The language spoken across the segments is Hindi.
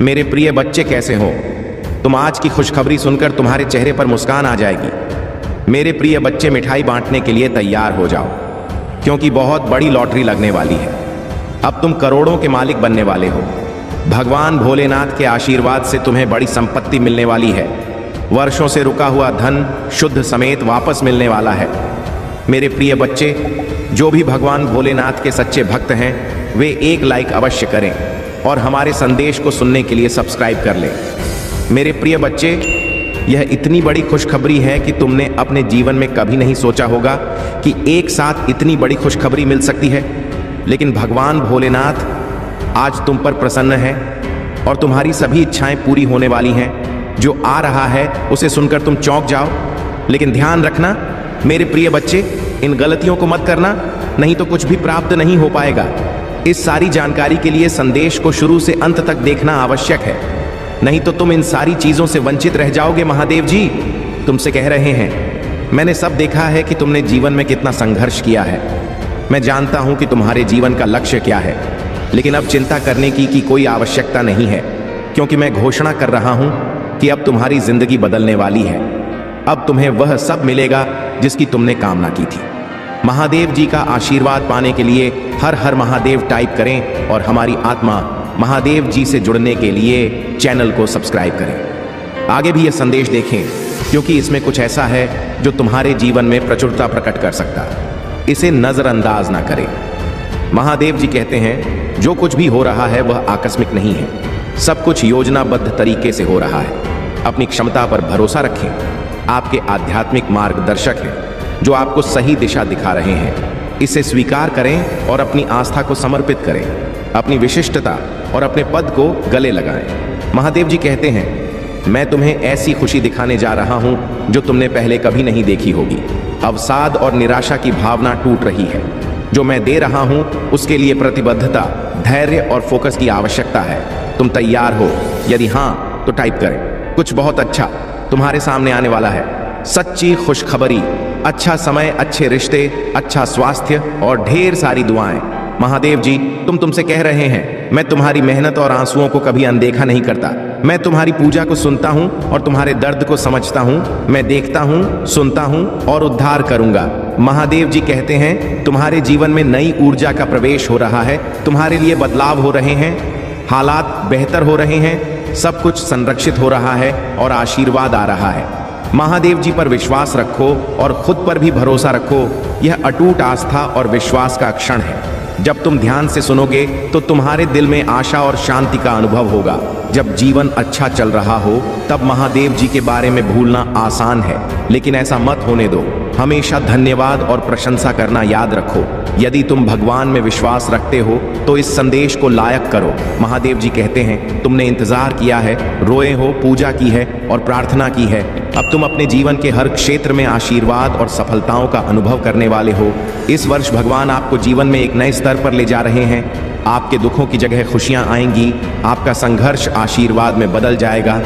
मेरे प्रिय बच्चे कैसे हो तुम? आज की खुशखबरी सुनकर तुम्हारे चेहरे पर मुस्कान आ जाएगी। मेरे प्रिय बच्चे, मिठाई बांटने के लिए तैयार हो जाओ, क्योंकि बहुत बड़ी लॉटरी लगने वाली है। अब तुम करोड़ों के मालिक बनने वाले हो। भगवान भोलेनाथ के आशीर्वाद से तुम्हें बड़ी संपत्ति मिलने वाली है। वर्षों से रुका हुआ धन शुद्ध समेत वापस मिलने वाला है। मेरे प्रिय बच्चे, जो भी भगवान भोलेनाथ के सच्चे भक्त हैं, वे एक लाइक अवश्य करें और हमारे संदेश को सुनने के लिए सब्सक्राइब कर लें। मेरे प्रिय बच्चे, यह इतनी बड़ी खुशखबरी है कि तुमने अपने जीवन में कभी नहीं सोचा होगा कि एक साथ इतनी बड़ी खुशखबरी मिल सकती है। लेकिन भगवान भोलेनाथ आज तुम पर प्रसन्न है और तुम्हारी सभी इच्छाएं पूरी होने वाली हैं। जो आ रहा है उसे सुनकर तुम चौंक जाओ, लेकिन ध्यान रखना मेरे प्रिय बच्चे, इन गलतियों को मत करना, नहीं तो कुछ भी प्राप्त नहीं हो पाएगा। इस सारी जानकारी के लिए संदेश को शुरू से अंत तक देखना आवश्यक है, नहीं तो तुम इन सारी चीजों से वंचित रह जाओगे। महादेव जी तुमसे कह रहे हैं, मैंने सब देखा है कि तुमने जीवन में कितना संघर्ष किया है। मैं जानता हूं कि तुम्हारे जीवन का लक्ष्य क्या है, लेकिन अब चिंता करने की कोई आवश्यकता नहीं है, क्योंकि मैं घोषणा कर रहा हूं कि अब तुम्हारी जिंदगी बदलने वाली है। अब तुम्हें वह सब मिलेगा जिसकी तुमने कामना की थी। महादेव जी का आशीर्वाद पाने के लिए हर हर महादेव टाइप करें और हमारी आत्मा महादेव जी से जुड़ने के लिए चैनल को सब्सक्राइब करें। आगे भी यह संदेश देखें, क्योंकि इसमें कुछ ऐसा है जो तुम्हारे जीवन में प्रचुरता प्रकट कर सकता है। इसे नजरअंदाज ना करें। महादेव जी कहते हैं, जो कुछ भी हो रहा है वह आकस्मिक नहीं है, सब कुछ योजनाबद्ध तरीके से हो रहा है। अपनी क्षमता पर भरोसा रखें। आपके आध्यात्मिक मार्गदर्शक हैं जो आपको सही दिशा दिखा रहे हैं। इसे स्वीकार करें और अपनी आस्था को समर्पित करें। अपनी विशिष्टता और अपने पद को गले लगाएं। महादेव जी कहते हैं, मैं तुम्हें ऐसी खुशी दिखाने जा रहा हूं जो तुमने पहले कभी नहीं देखी होगी। अवसाद और निराशा की भावना टूट रही है। जो मैं दे रहा हूं उसके लिए प्रतिबद्धता, धैर्य और फोकस की आवश्यकता है। तुम तैयार हो? यदि हां तो टाइप करें। कुछ बहुत अच्छा तुम्हारे सामने आने वाला है। सच्ची खुशखबरी, अच्छा समय, अच्छे रिश्ते, अच्छा स्वास्थ्य और ढेर सारी दुआएं। महादेव जी तुमसे कह रहे हैं, मैं तुम्हारी मेहनत और आंसुओं को कभी अनदेखा नहीं करता। मैं तुम्हारी पूजा को सुनता हूं और तुम्हारे दर्द को समझता हूं। मैं देखता हूं, सुनता हूं और उद्धार करूंगा। महादेव जी कहते हैं, तुम्हारे जीवन में नई ऊर्जा का प्रवेश हो रहा है। तुम्हारे लिए बदलाव हो रहे हैं, हालात बेहतर हो रहे हैं, सब कुछ संरक्षित हो रहा है और आशीर्वाद आ रहा है। महादेव जी पर विश्वास रखो और खुद पर भी भरोसा रखो। यह अटूट आस्था और विश्वास का क्षण है। जब तुम ध्यान से सुनोगे तो तुम्हारे दिल में आशा और शांति का अनुभव होगा। जब जीवन अच्छा चल रहा हो तब महादेव जी के बारे में भूलना आसान है, लेकिन ऐसा मत होने दो। हमेशा धन्यवाद और प्रशंसा करना याद रखो। यदि तुम भगवान में विश्वास रखते हो तो इस संदेश को लायक करो। महादेव जी कहते हैं, तुमने इंतजार किया है, रोए हो, पूजा की है और प्रार्थना की है। अब तुम अपने जीवन के हर क्षेत्र में आशीर्वाद और सफलताओं का अनुभव करने वाले हो। इस वर्ष भगवान आपको जीवन में एक नए स्तर पर ले जा रहे हैं। आपके दुखों की जगह खुशियां आएंगी। आपका संघर्ष आशीर्वाद में बदल जाएगा।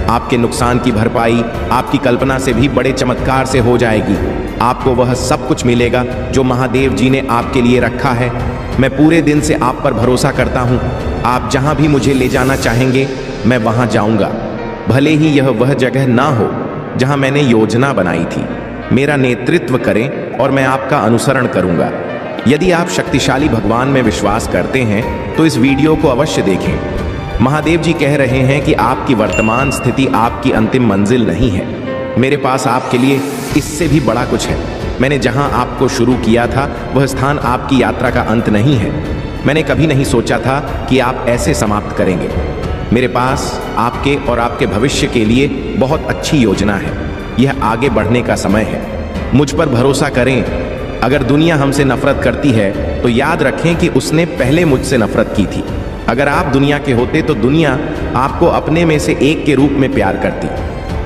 आपके नुकसान की भरपाई आपकी कल्पना से भी बड़े चमत्कार से हो जाएगी। आपको वह सब कुछ मिलेगा जो महादेव जी ने आपके लिए रखा है। मैं पूरे दिन से आप पर भरोसा करता हूँ। आप जहाँ भी मुझे ले जाना चाहेंगे मैं वहाँ जाऊँगा, भले ही यह वह जगह ना हो जहाँ मैंने योजना बनाई थी। मेरा नेतृत्व करें और मैं आपका अनुसरण करूँगा। यदि आप शक्तिशाली भगवान में विश्वास करते हैं तो इस वीडियो को अवश्य देखें। महादेव जी कह रहे हैं कि आपकी वर्तमान स्थिति आपकी अंतिम मंजिल नहीं है। मेरे पास आपके लिए इससे भी बड़ा कुछ है। मैंने जहां आपको शुरू किया था वह स्थान आपकी यात्रा का अंत नहीं है। मैंने कभी नहीं सोचा था कि आप ऐसे समाप्त करेंगे। मेरे पास आपके और आपके भविष्य के लिए बहुत अच्छी योजना है। यह आगे बढ़ने का समय है। मुझ पर भरोसा करें। अगर दुनिया हमसे नफरत करती है तो याद रखें कि उसने पहले मुझसे नफरत की थी। अगर आप दुनिया के होते तो दुनिया आपको अपने में से एक के रूप में प्यार करती,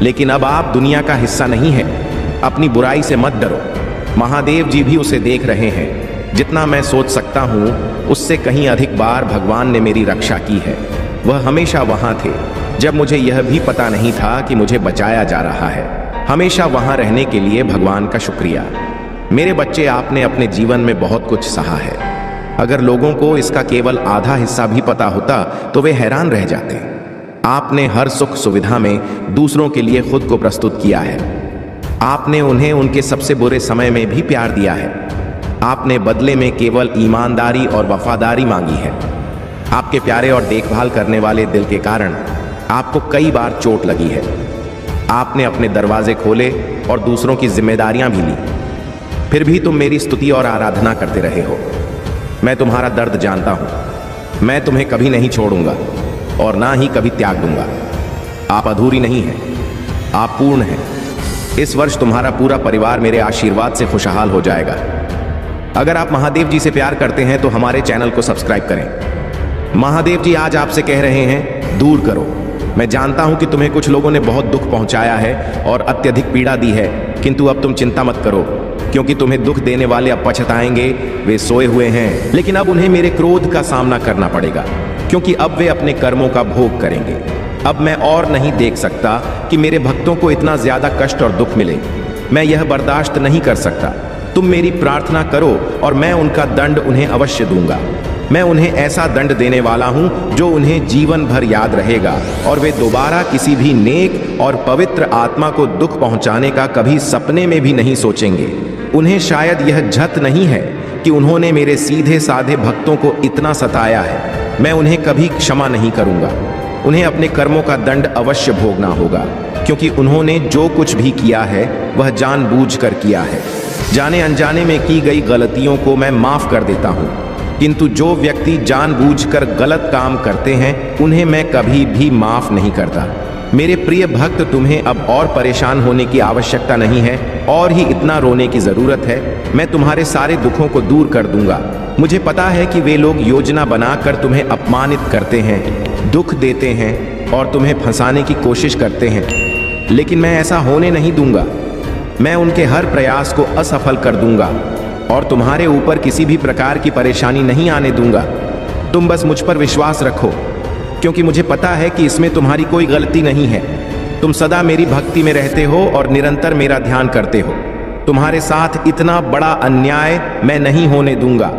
लेकिन अब आप दुनिया का हिस्सा नहीं है। अपनी बुराई से मत डरो। महादेव जी भी उसे देख रहे हैं। जितना मैं सोच सकता हूँ उससे कहीं अधिक बार भगवान ने मेरी रक्षा की है। वह हमेशा वहाँ थे जब मुझे यह भी पता नहीं था कि मुझे बचाया जा रहा है। हमेशा वहाँ रहने के लिए भगवान का शुक्रिया। मेरे बच्चे, आपने अपने जीवन में बहुत कुछ सहा है। अगर लोगों को इसका केवल आधा हिस्सा भी पता होता तो वे हैरान रह जाते। आपने हर सुख सुविधा में दूसरों के लिए खुद को प्रस्तुत किया है। आपने उन्हें उनके सबसे बुरे समय में भी प्यार दिया है। आपने बदले में केवल ईमानदारी और वफादारी मांगी है। आपके प्यारे और देखभाल करने वाले दिल के कारण आपको कई बार चोट लगी है। आपने अपने दरवाजे खोले और दूसरों की जिम्मेदारियां भी ली, फिर भी तुम मेरी स्तुति और आराधना करते रहे हो। मैं तुम्हारा दर्द जानता हूं। मैं तुम्हें कभी नहीं छोड़ूंगा और ना ही कभी त्याग दूंगा। आप अधूरी नहीं हैं, आप पूर्ण हैं। इस वर्ष तुम्हारा पूरा परिवार मेरे आशीर्वाद से खुशहाल हो जाएगा। अगर आप महादेव जी से प्यार करते हैं तो हमारे चैनल को सब्सक्राइब करें। महादेव जी आज आपसे कह रहे हैं, दूर करो। मैं जानता हूं कि तुम्हें कुछ लोगों ने बहुत दुख पहुंचाया है और अत्यधिक पीड़ा दी है, किंतु अब तुम चिंता मत करो, क्योंकि तुम्हें दुख देने वाले अब पछताएंगे। वे सोए हुए हैं, लेकिन अब उन्हें मेरे क्रोध का सामना करना पड़ेगा, क्योंकि अब वे अपने कर्मों का भोग करेंगे। अब मैं और नहीं देख सकता कि मेरे भक्तों को इतना ज्यादा कष्ट और दुख मिले। मैं यह बर्दाश्त नहीं कर सकता। तुम मेरी प्रार्थना करो और मैं उनका दंड उन्हें अवश्य दूंगा। मैं उन्हें ऐसा दंड देने वाला हूं जो उन्हें जीवन भर याद रहेगा और वे दोबारा किसी भी नेक और पवित्र आत्मा को दुख पहुंचाने का कभी सपने में भी नहीं सोचेंगे। उन्हें शायद यह झट नहीं है कि उन्होंने मेरे सीधे साधे भक्तों को इतना सताया है। मैं उन्हें कभी क्षमा नहीं करूंगा। उन्हें अपने कर्मों का दंड अवश्य भोगना होगा, क्योंकि उन्होंने जो कुछ भी किया है वह जानबूझकर किया है। जाने अनजाने में की गई गलतियों को मैं माफ कर देता हूं, किंतु जो व्यक्ति जानबूझकर गलत काम करते हैं उन्हें मैं कभी भी माफ नहीं करता। मेरे प्रिय भक्त, तुम्हें अब और परेशान होने की आवश्यकता नहीं है और ही इतना रोने की जरूरत है। मैं तुम्हारे सारे दुखों को दूर कर दूंगा। मुझे पता है कि वे लोग योजना बनाकर तुम्हें अपमानित करते हैं, दुख देते हैं और तुम्हें फंसाने की कोशिश करते हैं, लेकिन मैं ऐसा होने नहीं दूंगा। मैं उनके हर प्रयास को असफल कर दूंगा और तुम्हारे ऊपर किसी भी प्रकार की परेशानी नहीं आने दूंगा। तुम बस मुझ पर विश्वास रखो, क्योंकि मुझे पता है कि इसमें तुम्हारी कोई गलती नहीं है। तुम सदा मेरी भक्ति में रहते हो और निरंतर मेरा ध्यान करते हो। तुम्हारे साथ इतना बड़ा अन्याय मैं नहीं होने दूंगा।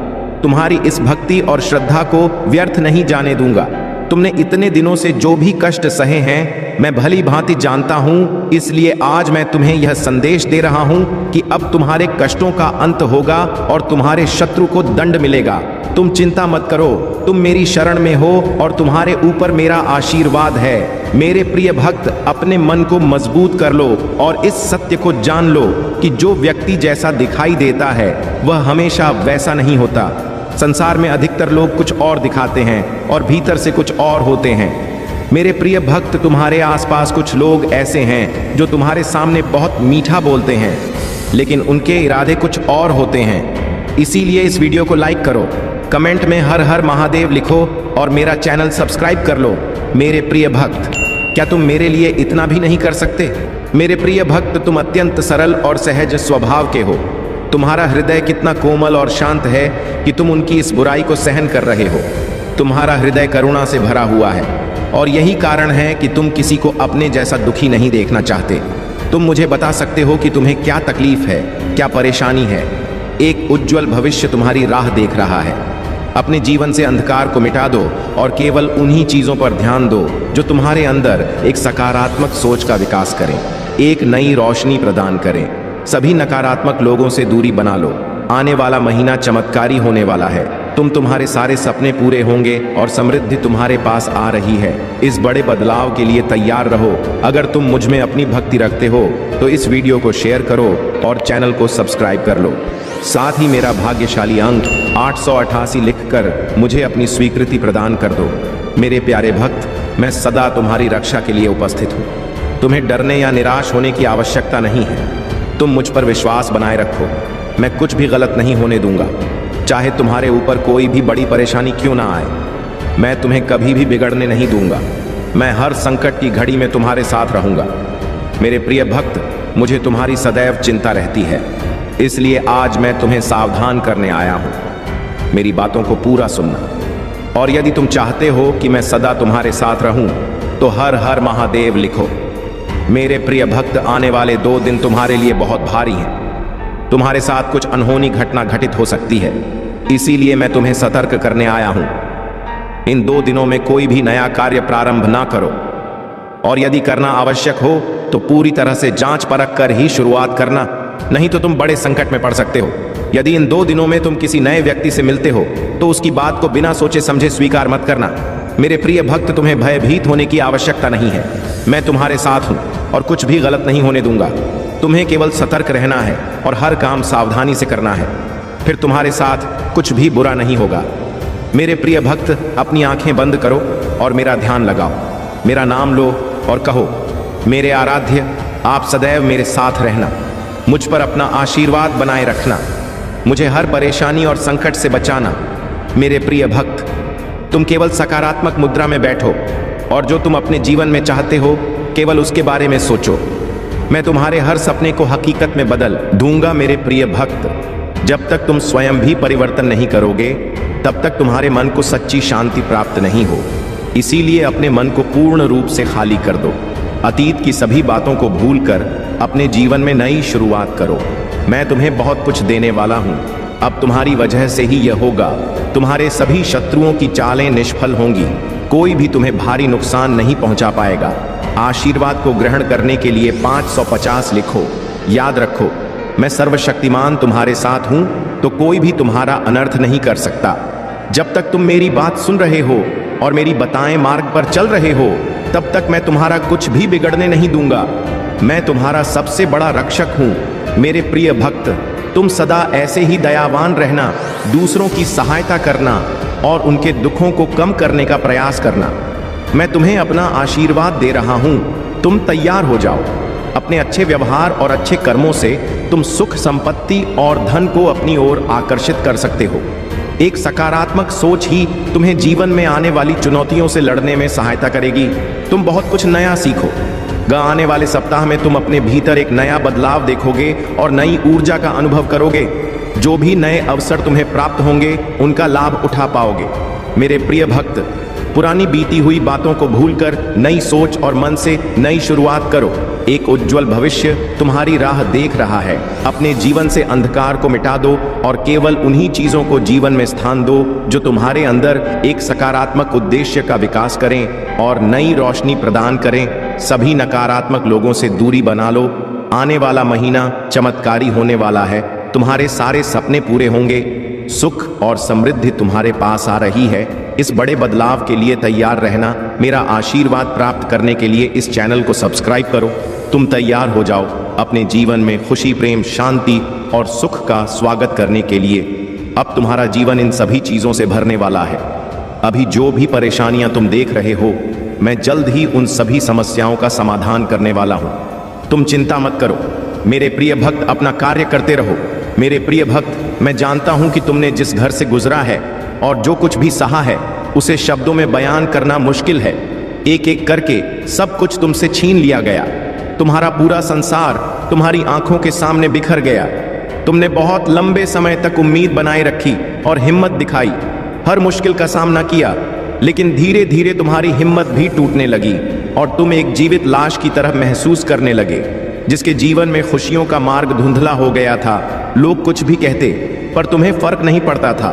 तुम्हारी इस भक्ति और श्रद्धा को व्यर्थ नहीं जाने दूंगा। तुमने इतने दिनों से जो भी कष्ट सहे हैं मैं भली भांति जानता हूं, इसलिए आज मैं तुम्हें यह संदेश दे रहा हूं कि अब तुम्हारे कष्टों का अंत होगा और तुम्हारे शत्रु को दंड मिलेगा। तुम चिंता मत करो, तुम मेरी शरण में हो और तुम्हारे ऊपर मेरा आशीर्वाद है। मेरे प्रिय भक्त, अपने मन को मजबूत कर लो और इस सत्य को जान लो कि जो व्यक्ति जैसा दिखाई देता है वह हमेशा वैसा नहीं होता। संसार में अधिकतर लोग कुछ और दिखाते हैं और भीतर से कुछ और होते हैं। मेरे प्रिय भक्त, तुम्हारे आसपास कुछ लोग ऐसे हैं जो तुम्हारे सामने बहुत मीठा बोलते हैं, लेकिन उनके इरादे कुछ और होते हैं। इसीलिए इस वीडियो को लाइक करो, कमेंट में हर हर महादेव लिखो और मेरा चैनल सब्सक्राइब कर लो। मेरे प्रिय भक्त, क्या तुम मेरे लिए इतना भी नहीं कर सकते? मेरे प्रिय भक्त, तुम अत्यंत सरल और सहज स्वभाव के हो। तुम्हारा हृदय कितना कोमल और शांत है कि तुम उनकी इस बुराई को सहन कर रहे हो। तुम्हारा हृदय करुणा से भरा हुआ है और यही कारण है कि तुम किसी को अपने जैसा दुखी नहीं देखना चाहते। तुम मुझे बता सकते हो कि तुम्हें क्या तकलीफ है, क्या परेशानी है। एक उज्जवल भविष्य तुम्हारी राह देख रहा है। अपने जीवन से अंधकार को मिटा दो और केवल उन्हीं चीजों पर ध्यान दो जो तुम्हारे अंदर एक सकारात्मक सोच का विकास करें, एक नई रोशनी प्रदान करें। सभी नकारात्मक लोगों से दूरी बना लो। आने वाला महीना चमत्कारी होने वाला है। तुम्हारे सारे सपने पूरे होंगे और समृद्धि तुम्हारे पास आ रही है। इस बड़े बदलाव के लिए तैयार रहो। अगर तुम मुझ में अपनी भक्ति रखते हो तो इस वीडियो को शेयर करो और चैनल को सब्सक्राइब कर लो। साथ ही मेरा भाग्यशाली अंक 888 लिखकर मुझे अपनी स्वीकृति प्रदान कर दो। मेरे प्यारे भक्त, मैं सदा तुम्हारी रक्षा के लिए उपस्थित हूँ। तुम्हें डरने या निराश होने की आवश्यकता नहीं है। तुम मुझ पर विश्वास बनाए रखो। मैं कुछ भी गलत नहीं होने दूंगा, चाहे तुम्हारे ऊपर कोई भी बड़ी परेशानी क्यों ना आए। मैं तुम्हें कभी भी बिगड़ने नहीं दूंगा। मैं हर संकट की घड़ी में तुम्हारे साथ रहूंगा। मेरे प्रिय भक्त, मुझे तुम्हारी सदैव चिंता रहती है, इसलिए आज मैं तुम्हें सावधान करने आया हूं। मेरी बातों को पूरा सुनना, और यदि तुम चाहते हो कि मैं सदा तुम्हारे साथ रहूं तो हर हर महादेव लिखो। मेरे प्रिय भक्त, आने वाले 2 दिन तुम्हारे लिए बहुत भारी हैं। तुम्हारे साथ कुछ अनहोनी घटना घटित हो सकती है, इसीलिए मैं तुम्हें सतर्क करने आया हूं। इन 2 दिनों में कोई भी नया कार्य प्रारंभ ना करो। और यदि करना आवश्यक हो तो पूरी तरह से जांच परख कर ही शुरुआत करना, नहीं तो तुम बड़े संकट में पड़ सकते हो। यदि इन 2 दिनों में तुम किसी नए व्यक्ति से मिलते हो तो उसकी बात को बिना सोचे समझे स्वीकार मत करना। मेरे प्रिय भक्त, तुम्हें भयभीत होने की आवश्यकता नहीं है। मैं तुम्हारे साथ हूं और कुछ भी गलत नहीं होने दूंगा। तुम्हें केवल सतर्क रहना है और हर काम सावधानी से करना है, फिर तुम्हारे साथ कुछ भी बुरा नहीं होगा। मेरे प्रिय भक्त, अपनी आंखें बंद करो और मेरा ध्यान लगाओ। मेरा नाम लो और कहो, मेरे आराध्य, आप सदैव मेरे साथ रहना, मुझ पर अपना आशीर्वाद बनाए रखना, मुझे हर परेशानी और संकट से बचाना। मेरे प्रिय भक्त, तुम केवल सकारात्मक मुद्रा में बैठो और जो तुम अपने जीवन में चाहते हो केवल उसके बारे में सोचो। मैं तुम्हारे हर सपने को हकीकत में बदल दूंगा। मेरे प्रिय भक्त, जब तक तुम स्वयं भी परिवर्तन नहीं करोगे तब तक तुम्हारे मन को सच्ची शांति प्राप्त नहीं हो। इसीलिए अपने मन को पूर्ण रूप से खाली कर दो। अतीत की सभी बातों को भूलकर अपने जीवन में नई शुरुआत करो। मैं तुम्हें बहुत कुछ देने वाला हूं। अब तुम्हारी वजह से ही यह होगा। तुम्हारे सभी शत्रुओं की चालें निष्फल होंगी। कोई भी तुम्हें भारी नुकसान नहीं पहुंचा पाएगा। आशीर्वाद को ग्रहण करने के लिए 550 लिखो। याद रखो, मैं सर्वशक्तिमान तुम्हारे साथ हूं, तो कोई भी तुम्हारा अनर्थ नहीं कर सकता। जब तक तुम मेरी बात सुन रहे हो और मेरी बताएं मार्ग पर चल रहे हो, तब तक मैं तुम्हारा कुछ भी बिगड़ने नहीं दूंगा। मैं तुम्हारा सबसे बड़ा रक्षक हूं। मेरे प्रिय भक्त, तुम सदा ऐसे ही दयावान रहना, दूसरों की सहायता करना और उनके दुखों को कम करने का प्रयास करना। मैं तुम्हें अपना आशीर्वाद दे रहा हूं। तुम तैयार हो जाओ। अपने अच्छे व्यवहार और अच्छे कर्मों से तुम सुख, संपत्ति और धन को अपनी ओर आकर्षित कर सकते हो। एक सकारात्मक सोच ही तुम्हें जीवन में आने वाली चुनौतियों से लड़ने में सहायता करेगी। तुम बहुत कुछ नया सीखो। आने वाले सप्ताह में तुम अपने भीतर एक नया बदलाव देखोगे और नई ऊर्जा का अनुभव करोगे। जो भी नए अवसर तुम्हें प्राप्त होंगे उनका लाभ उठा पाओगे। मेरे प्रिय भक्त, पुरानी बीती हुई बातों को भूलकर नई सोच और मन से नई शुरुआत करो। एक उज्जवल भविष्य तुम्हारी राह देख रहा है। अपने जीवन से अंधकार को मिटा दो और केवल उन्हीं चीजों को जीवन में स्थान दो जो तुम्हारे अंदर एक सकारात्मक उद्देश्य का विकास करें और नई रोशनी प्रदान करें। सभी नकारात्मक लोगों से दूरी बना लो। आने वाला महीना चमत्कारी होने वाला है। तुम्हारे सारे सपने पूरे होंगे। सुख और समृद्धि तुम्हारे पास आ रही है। इस बड़े बदलाव के लिए तैयार रहना। मेरा आशीर्वाद प्राप्त करने के लिए इस चैनल को सब्सक्राइब करो। तुम तैयार हो जाओ अपने जीवन में खुशी, प्रेम, शांति और सुख का स्वागत करने के लिए। अब तुम्हारा जीवन इन सभी चीजों से भरने वाला है। अभी जो भी परेशानियां तुम देख रहे हो, मैं जल्द ही उन सभी समस्याओं का समाधान करने वाला हूं। तुम चिंता मत करो। मेरे प्रिय भक्त, अपना कार्य करते रहो। मेरे प्रिय भक्त, मैं जानता हूं कि तुमने जिस घर से गुजरा है और जो कुछ भी सहा है उसे शब्दों में बयान करना मुश्किल है। एक एक करके सब कुछ तुमसे छीन लिया गया। तुम्हारा पूरा संसार तुम्हारी आंखों के सामने बिखर गया। तुमने बहुत लंबे समय तक उम्मीद बनाए रखी और हिम्मत दिखाई, हर मुश्किल का सामना किया, लेकिन धीरे धीरे तुम्हारी हिम्मत भी टूटने लगी और तुम एक जीवित लाश की तरह महसूस करने लगे, जिसके जीवन में खुशियों का मार्ग धुंधला हो गया था। लोग कुछ भी कहते पर तुम्हें फर्क नहीं पड़ता था।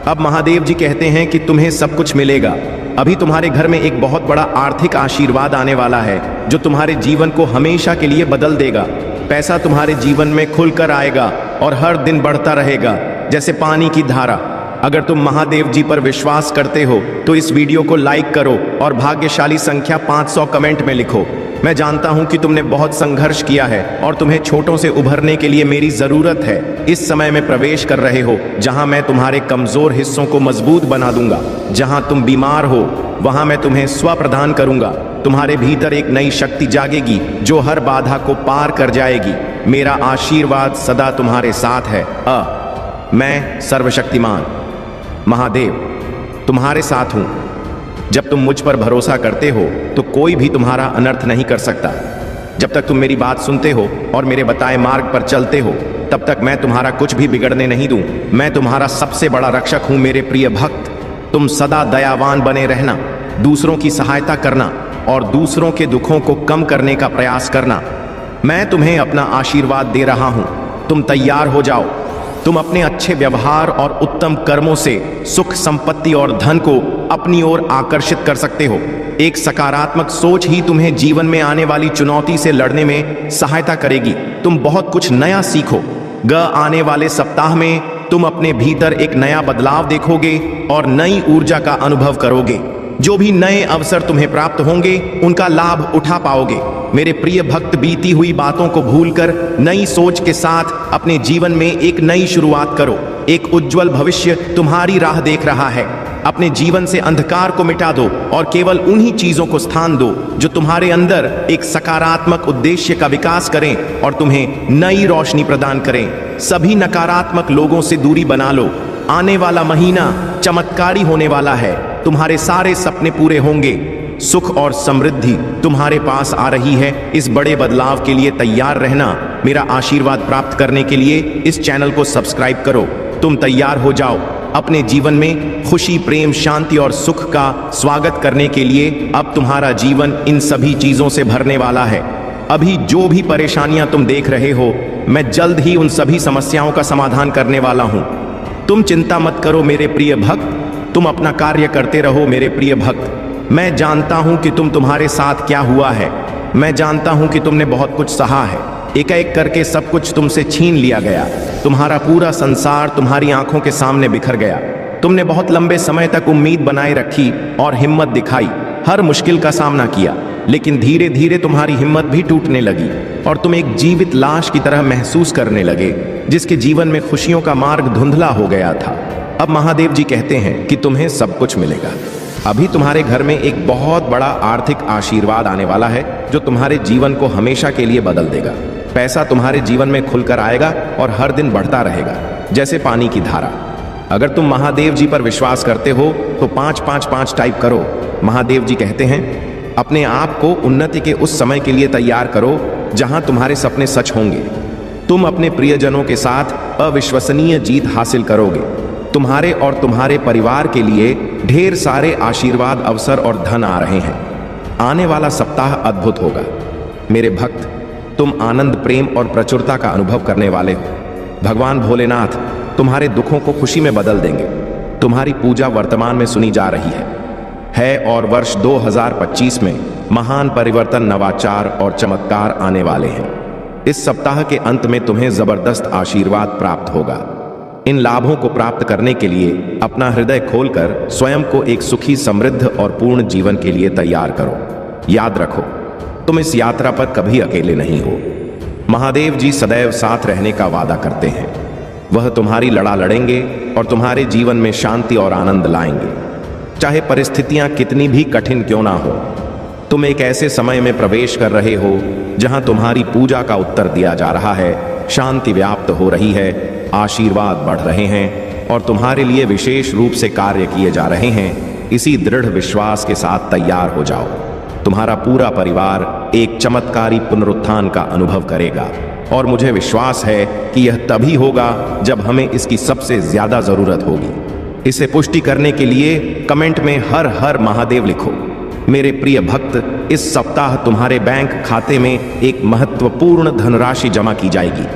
अब महादेव जी कहते हैं कि तुम्हें सब कुछ मिलेगा। अभी तुम्हारे घर में एक बहुत बड़ा आर्थिक आशीर्वाद आने वाला है जो तुम्हारे जीवन को हमेशा के लिए बदल देगा। पैसा तुम्हारे जीवन में खुलकर आएगा और हर दिन बढ़ता रहेगा जैसे पानी की धारा। अगर तुम महादेव जी पर विश्वास करते हो तो इस वीडियो को लाइक करो और भाग्यशाली संख्या 500 कमेंट में लिखो। मैं जानता हूं कि तुमने बहुत संघर्ष किया है और तुम्हें छोटों से उभरने के लिए मेरी जरूरत है। इस समय में प्रवेश कर रहे हो जहां मैं तुम्हारे कमजोर हिस्सों को मजबूत बना दूंगा। जहां तुम बीमार हो वहां मैं तुम्हें स्व प्रदान करूंगा। तुम्हारे भीतर एक नई शक्ति जागेगी जो हर बाधा को पार कर जाएगी। मेरा आशीर्वाद सदा तुम्हारे साथ है। मैं सर्वशक्तिमान महादेव तुम्हारे साथ हूं। जब तुम मुझ पर भरोसा करते हो तो कोई भी तुम्हारा अनर्थ नहीं कर सकता। जब तक तुम मेरी बात सुनते हो और मेरे बताए मार्ग पर चलते हो तब तक मैं तुम्हारा कुछ भी बिगड़ने नहीं दूं। मैं तुम्हारा सबसे बड़ा रक्षक हूं। मेरे प्रिय भक्त, तुम सदा दयावान बने रहना, दूसरों की सहायता करना और दूसरों के दुखों को कम करने का प्रयास करना। मैं तुम्हें अपना आशीर्वाद दे रहा हूं। तुम तैयार हो जाओ। तुम अपने अच्छे व्यवहार और उत्तम कर्मों से सुख, संपत्ति और धन को अपनी ओर आकर्षित कर सकते हो। एक सकारात्मक सोच ही तुम्हें जीवन में आने वाली चुनौती से लड़ने में सहायता करेगी। तुम बहुत कुछ नया सीखो। आने वाले सप्ताह में तुम अपने भीतर एक नया बदलाव देखोगे और नई ऊर्जा का अनुभव करोगे। जो भी नए अवसर तुम्हें प्राप्त होंगे उनका लाभ उठा पाओगे। मेरे प्रिय भक्त, बीती हुई बातों को भूलकर नई सोच के साथ अपने जीवन में एक नई शुरुआत करो। एक उज्जवल भविष्य तुम्हारी राह देख रहा है। अपने जीवन से अंधकार को मिटा दो और केवल उन्हीं चीजों को स्थान दो जो तुम्हारे अंदर एक सकारात्मक उद्देश्य का विकास करें और तुम्हें नई रोशनी प्रदान करें। सभी नकारात्मक लोगों से दूरी बना लो। आने वाला महीना चमत्कारी होने वाला है। तुम्हारे सारे सपने पूरे होंगे। सुख और समृद्धि तुम्हारे पास आ रही है। इस बड़े बदलाव के लिए तैयार रहना। मेरा आशीर्वाद प्राप्त करने के लिए इस चैनल को सब्सक्राइब करो। तुम तैयार हो जाओ अपने जीवन में खुशी, प्रेम, शांति और सुख का स्वागत करने के लिए। अब तुम्हारा जीवन इन सभी चीजों से भरने वाला है। अभी जो भी परेशानियां तुम देख रहे हो, मैं जल्द ही उन सभी समस्याओं का समाधान करने वाला हूं। तुम चिंता मत करो मेरे प्रिय भक्त, तुम अपना कार्य करते रहो मेरे प्रिय भक्त। मैं जानता हूं कि तुम्हारे साथ क्या हुआ है। मैं जानता हूं कि तुमने बहुत कुछ सहा है। एक एक करके सब कुछ तुमसे छीन लिया गया। तुम्हारा पूरा संसार तुम्हारी आंखों के सामने बिखर गया। तुमने बहुत लंबे समय तक उम्मीद बनाए रखी और हिम्मत दिखाई, हर मुश्किल का सामना किया, लेकिन धीरे धीरे तुम्हारी हिम्मत भी टूटने लगी और तुम एक जीवित लाश की तरह महसूस करने लगे, जिसके जीवन में खुशियों का मार्ग धुंधला हो गया था। अब महादेव जी कहते हैं कि तुम्हें सब कुछ मिलेगा। अभी तुम्हारे घर में एक बहुत बड़ा आर्थिक आशीर्वाद आने वाला है जो तुम्हारे जीवन को हमेशा के लिए बदल देगा। पैसा तुम्हारे जीवन में खुलकर आएगा और हर दिन बढ़ता रहेगा जैसे पानी की धारा। अगर तुम महादेव जी पर विश्वास करते हो तो 555 टाइप करो। महादेव जी कहते हैं, अपने आप को उन्नति के उस समय के लिए तैयार करो जहां तुम्हारे सपने सच होंगे। तुम अपने प्रियजनों के साथ अविश्वसनीय जीत हासिल करोगे। तुम्हारे और तुम्हारे परिवार के लिए ढेर सारे आशीर्वाद, अवसर और धन आ रहे हैं। आने वाला सप्ताह अद्भुत होगा मेरे भक्त। तुम आनंद, प्रेम और प्रचुरता का अनुभव करने वाले हो। भगवान भोलेनाथ तुम्हारे दुखों को खुशी में बदल देंगे। तुम्हारी पूजा वर्तमान में सुनी जा रही है और वर्ष 2025 में महान परिवर्तन, नवाचार और चमत्कार आने वाले हैं। इस सप्ताह के अंत में तुम्हें जबरदस्त आशीर्वाद प्राप्त होगा। इन लाभों को प्राप्त करने के लिए अपना हृदय खोलकर स्वयं को एक सुखी, समृद्ध और पूर्ण जीवन के लिए तैयार करो। याद रखो, तुम इस यात्रा पर कभी अकेले नहीं हो। महादेव जी सदैव साथ रहने का वादा करते हैं। वह तुम्हारी लड़ा लड़ेंगे और तुम्हारे जीवन में शांति और आनंद लाएंगे, चाहे परिस्थितियां कितनी भी कठिन क्यों ना हो। तुम एक ऐसे समय में प्रवेश कर रहे हो जहां तुम्हारी पूजा का उत्तर दिया जा रहा है, शांति व्याप्त हो रही है, आशीर्वाद बढ़ रहे हैं और तुम्हारे लिए विशेष रूप से कार्य किए जा रहे हैं। इसी दृढ़ विश्वास के साथ तैयार हो जाओ। तुम्हारा पूरा परिवार एक चमत्कारी पुनरुत्थान का अनुभव करेगा और मुझे विश्वास है कि यह तभी होगा जब हमें इसकी सबसे ज्यादा जरूरत होगी। इसे पुष्टि करने के लिए कमेंट में हर हर महादेव लिखो। मेरे प्रिय भक्त, इस सप्ताह तुम्हारे बैंक खाते में एक महत्वपूर्ण धनराशि जमा की जाएगी।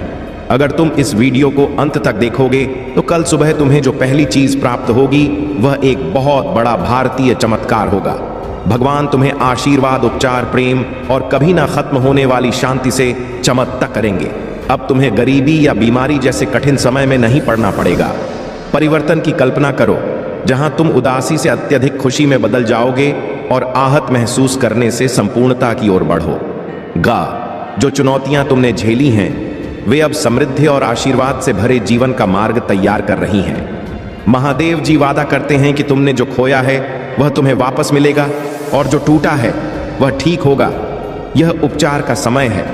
अगर तुम इस वीडियो को अंत तक देखोगे तो कल सुबह तुम्हें जो पहली चीज प्राप्त होगी वह एक बहुत बड़ा भारतीय चमत्कार होगा। भगवान तुम्हें आशीर्वाद, उपचार, प्रेम और कभी ना खत्म होने वाली शांति से चमत्ता करेंगे। अब तुम्हें गरीबी या बीमारी जैसे कठिन समय में नहीं पड़ना पड़ेगा। परिवर्तन की कल्पना करो जहां तुम उदासी से अत्यधिक खुशी में बदल जाओगे और आहत महसूस करने से संपूर्णता की ओर बढ़ो। जो चुनौतियां तुमने झेली हैं वे अब समृद्धि और आशीर्वाद से भरे जीवन का मार्ग तैयार कर रही हैं। महादेव जी वादा करते हैं कि तुमने जो खोया है वह तुम्हें वापस मिलेगा और जो टूटा है वह ठीक होगा। यह उपचार का समय है।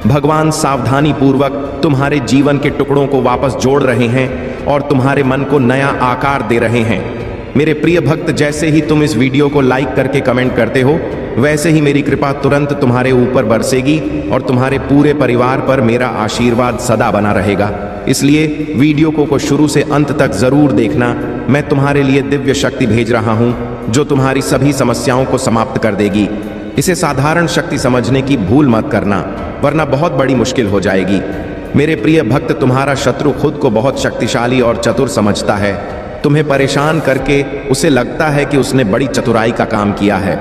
भगवान सावधानी पूर्वक तुम्हारे जीवन के टुकड़ों को वापस जोड़ रहे हैं और तुम्हारे मन को नया आकार दे रहे हैं। मेरे प्रिय भक्त, जैसे ही तुम इस वीडियो को लाइक करके कमेंट करते हो वैसे ही मेरी कृपा तुरंत तुम्हारे ऊपर बरसेगी और तुम्हारे पूरे परिवार पर मेरा आशीर्वाद सदा बना रहेगा। इसलिए वीडियो को शुरू से अंत तक जरूर देखना। मैं तुम्हारे लिए दिव्य शक्ति भेज रहा हूं जो तुम्हारी सभी समस्याओं को समाप्त कर देगी। इसे साधारण शक्ति समझने की भूल मत करना, वरना बहुत बड़ी मुश्किल हो जाएगी। मेरे प्रिय भक्त, तुम्हारा शत्रु खुद को बहुत शक्तिशाली और चतुर समझता है। तुम्हें परेशान करके उसे लगता है कि उसने बड़ी चतुराई का काम किया है,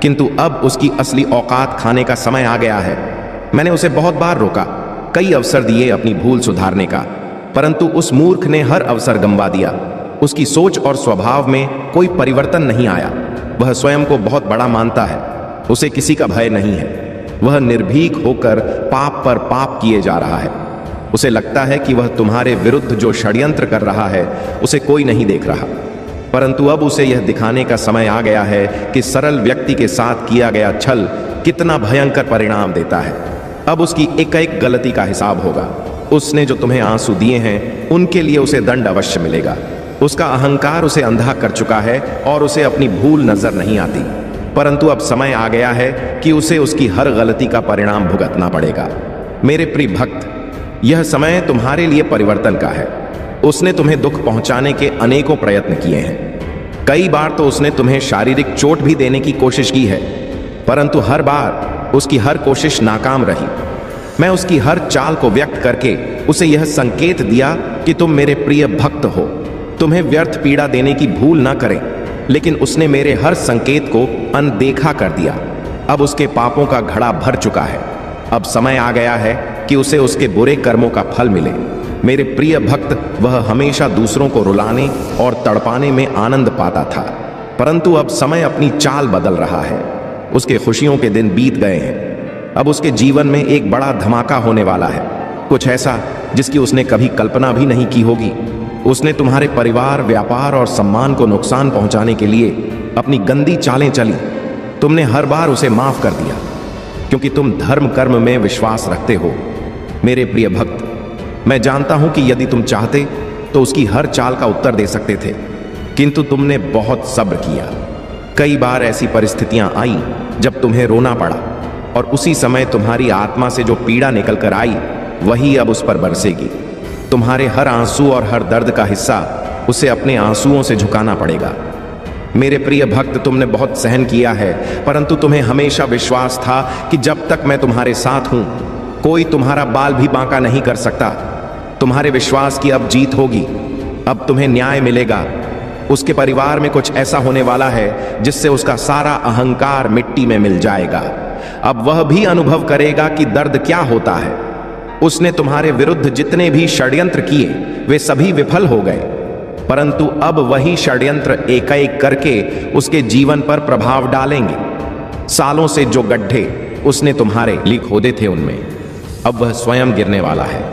किंतु अब उसकी असली औकात खाने का समय आ गया है। मैंने उसे बहुत बार रोका, कई अवसर दिए अपनी भूल सुधारने का, परंतु उस मूर्ख ने हर अवसर गंवा दिया। उसकी सोच और स्वभाव में कोई परिवर्तन नहीं आया। वह स्वयं को बहुत बड़ा मानता है, उसे किसी का भय नहीं है। वह निर्भीक होकर पाप पर पाप किए जा रहा है। उसे लगता है कि वह तुम्हारे विरुद्ध जो षड्यंत्र कर रहा है उसे कोई नहीं देख रहा, परंतु अब उसे यह दिखाने का समय आ गया है कि सरल व्यक्ति के साथ किया गया छल कितना भयंकर परिणाम देता है। अब उसकी एक एक गलती का हिसाब होगा। उसने जो तुम्हें आंसू दिए हैं उनके लिए उसे दंड अवश्य मिलेगा। उसका अहंकार उसे अंधा कर चुका है और उसे अपनी भूल नजर नहीं आती, परंतु अब समय आ गया है कि उसे उसकी हर गलती का परिणाम भुगतना पड़ेगा। मेरे प्रिय भक्त, यह समय तुम्हारे लिए परिवर्तन का है। उसने तुम्हें दुख पहुंचाने के अनेकों प्रयत्न किए हैं। कई बार तो उसने तुम्हें शारीरिक चोट भी देने की कोशिश की है, परंतु हर बार उसकी हर कोशिश नाकाम रही। मैं उसकी हर चाल को व्यक्त करके उसे यह संकेत दिया कि तुम मेरे प्रिय भक्त हो, तुम्हें व्यर्थ पीड़ा देने की भूल ना करें, लेकिन उसने मेरे हर संकेत को अनदेखा कर दिया। अब उसके पापों का घड़ा भर चुका है। अब समय आ गया है कि उसे उसके बुरे कर्मों का फल मिले। मेरे प्रिय भक्त, वह हमेशा दूसरों को रुलाने और तड़पाने में आनंद पाता था, परंतु अब समय अपनी चाल बदल रहा है। उसके खुशियों के दिन बीत गए हैं। अब उसके जीवन में एक बड़ा धमाका होने वाला है, कुछ ऐसा जिसकी उसने कभी कल्पना भी नहीं की होगी। उसने तुम्हारे परिवार, व्यापार और सम्मान को नुकसान पहुंचाने के लिए अपनी गंदी चालें चली। तुमने हर बार उसे माफ कर दिया, क्योंकि तुम धर्म कर्म में विश्वास रखते हो। मेरे प्रिय भक्त, मैं जानता हूं कि यदि तुम चाहते तो उसकी हर चाल का उत्तर दे सकते थे, किंतु तुमने बहुत सब्र किया। कई बार ऐसी परिस्थितियां आई जब तुम्हें रोना पड़ा, और उसी समय तुम्हारी आत्मा से जो पीड़ा निकल कर आई वही अब उस पर बरसेगी। तुम्हारे हर आंसू और हर दर्द का हिस्सा उसे अपने आंसुओं से झुकाना पड़ेगा। मेरे प्रिय भक्त, तुमने बहुत सहन किया है, परंतु तुम्हें हमेशा विश्वास था कि जब तक मैं तुम्हारे साथ हूं कोई तुम्हारा बाल भी बांका नहीं कर सकता। तुम्हारे विश्वास की अब जीत होगी। अब तुम्हें न्याय मिलेगा। उसके परिवार में कुछ ऐसा होने वाला है जिससे उसका सारा अहंकार मिट्टी में मिल जाएगा। अब वह भी अनुभव करेगा कि दर्द क्या होता है। उसने तुम्हारे विरुद्ध जितने भी षड्यंत्र किए वे सभी विफल हो गए, परंतु अब वही षड्यंत्र एक एक करके उसके जीवन पर प्रभाव डालेंगे। सालों से जो गड्ढे उसने तुम्हारे लिए खोदे थे उनमें अब वह स्वयं गिरने वाला है।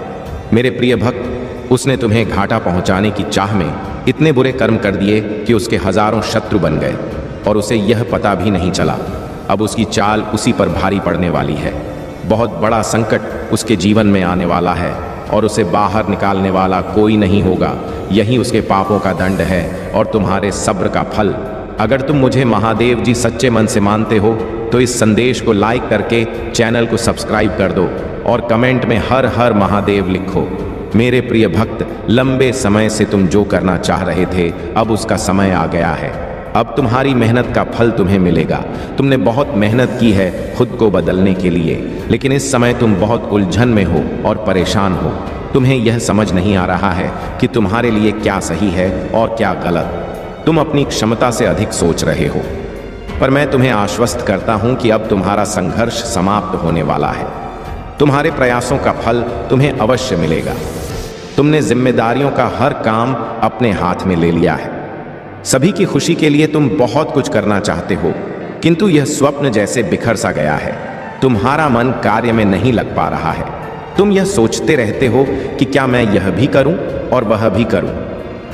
मेरे प्रिय भक्त, उसने तुम्हें घाटा पहुंचाने की चाह में इतने बुरे कर्म कर दिए कि उसके हजारों शत्रु बन गए और उसे यह पता भी नहीं चला। अब उसकी चाल उसी पर भारी पड़ने वाली है। बहुत बड़ा संकट उसके जीवन में आने वाला है और उसे बाहर निकालने वाला कोई नहीं होगा। यही उसके पापों का दंड है और तुम्हारे सब्र का फल। अगर तुम मुझे महादेव जी सच्चे मन से मानते हो तो इस संदेश को लाइक करके चैनल को सब्सक्राइब कर दो और कमेंट में हर हर महादेव लिखो। मेरे प्रिय भक्त, लंबे समय से तुम जो करना चाह रहे थे अब उसका समय आ गया है। अब तुम्हारी मेहनत का फल तुम्हें मिलेगा। तुमने बहुत मेहनत की है खुद को बदलने के लिए, लेकिन इस समय तुम बहुत उलझन में हो और परेशान हो। तुम्हें यह समझ नहीं आ रहा है कि तुम्हारे लिए क्या सही है और क्या गलत। तुम अपनी क्षमता से अधिक सोच रहे हो, पर मैं तुम्हें आश्वस्त करता हूं कि अब तुम्हारा संघर्ष समाप्त होने वाला है। तुम्हारे प्रयासों का फल तुम्हें अवश्य मिलेगा। तुमने जिम्मेदारियों का हर काम अपने हाथ में ले लिया है। सभी की खुशी के लिए तुम बहुत कुछ करना चाहते हो, किंतु यह स्वप्न जैसे बिखर सा गया है। तुम्हारा मन कार्य में नहीं लग पा रहा है। तुम यह सोचते रहते हो कि क्या मैं यह भी करूं और वह भी करूं,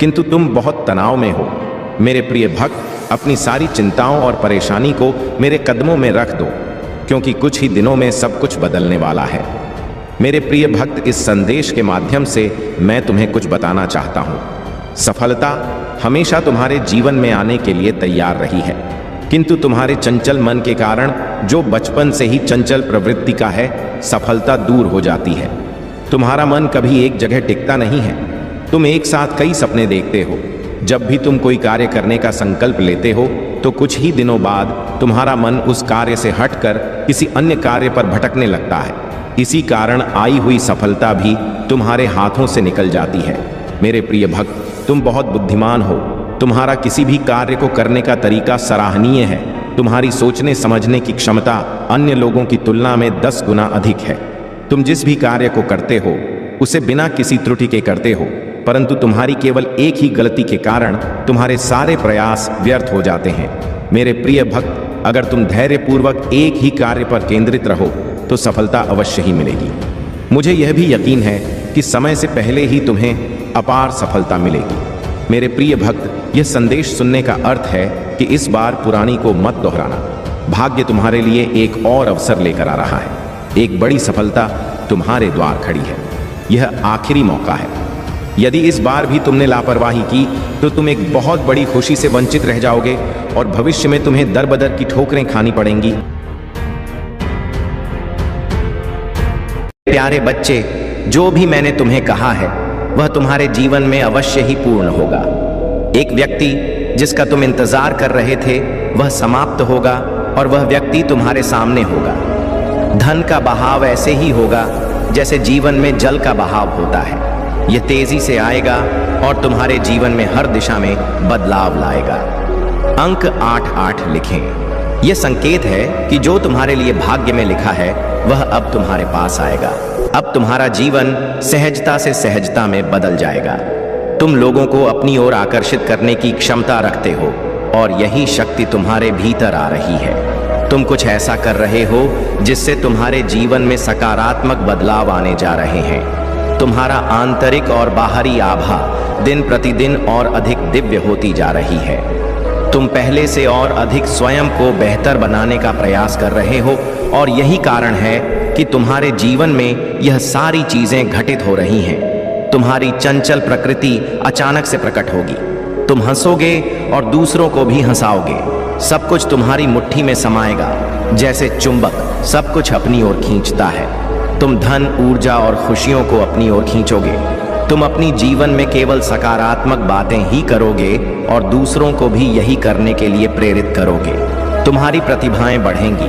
किंतु तुम बहुत तनाव में हो। मेरे प्रिय भक्त, अपनी सारी चिंताओं और परेशानी को मेरे कदमों में रख दो, क्योंकि कुछ ही दिनों में सब कुछ बदलने वाला है। मेरे प्रिय भक्त, इस संदेश के माध्यम से मैं तुम्हें कुछ बताना चाहता हूं। सफलता हमेशा तुम्हारे जीवन में आने के लिए तैयार रही है, किंतु तुम्हारे चंचल मन के कारण, जो बचपन से ही चंचल प्रवृत्ति का है, सफलता दूर हो जाती है। तुम्हारा मन कभी एक जगह टिकता नहीं है। तुम एक साथ कई सपने देखते हो। जब भी तुम कोई कार्य करने का संकल्प लेते हो तो कुछ ही दिनों बाद तुम्हारा मन उस कार्य से हटकर किसी अन्य कार्य पर भटकने लगता है। इसी कारण आई हुई सफलता भी तुम्हारे हाथों से निकल जाती है। मेरे प्रिय भक्त, तुम बहुत बुद्धिमान हो। तुम्हारा किसी भी कार्य को करने का तरीका सराहनीय है। तुम्हारी सोचने समझने की क्षमता अन्य लोगों की तुलना में 10 गुना अधिक है। तुम जिस भी कार्य को करते हो उसे बिना किसी त्रुटि के करते हो, परंतु तुम्हारी केवल एक ही गलती के कारण तुम्हारे सारे प्रयास व्यर्थ हो जाते हैं। मेरे प्रिय भक्त, अगर तुम धैर्यपूर्वक एक ही कार्य पर केंद्रित रहो तो सफलता अवश्य ही मिलेगी। मुझे यह भी यकीन है कि समय से पहले ही तुम्हें अपार सफलता मिलेगी। मेरे प्रिय भक्त, यह संदेश सुनने का अर्थ है कि इस बार पुरानी को मत दोहराना। भाग्य तुम्हारे लिए एक और अवसर लेकर आ रहा है। एक बड़ी सफलता तुम्हारे द्वार खड़ी है। यह आखिरी मौका है। यदि इस बार भी तुमने लापरवाही की तो तुम एक बहुत बड़ी खुशी से वंचित रह जाओगे और भविष्य में तुम्हें दर बदर की ठोकरें खानी पड़ेंगी। प्यारे बच्चे, जो भी मैंने तुम्हें कहा है वह तुम्हारे जीवन में अवश्य ही पूर्ण होगा। एक व्यक्ति जिसका तुम इंतजार कर रहे थे वह समाप्त होगा और वह व्यक्ति तुम्हारे सामने होगा। धन का बहाव ऐसे ही होगा जैसे जीवन में जल का बहाव होता है। यह तेजी से आएगा और तुम्हारे जीवन में हर दिशा में बदलाव लाएगा। अंक 8-8 लिखें। यह संकेत है कि जो तुम्हारे लिए भाग्य में लिखा है वह अब तुम्हारे पास आएगा। अब तुम्हारा जीवन सहजता से सहजता में बदल जाएगा। तुम लोगों को अपनी ओर आकर्षित करने की क्षमता रखते हो और यही शक्ति तुम्हारे भीतर आ रही है। तुम कुछ ऐसा कर रहे हो जिससे तुम्हारे जीवन में सकारात्मक बदलाव आने जा रहे हैं। तुम्हारा आंतरिक और बाहरी आभा दिन प्रतिदिन और अधिक दिव्य होती जा रही है। तुम पहले से और अधिक स्वयं को बेहतर बनाने का प्रयास कर रहे हो और यही कारण है कि तुम्हारे जीवन में यह सारी चीजें घटित हो रही हैं। तुम्हारी चंचल प्रकृति अचानक से प्रकट होगी। तुम हंसोगे और दूसरों को भी हंसाओगे। सब कुछ तुम्हारी मुट्ठी में समाएगा। जैसे चुंबक सब कुछ अपनी ओर खींचता है, तुम धन, ऊर्जा और खुशियों को अपनी ओर खींचोगे। तुम अपनी जीवन में केवल सकारात्मक बातें ही करोगे और दूसरों को भी यही करने के लिए प्रेरित करोगे। तुम्हारी प्रतिभाएं बढ़ेंगी,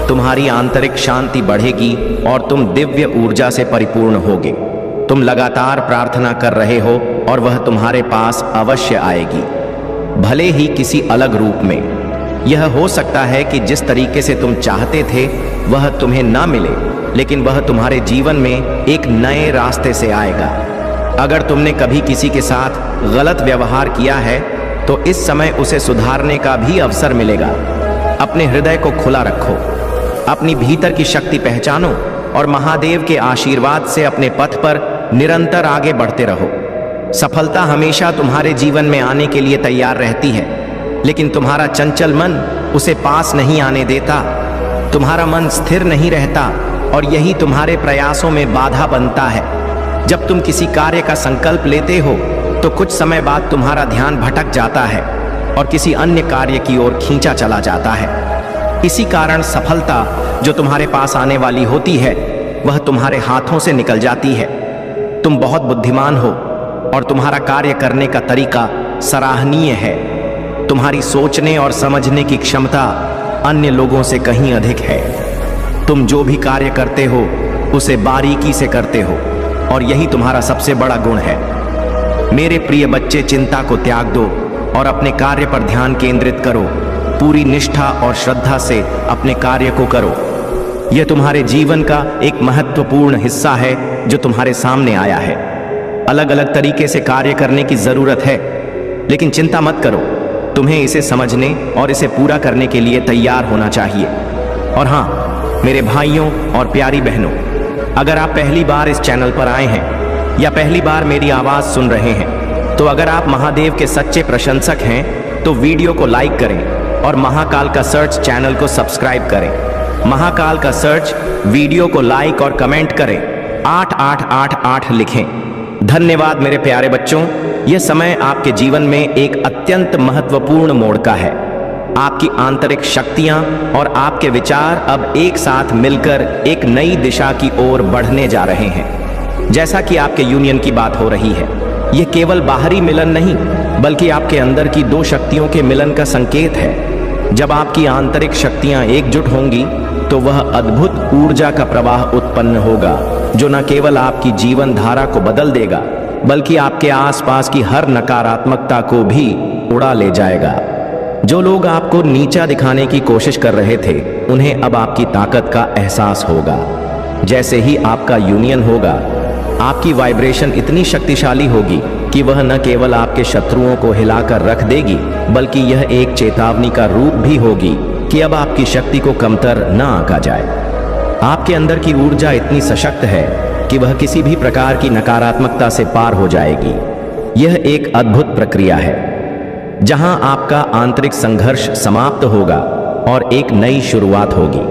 तुम्हारी आंतरिक शांति बढ़ेगी और तुम दिव्य ऊर्जा से परिपूर्ण होगे। तुम लगातार प्रार्थना कर रहे हो और वह तुम्हारे पास अवश्य आएगी, भले ही किसी अलग रूप में। यह हो सकता है कि जिस तरीके से तुम चाहते थे वह तुम्हें ना मिले, लेकिन वह तुम्हारे जीवन में एक नए रास्ते से आएगा। अगर तुमने कभी किसी के साथ गलत व्यवहार किया है तो इस समय उसे सुधारने का भी अवसर मिलेगा। अपने हृदय को खुला रखो, अपनी भीतर की शक्ति पहचानो और महादेव के आशीर्वाद से अपने पथ पर निरंतर आगे बढ़ते रहो। सफलता हमेशा तुम्हारे जीवन में आने के लिए तैयार रहती है, लेकिन तुम्हारा चंचल मन उसे पास नहीं आने देता। तुम्हारा मन स्थिर नहीं रहता और यही तुम्हारे प्रयासों में बाधा बनता है। जब तुम किसी कार्य का संकल्प लेते हो तो कुछ समय बाद तुम्हारा ध्यान भटक जाता है और किसी अन्य कार्य की ओर खींचा चला जाता है। इसी कारण सफलता जो तुम्हारे पास आने वाली होती है वह तुम्हारे हाथों से निकल जाती है। तुम बहुत बुद्धिमान हो और तुम्हारा कार्य करने का तरीका सराहनीय है। तुम्हारी सोचने और समझने की क्षमता अन्य लोगों से कहीं अधिक है। तुम जो भी कार्य करते हो उसे बारीकी से करते हो और यही तुम्हारा सबसे बड़ा गुण है। मेरे प्रिय बच्चे, चिंता को त्याग दो और अपने कार्य पर ध्यान केंद्रित करो। पूरी निष्ठा और श्रद्धा से अपने कार्य को करो। यह तुम्हारे जीवन का एक महत्वपूर्ण हिस्सा है जो तुम्हारे सामने आया है। अलग अलग तरीके से कार्य करने की जरूरत है, लेकिन चिंता मत करो। तुम्हें इसे समझने और इसे पूरा करने के लिए तैयार होना चाहिए। और हाँ, मेरे भाइयों और प्यारी बहनों, अगर आप पहली बार इस चैनल पर आए हैं या पहली बार मेरी आवाज सुन रहे हैं, तो अगर आप महादेव के सच्चे प्रशंसक हैं तो वीडियो को लाइक करें और महाकाल का सर्च चैनल को सब्सक्राइब करें। महाकाल का सर्च वीडियो को लाइक और कमेंट करें। 8888 लिखें। धन्यवाद मेरे प्यारे बच्चों। यह समय आपके जीवन में एक अत्यंत महत्वपूर्ण मोड़ का है। आपकी आंतरिक शक्तियां और आपके विचार अब एक साथ मिलकर एक नई दिशा की ओर बढ़ने जा रहे हैं। जैसा कि आपके यूनियन की बात हो रही है, यह केवल बाहरी मिलन नहीं बल्कि आपके अंदर की दो शक्तियों के मिलन का संकेत है। जब आपकी आंतरिक शक्तियां एकजुट होंगी तो वह अद्भुत ऊर्जा का प्रवाह उत्पन्न होगा जो न केवल आपकी जीवन धारा को बदल देगा बल्कि आपके आसपास की हर नकारात्मकता को भी उड़ा ले जाएगा। जो लोग आपको नीचा दिखाने की कोशिश कर रहे थे उन्हें अब आपकी ताकत का एहसास होगा। जैसे ही आपका यूनियन होगा, आपकी वाइब्रेशन इतनी शक्तिशाली होगी कि वह न केवल आपके शत्रुओं को हिलाकर रख देगी बल्कि यह एक चेतावनी का रूप भी होगी कि अब आपकी शक्ति को कमतर न आंका जाए। आपके अंदर की ऊर्जा इतनी सशक्त है कि वह किसी भी प्रकार की नकारात्मकता से पार हो जाएगी। यह एक अद्भुत प्रक्रिया है जहां आपका आंतरिक संघर्ष समाप्त होगा और एक नई शुरुआत होगी।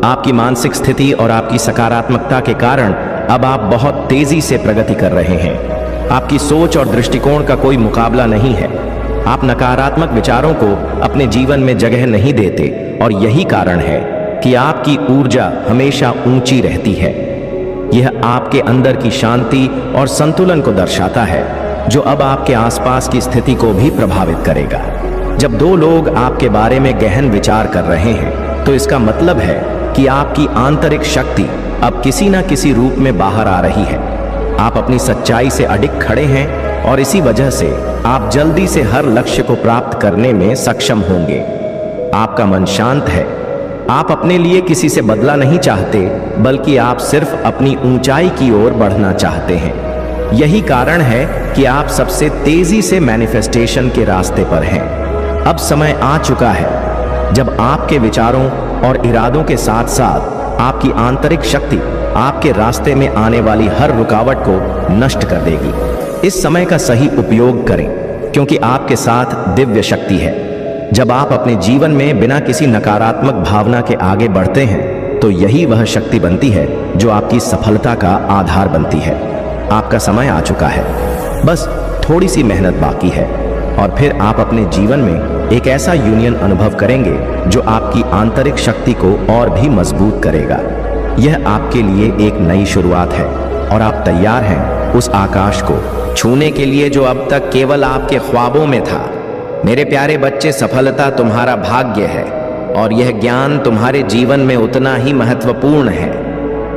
आपकी मानसिक स्थिति और आपकी सकारात्मकता के कारण अब आप बहुत तेजी से प्रगति कर रहे हैं। आपकी सोच और दृष्टिकोण का कोई मुकाबला नहीं है। आप नकारात्मक विचारों को अपने जीवन में जगह नहीं देते और यही कारण है कि आपकी ऊर्जा हमेशा ऊंची रहती है। यह आपके अंदर की शांति और संतुलन को दर्शाता है जो अब आपके आसपास की स्थिति को भी प्रभावित करेगा। जब दो लोग आपके बारे में गहन विचार कर रहे हैं तो इसका मतलब है कि आपकी आंतरिक शक्ति अब किसी न किसी रूप में बाहर आ रही है। आप अपनी सच्चाई से अडिग खड़े हैं और इसी वजह से आप जल्दी से हर लक्ष्य को प्राप्त करने में सक्षम होंगे। आपका मन शांत है। आप अपने लिए किसी से बदला नहीं चाहते बल्कि आप सिर्फ अपनी ऊंचाई की ओर बढ़ना चाहते हैं। यही कारण है कि आप सबसे तेजी से मैनिफेस्टेशन के रास्ते पर हैं। अब समय आ चुका है जब आपके विचारों और इरादों के साथ साथ आपकी आंतरिक शक्ति आपके रास्ते में आने वाली हर रुकावट को नष्ट कर देगी। इस समय का सही उपयोग करें क्योंकि आपके साथ दिव्य शक्ति है। जब आप अपने जीवन में बिना किसी नकारात्मक भावना के आगे बढ़ते हैं तो यही वह शक्ति बनती है जो आपकी सफलता का आधार बनती है। आपका समय आ चुका है, बस थोड़ी सी मेहनत बाकी है और फिर आप अपने जीवन में एक ऐसा यूनियन अनुभव करेंगे जो आपकी आंतरिक शक्ति को और भी मजबूत करेगा। यह आपके लिए एक नई शुरुआत है और आप तैयार हैं उस आकाश को छूने के लिए जो अब तक केवल आपके ख्वाबों में था। मेरे प्यारे बच्चे, सफलता तुम्हारा भाग्य है और यह ज्ञान तुम्हारे जीवन में उतना ही महत्वपूर्ण है।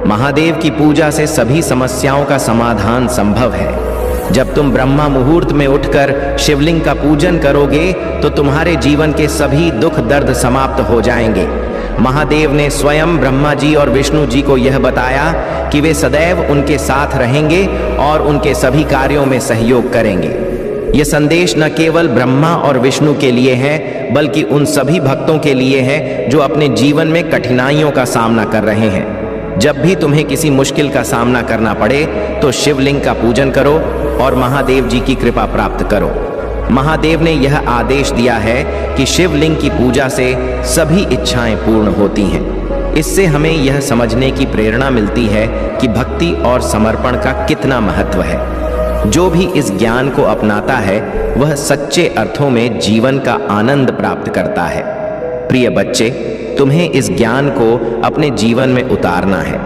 महादेव की पूजा से सभी समस्याओं का समाधान संभव है। जब तुम ब्रह्मा मुहूर्त में उठकर शिवलिंग का पूजन करोगे तो तुम्हारे जीवन के सभी दुख दर्द समाप्त हो जाएंगे। महादेव ने स्वयं ब्रह्मा जी और विष्णु जी को यह बताया कि वे सदैव उनके साथ रहेंगे और उनके सभी कार्यों में सहयोग करेंगे। यह संदेश न केवल ब्रह्मा और विष्णु के लिए है बल्कि उन सभी भक्तों के लिए है जो अपने जीवन में कठिनाइयों का सामना कर रहे हैं। जब भी तुम्हें किसी मुश्किल का सामना करना पड़े तो शिवलिंग का पूजन करो और महादेव जी की कृपा प्राप्त करो। महादेव ने यह आदेश दिया है कि शिवलिंग की पूजा से सभी इच्छाएं पूर्ण होती हैं। इससे हमें यह समझने की प्रेरणा मिलती है कि भक्ति और समर्पण का कितना महत्व है। जो भी इस ज्ञान को अपनाता है वह सच्चे अर्थों में जीवन का आनंद प्राप्त करता है। प्रिय बच्चे, तुम्हें इस ज्ञान को अपने जीवन में उतारना है।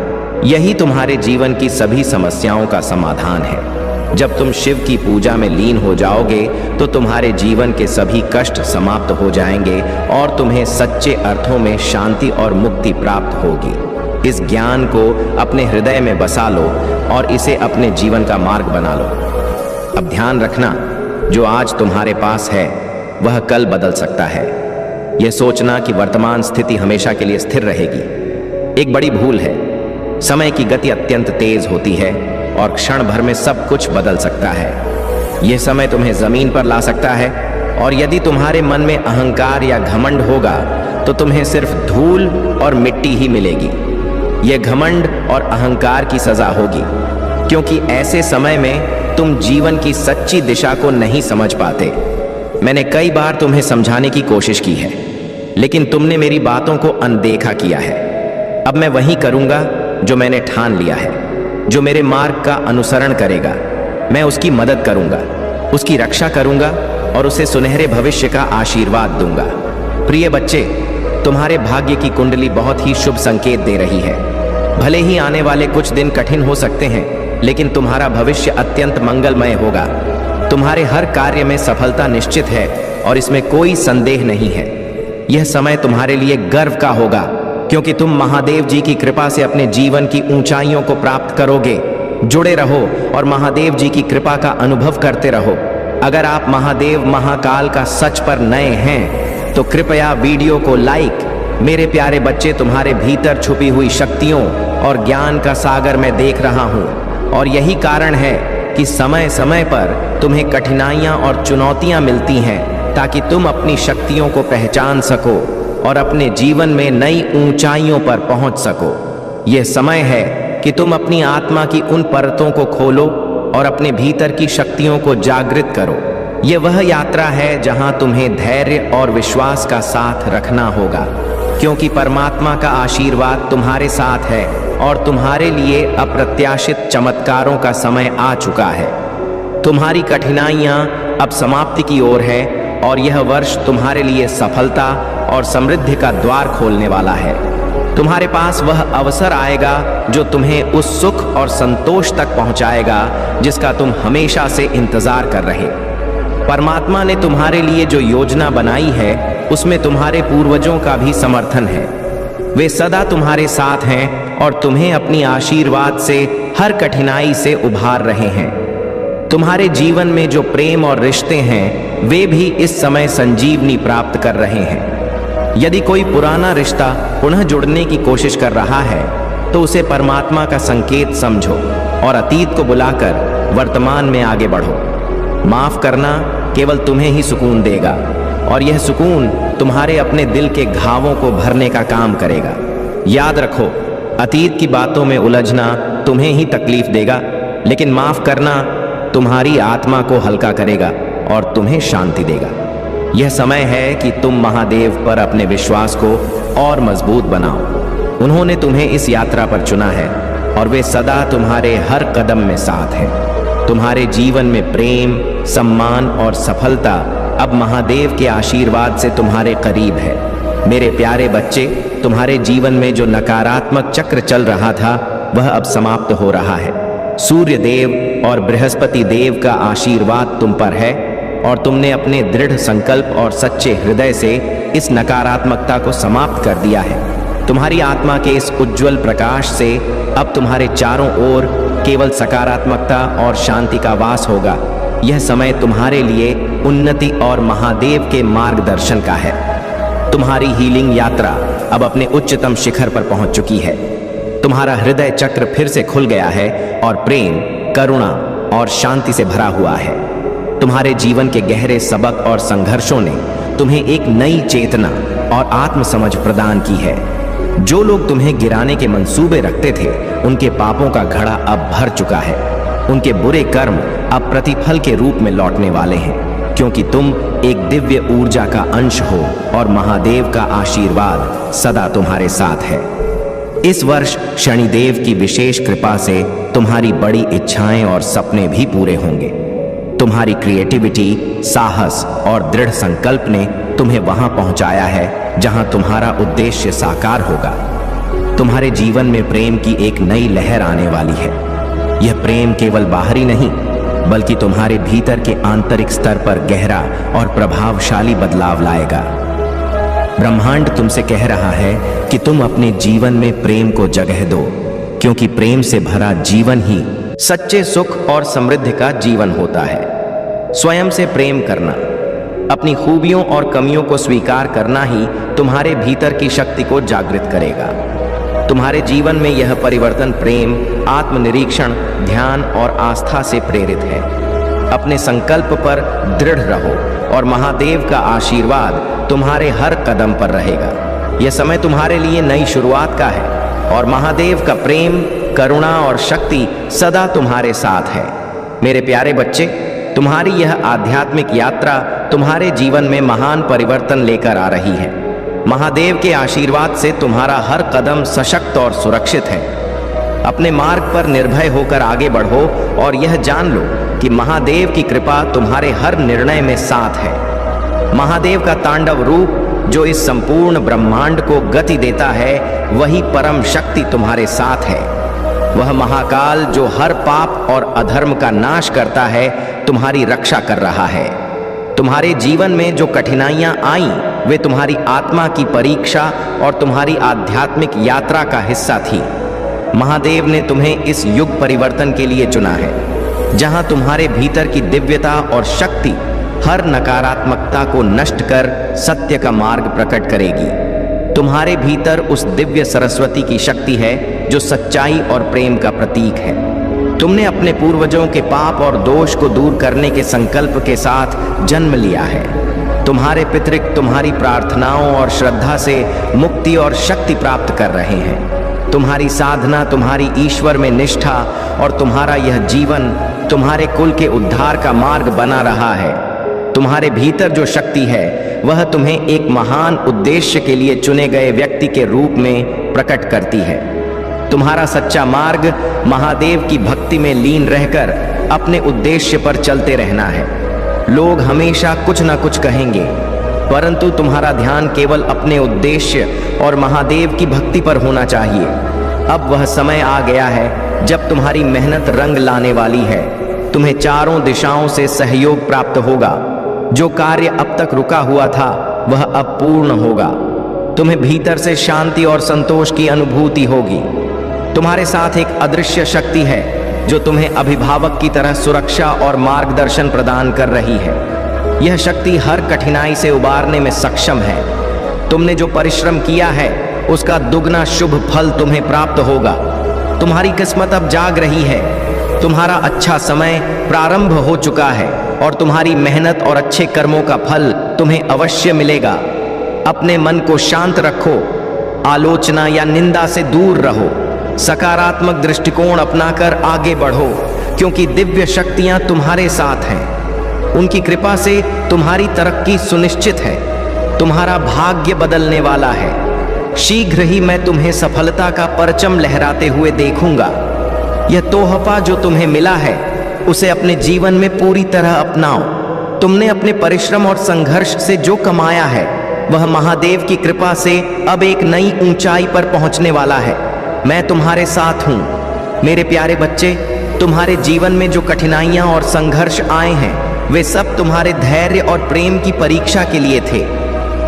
यही तुम्हारे जीवन की सभी समस्याओं का समाधान है। जब तुम शिव की पूजा में लीन हो जाओगे तो तुम्हारे जीवन के सभी कष्ट समाप्त हो जाएंगे और तुम्हें सच्चे अर्थों में शांति और मुक्ति प्राप्त होगी। इस ज्ञान को अपने हृदय में बसा लो और इसे अपने जीवन का मार्ग बना लो। अब ध्यान रखना, जो आज तुम्हारे पास है वह कल बदल सकता है। यह सोचना कि वर्तमान स्थिति हमेशा के लिए स्थिर रहेगी एक बड़ी भूल है। समय की गति अत्यंत तेज होती है और क्षण भर में सब कुछ बदल सकता है। यह समय तुम्हें जमीन पर ला सकता है और यदि तुम्हारे मन में अहंकार या घमंड होगा तो तुम्हें सिर्फ धूल और मिट्टी ही मिलेगी। यह घमंड और अहंकार की सजा होगी क्योंकि ऐसे समय में तुम जीवन की सच्ची दिशा को नहीं समझ पाते। मैंने कई बार तुम्हें समझाने की कोशिश की है लेकिन तुमने मेरी बातों को अनदेखा किया है। अब मैं वही करूंगा जो मैंने ठान लिया है। जो मेरे मार्ग का अनुसरण करेगा मैं उसकी मदद करूंगा, उसकी रक्षा करूंगा और उसे सुनहरे भविष्य का आशीर्वाद दूंगा। प्रिय बच्चे, तुम्हारे भाग्य की कुंडली बहुत ही शुभ संकेत दे रही है। भले ही आने वाले कुछ दिन कठिन हो सकते हैं लेकिन तुम्हारा भविष्य अत्यंत मंगलमय होगा। तुम्हारे हर कार्य में सफलता निश्चित है और इसमें कोई संदेह नहीं है। यह समय तुम्हारे लिए गर्व का होगा क्योंकि तुम महादेव जी की कृपा से अपने जीवन की ऊंचाइयों को प्राप्त करोगे। जुड़े रहो और महादेव जी की कृपा का अनुभव करते रहो। अगर आप महादेव महाकाल का सच पर नए हैं तो कृपया वीडियो को लाइक। मेरे प्यारे बच्चे, तुम्हारे भीतर छुपी हुई शक्तियों और ज्ञान का सागर मैं देख रहा हूँ, और यही कारण है कि समय समय पर तुम्हें कठिनाइयाँ और चुनौतियाँ मिलती हैं, ताकि तुम अपनी शक्तियों को पहचान सको और अपने जीवन में नई ऊंचाइयों पर पहुंच सको। यह समय है कि तुम अपनी आत्मा की उन परतों को खोलो और अपने भीतर की शक्तियों को जागृत करो। यह वह यात्रा है जहां तुम्हें धैर्य और विश्वास का साथ रखना होगा, क्योंकि परमात्मा का आशीर्वाद तुम्हारे साथ है और तुम्हारे लिए अप्रत्याशित चमत्कारों का समय आ चुका है। तुम्हारी कठिनाइयां अब समाप्ति की ओर है और यह वर्ष तुम्हारे लिए सफलता और समृद्धि का द्वार खोलने वाला है। तुम्हारे पास वह अवसर आएगा जो तुम्हें उस सुख और संतोष तक पहुंचाएगा जिसका तुम हमेशा से इंतजार कर रहे। परमात्मा ने तुम्हारे लिए जो योजना बनाई है उसमें तुम्हारे पूर्वजों का भी समर्थन है। वे सदा तुम्हारे साथ हैं और तुम्हें अपनी आशीर्वाद से हर कठिनाई से उभार रहे हैं। तुम्हारे जीवन में जो प्रेम और रिश्ते हैं वे भी इस समय संजीवनी प्राप्त कर रहे हैं। यदि कोई पुराना रिश्ता पुनः जुड़ने की कोशिश कर रहा है तो उसे परमात्मा का संकेत समझो और अतीत को बुलाकर वर्तमान में आगे बढ़ो। माफ करना केवल तुम्हें ही सुकून देगा और यह सुकून तुम्हारे अपने दिल के घावों को भरने का काम करेगा। याद रखो, अतीत की बातों में उलझना तुम्हें ही तकलीफ देगा, लेकिन माफ करना तुम्हारी आत्मा को हल्का करेगा और तुम्हें शांति देगा। यह समय है कि तुम महादेव पर अपने विश्वास को और मजबूत बनाओ। उन्होंने तुम्हें इस यात्रा पर चुना है और वे सदा तुम्हारे हर कदम में साथ हैं। तुम्हारे जीवन में प्रेम, सम्मान और सफलता अब महादेव के आशीर्वाद से तुम्हारे करीब है। मेरे प्यारे बच्चे, तुम्हारे जीवन में जो नकारात्मक चक्र चल रहा था वह अब समाप्त हो रहा है। सूर्य देव और बृहस्पति देव का आशीर्वाद तुम पर है और तुमने अपने दृढ़ संकल्प और सच्चे हृदय से इस नकारात्मकता को समाप्त कर दिया है। तुम्हारी आत्मा के इस उज्जवल प्रकाश से अब तुम्हारे चारों ओर केवल सकारात्मकता और शांति का वास होगा। यह समय तुम्हारे लिए उन्नति और महादेव के मार्गदर्शन का है। तुम्हारी हीलिंग यात्रा अब अपने उच्चतम शिखर पर पहुंच चुकी है। तुम्हारा हृदय चक्र फिर से खुल गया है और प्रेम, करुणा और शांति से भरा हुआ है। तुम्हारे जीवन के गहरे सबक और संघर्षों ने तुम्हें एक नई चेतना और आत्मसमझ प्रदान की है। जो लोग तुम्हें गिराने के मंसूबे रखते थे, उनके पापों का घड़ा अब भर चुका है। उनके बुरे कर्म अब प्रतिफल के रूप में लौटने वाले हैं, क्योंकि तुम एक दिव्य ऊर्जा का अंश हो और महादेव का आशीर्वाद सदा तुम्हारे साथ है। इस वर्ष शनिदेव की विशेष कृपा से तुम्हारी बड़ी इच्छाएं और सपने भी पूरे होंगे। तुम्हारी क्रिएटिविटी, साहस और दृढ़ संकल्प ने तुम्हें वहां पहुंचाया है जहां तुम्हारा उद्देश्य साकार होगा। तुम्हारे जीवन में प्रेम की एक नई लहर आने वाली है। यह प्रेम केवल बाहरी नहीं, बल्कि तुम्हारे भीतर के आंतरिक स्तर पर गहरा और प्रभावशाली बदलाव लाएगा। ब्रह्मांड तुमसे कह रहा है कि तुम अपने जीवन में प्रेम को जगह दो, क्योंकि प्रेम से भरा जीवन ही सच्चे सुख और समृद्धि का जीवन होता है। स्वयं से प्रेम करना, अपनी खूबियों और कमियों को स्वीकार करना ही तुम्हारे भीतर की शक्ति को जागृत करेगा। तुम्हारे जीवन में यह परिवर्तन प्रेम, आत्मनिरीक्षण, ध्यान और आस्था से प्रेरित है। अपने संकल्प पर दृढ़ रहो और महादेव का आशीर्वाद तुम्हारे हर कदम पर रहेगा। यह समय तुम्हारे लिए नई शुरुआत का है और महादेव का प्रेम, करुणा और शक्ति सदा तुम्हारे साथ है। मेरे प्यारे बच्चे, तुम्हारी यह आध्यात्मिक यात्रा तुम्हारे जीवन में महान परिवर्तन लेकर आ रही है। महादेव के आशीर्वाद से तुम्हारा हर कदम सशक्त और सुरक्षित है। अपने मार्ग पर निर्भय होकर आगे बढ़ो और यह जान लो कि महादेव की कृपा तुम्हारे हर निर्णय में साथ है। महादेव का तांडव रूप जो इस संपूर्ण ब्रह्मांड को गति देता है, वही परम शक्ति तुम्हारे साथ है। वह महाकाल जो हर पाप और अधर्म का नाश करता है, तुम्हारी रक्षा कर रहा है। तुम्हारे जीवन में जो कठिनाइयां आईं वे तुम्हारी आत्मा की परीक्षा और तुम्हारी आध्यात्मिक यात्रा का हिस्सा थी। महादेव ने तुम्हें इस युग परिवर्तन के लिए चुना है, जहां तुम्हारे भीतर की दिव्यता और शक्ति हर नकारात्मकता को नष्ट कर सत्य का मार्ग प्रकट करेगी। तुम्हारे भीतर उस दिव्य सरस्वती की शक्ति है जो सच्चाई और प्रेम का प्रतीक है। तुमने अपने पूर्वजों के पाप और दोष को दूर करने के संकल्प के साथ जन्म लिया है। तुम्हारे पितृ तुम्हारी प्रार्थनाओं और श्रद्धा से मुक्ति और शक्ति प्राप्त कर रहे हैं। तुम्हारी साधना, तुम्हारी ईश्वर में निष्ठा और तुम्हारा यह जीवन तुम्हारे कुल के उद्धार का मार्ग बना रहा है। तुम्हारे भीतर जो शक्ति है वह तुम्हें एक महान उद्देश्य के लिए चुने गए व्यक्ति के रूप में प्रकट करती है। तुम्हारा सच्चा मार्ग महादेव की भक्ति में लीन रहकर अपने उद्देश्य पर चलते रहना है। लोग हमेशा कुछ न कुछ कहेंगे, परंतु तुम्हारा ध्यान केवल अपने उद्देश्य और महादेव की भक्ति पर होना चाहिए। अब वह समय आ गया है जब तुम्हारी मेहनत रंग लाने वाली है। तुम्हें चारों दिशाओं से सहयोग प्राप्त होगा। जो कार्य अब तक रुका हुआ था वह अब पूर्ण होगा। तुम्हें भीतर से शांति और संतोष की अनुभूति होगी। तुम्हारे साथ एक अदृश्य शक्ति है जो तुम्हें अभिभावक की तरह सुरक्षा और मार्गदर्शन प्रदान कर रही है। यह शक्ति हर कठिनाई से उबारने में सक्षम है। तुमने जो परिश्रम किया है उसका दुगना शुभ फल तुम्हें प्राप्त होगा। तुम्हारी किस्मत अब जाग रही है। तुम्हारा अच्छा समय प्रारंभ हो चुका है और तुम्हारी मेहनत और अच्छे कर्मों का फल तुम्हें अवश्य मिलेगा। अपने मन को शांत रखो, आलोचना या निंदा से दूर रहो, सकारात्मक दृष्टिकोण अपनाकर आगे बढ़ो, क्योंकि दिव्य शक्तियां तुम्हारे साथ हैं। उनकी कृपा से तुम्हारी तरक्की सुनिश्चित है। तुम्हारा भाग्य बदलने वाला है। शीघ्र ही मैं तुम्हें सफलता का परचम लहराते हुए देखूंगा। यह तोहफा जो तुम्हें मिला है उसे अपने जीवन में पूरी तरह अपनाओ। तुमने अपने परिश्रम और संघर्ष से जो कमाया है वह महादेव की कृपा से अब एक नई ऊंचाई पर पहुंचने वाला है। मैं तुम्हारे साथ हूं। मेरे प्यारे बच्चे, तुम्हारे जीवन में जो कठिनाइयां और संघर्ष आए हैं वे सब तुम्हारे धैर्य और प्रेम की परीक्षा के लिए थे।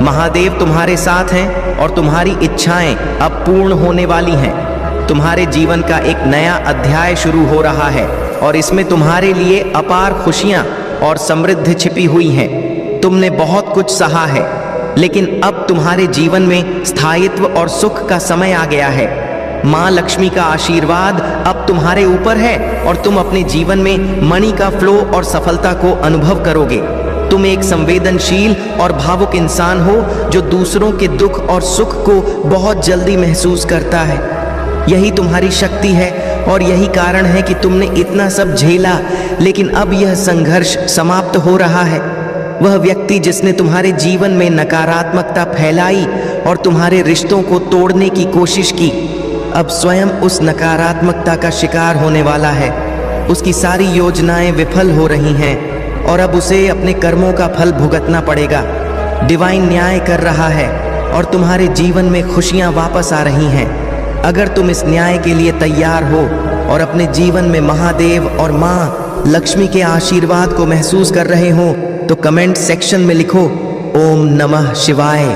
महादेव तुम्हारे साथ हैं और तुम्हारी इच्छाएं अब पूर्ण होने वाली हैं। तुम्हारे जीवन का एक नया अध्याय शुरू हो रहा है और इसमें तुम्हारे लिए अपार खुशियां और समृद्धि छिपी हुई हैं। तुमने बहुत कुछ सहा है, लेकिन अब तुम्हारे जीवन में स्थायित्व और सुख का समय आ गया है। माँ लक्ष्मी का आशीर्वाद अब तुम्हारे ऊपर है और तुम अपने जीवन में मणि का फ्लो और सफलता को अनुभव करोगे। तुम एक संवेदनशील और भावुक इंसान हो जो दूसरों के दुख और सुख को बहुत जल्दी महसूस करता है। यही तुम्हारी शक्ति है और यही कारण है कि तुमने इतना सब झेला, लेकिन अब यह संघर्ष समाप्त हो रहा है। वह व्यक्ति जिसने तुम्हारे जीवन में नकारात्मकता फैलाई और तुम्हारे रिश्तों को तोड़ने की कोशिश की, अब स्वयं उस नकारात्मकता का शिकार होने वाला है। उसकी सारी योजनाएं विफल हो रही हैं और अब उसे अपने कर्मों का फल भुगतना पड़ेगा। डिवाइन न्याय कर रहा है और तुम्हारे जीवन में खुशियां वापस आ रही हैं। अगर तुम इस न्याय के लिए तैयार हो और अपने जीवन में महादेव और माँ लक्ष्मी के आशीर्वाद को महसूस कर रहे हो तो कमेंट सेक्शन में लिखो ओम नमः शिवाय,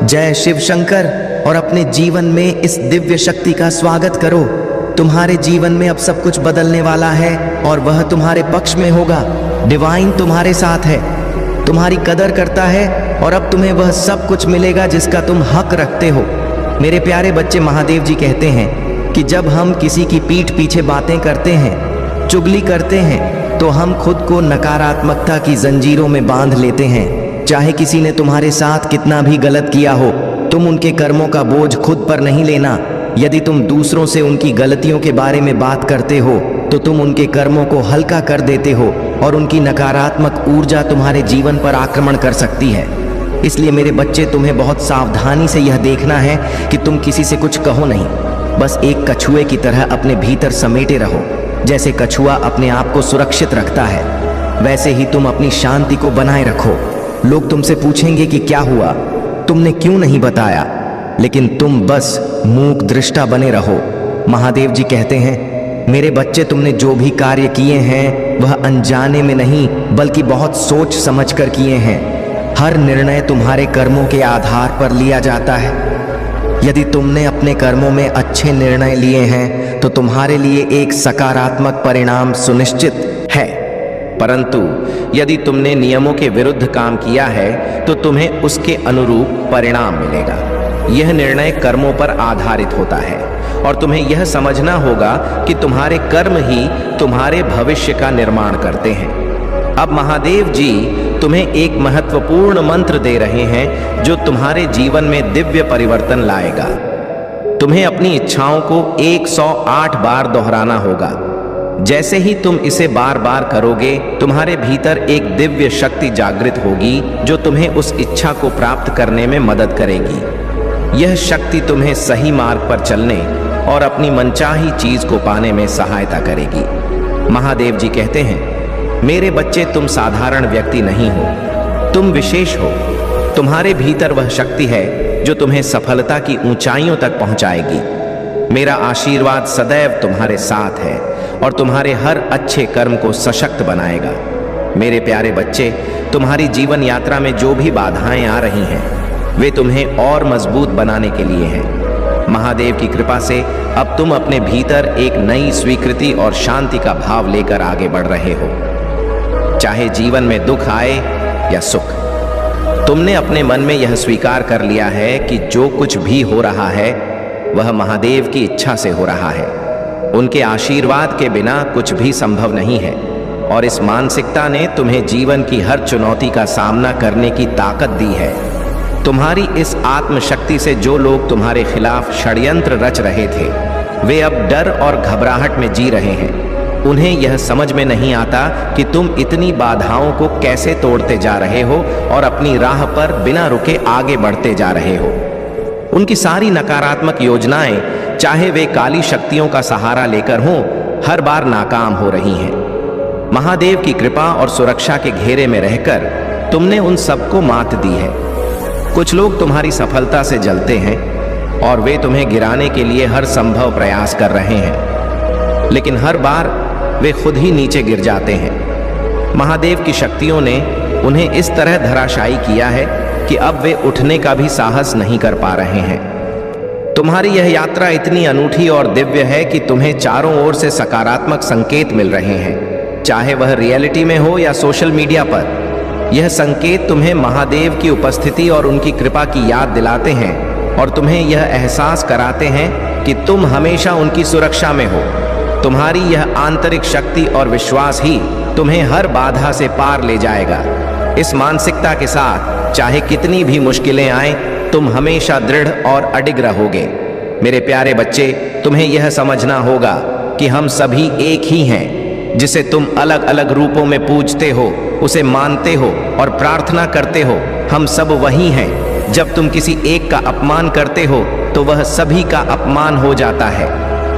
जय शिव शंकर और अपने जीवन में इस दिव्य शक्ति का स्वागत करो। तुम्हारे जीवन में अब सब कुछ बदलने वाला है और वह तुम्हारे पक्ष में होगा। डिवाइन तुम्हारे साथ है, तुम्हारी कदर करता है और अब तुम्हें वह सब कुछ मिलेगा जिसका तुम हक रखते हो। मेरे प्यारे बच्चे, महादेव जी कहते हैं कि जब हम किसी की पीठ पीछे बातें करते हैं, चुगली करते हैं, तो हम खुद को नकारात्मकता की जंजीरों में बांध लेते हैं। चाहे किसी ने तुम्हारे साथ कितना भी गलत किया हो, तुम उनके कर्मों का बोझ खुद पर नहीं लेना। यदि तुम दूसरों से उनकी गलतियों के बारे में बात करते हो तो तुम उनके कर्मों को हल्का कर देते हो और उनकी नकारात्मक ऊर्जा तुम्हारे जीवन पर आक्रमण कर सकती है। इसलिए मेरे बच्चे, तुम्हें बहुत सावधानी से यह देखना है कि तुम किसी से कुछ कहो नहीं। बस एक कछुए की तरह अपने भीतर समेटे रहो। जैसे कछुआ अपने आप को सुरक्षित रखता है, वैसे ही तुम अपनी शांति को बनाए रखो। लोग तुमसे पूछेंगे कि क्या हुआ, तुमने क्यों नहीं बताया, लेकिन तुम बस मूक दृष्टा बने रहो। महादेव जी कहते हैं, मेरे बच्चे, तुमने जो भी कार्य किए हैं वह अनजाने में नहीं बल्कि बहुत सोच समझ कर किए हैं। हर निर्णय तुम्हारे कर्मों के आधार पर लिया जाता है। यदि तुमने अपने कर्मों में अच्छे निर्णय लिए हैं तो तुम्हारे लिए एक सकारात्मक परिणाम सुनिश्चित है, परंतु यदि तुमने नियमों के विरुद्ध काम किया है तो तुम्हें उसके अनुरूप परिणाम मिलेगा। यह निर्णय कर्मों पर आधारित होता है और तुम्हें यह समझना होगा कि तुम्हारे कर्म ही तुम्हारे भविष्य का निर्माण करते हैं। अब महादेव जी तुम्हें एक महत्वपूर्ण मंत्र दे रहे हैं जो तुम्हारे जीवन में दिव्य परिवर्तन लाएगा। तुम्हें अपनी इच्छाओं को 108 बार दोहराना होगा। जैसे ही तुम इसे बार बार करोगे, तुम्हारे भीतर एक दिव्य शक्ति जागृत होगी जो तुम्हें उस इच्छा को प्राप्त करने में मदद करेगी। यह शक्ति तुम्हें सही मार्ग पर चलने और अपनी मनचाही चीज को पाने में सहायता करेगी। महादेव जी कहते हैं, मेरे बच्चे, तुम साधारण व्यक्ति नहीं हो, तुम विशेष हो। तुम्हारे भीतर वह शक्ति है जो तुम्हें सफलता की ऊंचाइयों तक पहुंचाएगी। मेरा आशीर्वाद सदैव तुम्हारे साथ है और तुम्हारे हर अच्छे कर्म को सशक्त बनाएगा। मेरे प्यारे बच्चे, तुम्हारी जीवन यात्रा में जो भी बाधाएं आ रही हैं वे तुम्हें और मजबूत बनाने के लिए हैं। महादेव की कृपा से अब तुम अपने भीतर एक नई स्वीकृति और शांति का भाव लेकर आगे बढ़ रहे हो। चाहे जीवन में दुख आए या सुख, तुमने अपने मन में यह स्वीकार कर लिया है कि जो कुछ भी हो रहा है वह महादेव की इच्छा से हो रहा है। उनके आशीर्वाद के बिना कुछ भी संभव नहीं है और इस मानसिकता ने तुम्हें जीवन की हर चुनौती का सामना करने की ताकत दी है। तुम्हारी इस आत्मशक्ति से जो लोग तुम्हारे खिलाफ षड्यंत्र रच रहे थे वे अब डर और घबराहट में जी रहे हैं। उन्हें यह समझ में नहीं आता कि तुम इतनी बाधाओं को कैसे तोड़ते जा रहे हो और अपनी राह पर बिना रुके आगे बढ़ते जा रहे हो। उनकी सारी नकारात्मक योजनाएं, चाहे वे काली शक्तियों का सहारा लेकर हों, हर बार नाकाम हो रही हैं। महादेव की कृपा और सुरक्षा के घेरे में रहकर तुमने उन सबको मात दी है। कुछ लोग तुम्हारी सफलता से जलते हैं और वे तुम्हें गिराने के लिए हर संभव प्रयास कर रहे हैं, लेकिन हर बार वे खुद ही नीचे गिर जाते हैं। महादेव की शक्तियों ने उन्हें इस तरह धराशायी किया है कि अब वे उठने का भी साहस नहीं कर पा रहे हैं। तुम्हारी यह यात्रा इतनी अनूठी और दिव्य है कि तुम्हें चारों ओर से सकारात्मक संकेत मिल रहे हैं, चाहे वह रियलिटी में हो या सोशल मीडिया पर। यह संकेत तुम्हें महादेव की उपस्थिति और उनकी कृपा की याद दिलाते हैं और तुम्हें यह एहसास कराते हैं कि तुम हमेशा उनकी सुरक्षा में हो। तुम्हारी यह आंतरिक शक्ति और विश्वास ही तुम्हें हर बाधा से पार ले जाएगा। इस मानसिकता के साथ चाहे कितनी भी मुश्किलें आएं, तुम हमेशा दृढ़ और अडिग रहोगे। मेरे प्यारे बच्चे, तुम्हें यह समझना होगा कि हम सभी एक ही हैं। जिसे तुम अलग अलग रूपों में पूजते हो, उसे मानते हो और प्रार्थना करते हो, हम सब वही हैं। जब तुम किसी एक का अपमान करते हो तो वह सभी का अपमान हो जाता है।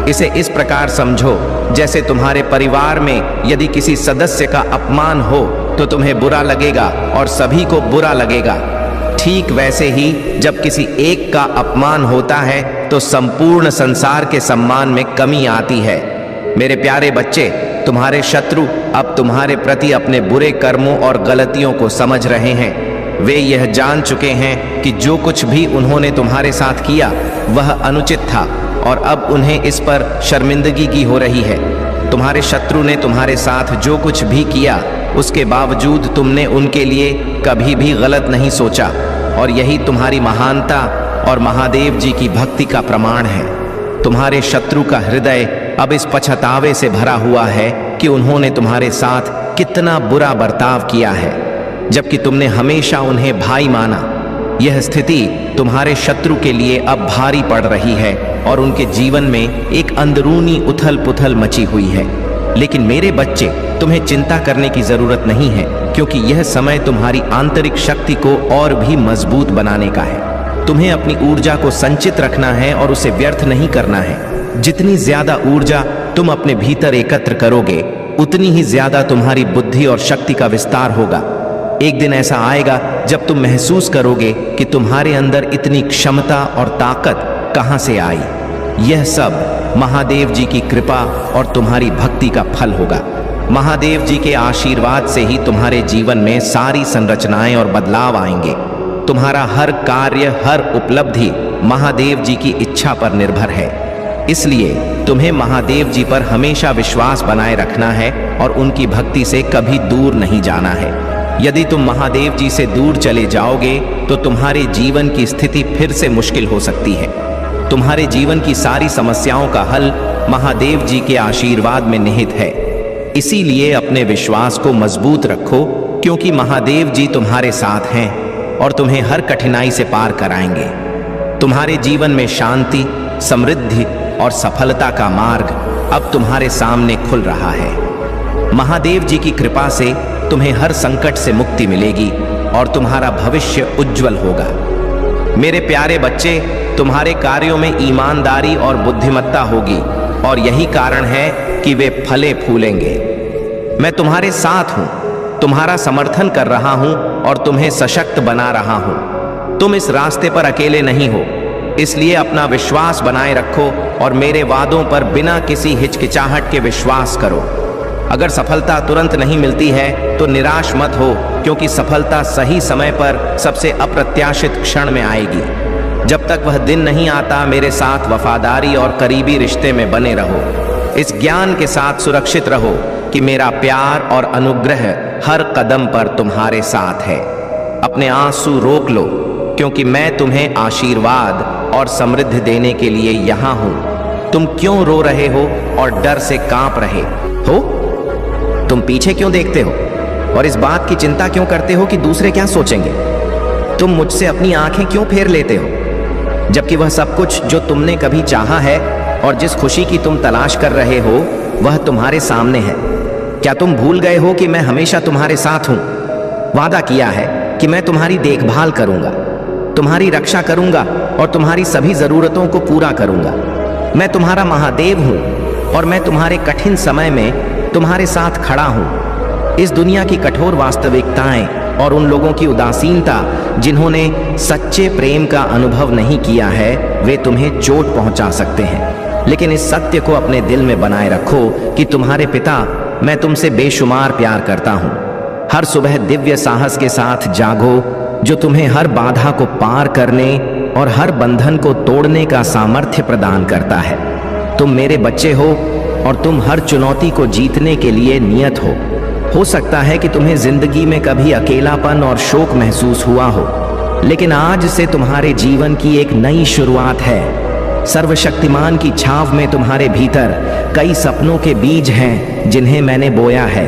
इसे इस प्रकार समझो, जैसे तुम्हारे परिवार में यदि किसी सदस्य का अपमान हो तो तुम्हें बुरा लगेगा और सभी को बुरा लगेगा। ठीक वैसे ही जब किसी एक का अपमान होता है तो संपूर्ण संसार के सम्मान में कमी आती है। मेरे प्यारे बच्चे, तुम्हारे शत्रु अब तुम्हारे प्रति अपने बुरे कर्मों और गलतियों को समझ रहे हैं। वे यह जान चुके हैं कि जो कुछ भी उन्होंने तुम्हारे साथ किया वह अनुचित था और अब उन्हें इस पर शर्मिंदगी की हो रही है। तुम्हारे शत्रु ने तुम्हारे साथ जो कुछ भी किया उसके बावजूद तुमने उनके लिए कभी भी गलत नहीं सोचा और यही तुम्हारी महानता और महादेव जी की भक्ति का प्रमाण है। तुम्हारे शत्रु का हृदय अब इस पछतावे से भरा हुआ है कि उन्होंने तुम्हारे साथ कितना बुरा बर्ताव किया है, जबकि तुमने हमेशा उन्हें भाई माना। यह स्थिति तुम्हारे शत्रु के लिए अब भारी पड़ रही है और उनके जीवन में एक अंदरूनी उथल पुथल मची हुई है। लेकिन मेरे बच्चे, तुम्हें चिंता करने की जरूरत नहीं है, क्योंकि यह समय तुम्हारी आंतरिक शक्ति को और भी मजबूत बनाने का है। तुम्हें अपनी ऊर्जा को संचित रखना है और उसे व्यर्थ नहीं करना है। जितनी ज्यादा ऊर्जा तुम अपने भीतर एकत्र करोगे, उतनी ही ज्यादा तुम्हारी बुद्धि और शक्ति का विस्तार होगा। एक दिन ऐसा आएगा जब तुम महसूस करोगे कि तुम्हारे अंदर इतनी क्षमता और ताकत कहां से आई। यह सब महादेव जी की कृपा और तुम्हारी भक्ति का फल होगा। महादेव जी के आशीर्वाद से ही तुम्हारे जीवन में सारी संरचनाएं और बदलाव आएंगे। तुम्हारा हर कार्य, हर उपलब्धि महादेव जी की इच्छा पर निर्भर है। इसलिए तुम्हें महादेव जी पर हमेशा विश्वास बनाए रखना है और उनकी भक्ति से कभी दूर नहीं जाना है। यदि तुम महादेव जी से दूर चले जाओगे तो तुम्हारे जीवन की स्थिति फिर से मुश्किल हो सकती है। तुम्हारे जीवन की सारी समस्याओं का हल महादेव जी के आशीर्वाद में निहित है। इसीलिए अपने विश्वास को मजबूत रखो, क्योंकि महादेव जी तुम्हारे साथ हैं और तुम्हें हर कठिनाई से पार कराएंगे। तुम्हारे जीवन में शांति, समृद्धि और सफलता का मार्ग अब तुम्हारे सामने खुल रहा है। महादेव जी की कृपा से तुम्हें हर संकट से मुक्ति मिलेगी और तुम्हारा भविष्य उज्जवल होगा। मेरे प्यारे बच्चे, तुम्हारे कार्यों में ईमानदारी और बुद्धिमत्ता होगी और यही कारण है कि वे फले फूलेंगे। मैं तुम्हारे साथ हूं, तुम्हारा समर्थन कर रहा हूं और तुम्हें सशक्त बना रहा हूं। तुम इस रास्ते पर अकेले नहीं हो, इसलिए अपना विश्वास बनाए रखो और मेरे वादों पर बिना किसी हिचकिचाहट के विश्वास करो। अगर सफलता तुरंत नहीं मिलती है तो निराश मत हो, क्योंकि सफलता सही समय पर सबसे अप्रत्याशित क्षण में आएगी। जब तक वह दिन नहीं आता, मेरे साथ वफादारी और करीबी रिश्ते में बने रहो। इस ज्ञान के साथ सुरक्षित रहो कि मेरा प्यार और अनुग्रह हर कदम पर तुम्हारे साथ है। अपने आंसू रोक लो, क्योंकि मैं तुम्हें आशीर्वाद और समृद्धि देने के लिए यहाँ हूँ। तुम क्यों रो रहे हो और डर से कांप रहे हो? तुम पीछे क्यों देखते हो और इस बात की चिंता क्यों करते हो कि दूसरे क्या सोचेंगे? तुम मुझसे अपनी आंखें क्यों फेर लेते हो, जबकि वह सब कुछ जो तुमने कभी चाहा है और जिस खुशी की तुम तलाश कर रहे हो वह तुम्हारे सामने है? क्या तुम भूल गए हो कि मैं हमेशा तुम्हारे साथ हूं? वादा किया है कि मैं तुम्हारी देखभाल करूंगा, तुम्हारी रक्षा करूंगा और तुम्हारी सभी जरूरतों को पूरा करूंगा। मैं तुम्हारा महादेव हूं और मैं तुम्हारे कठिन समय में तुम्हारे साथ खड़ा हूं। इस दुनिया की कठोर वास्तविकताएं और उन लोगों की उदासीनता जिन्होंने सच्चे प्रेम का अनुभव नहीं किया है, वे तुम्हें चोट पहुंचा सकते हैं। लेकिन इस सत्य को अपने दिल में बनाए रखो कि तुम्हारे पिता, मैं तुमसे बेशुमार प्यार करता हूं। हर सुबह दिव्य साहस के साथ जागो, जो तुम्हें हर बाधा को पार करने और हर बंधन को तोड़ने का सामर्थ्य प्रदान करता है। तुम मेरे बच्चे हो और तुम हर चुनौती को जीतने के लिए नियत हो। हो सकता है कि तुम्हें जिंदगी में कभी अकेलापन और शोक महसूस हुआ हो, लेकिन आज से तुम्हारे जीवन की एक नई शुरुआत है। सर्वशक्तिमान की छाव में तुम्हारे भीतर कई सपनों के बीज हैं जिन्हें मैंने बोया है।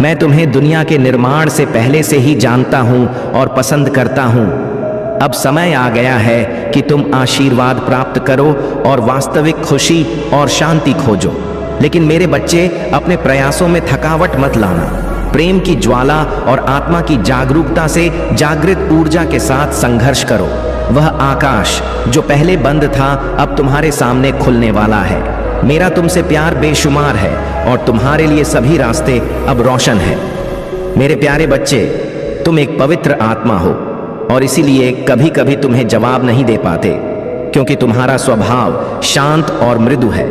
मैं तुम्हें दुनिया के निर्माण से पहले से ही जानता हूं और पसंद करता हूं। अब समय आ गया है कि तुम आशीर्वाद प्राप्त करो और वास्तविक खुशी और शांति खोजो। लेकिन मेरे बच्चे, अपने प्रयासों में थकावट मत लाना। प्रेम की ज्वाला और आत्मा की जागरूकता से जागृत ऊर्जा के साथ संघर्ष करो। वह आकाश जो पहले बंद था, अब तुम्हारे सामने खुलने वाला है। मेरा तुमसे प्यार बेशुमार है और तुम्हारे लिए सभी रास्ते अब रोशन हैं। मेरे प्यारे बच्चे, तुम एक पवित्र आत्मा हो और इसीलिए कभी कभी तुम्हें जवाब नहीं दे पाते, क्योंकि तुम्हारा स्वभाव शांत और मृदु है।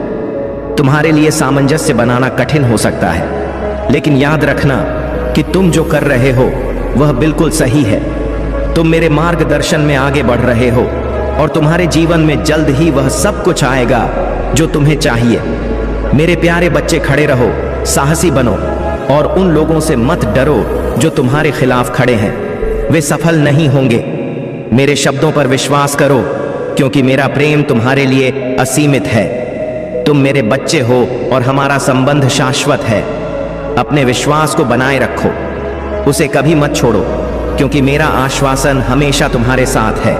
तुम्हारे लिए सामंजस्य बनाना कठिन हो सकता है, लेकिन याद रखना कि तुम जो कर रहे हो वह बिल्कुल सही है। तुम मेरे मार्गदर्शन में आगे बढ़ रहे हो और तुम्हारे जीवन में जल्द ही वह सब कुछ आएगा जो तुम्हें चाहिए। मेरे प्यारे बच्चे, खड़े रहो, साहसी बनो और उन लोगों से मत डरो जो तुम्हारे खिलाफ खड़े हैं। वे सफल नहीं होंगे। मेरे शब्दों पर विश्वास करो, क्योंकि मेरा प्रेम तुम्हारे लिए असीमित है। तुम मेरे बच्चे हो और हमारा संबंध शाश्वत है। अपने विश्वास को बनाए रखो, उसे कभी मत छोड़ो, क्योंकि मेरा आश्वासन हमेशा तुम्हारे साथ है।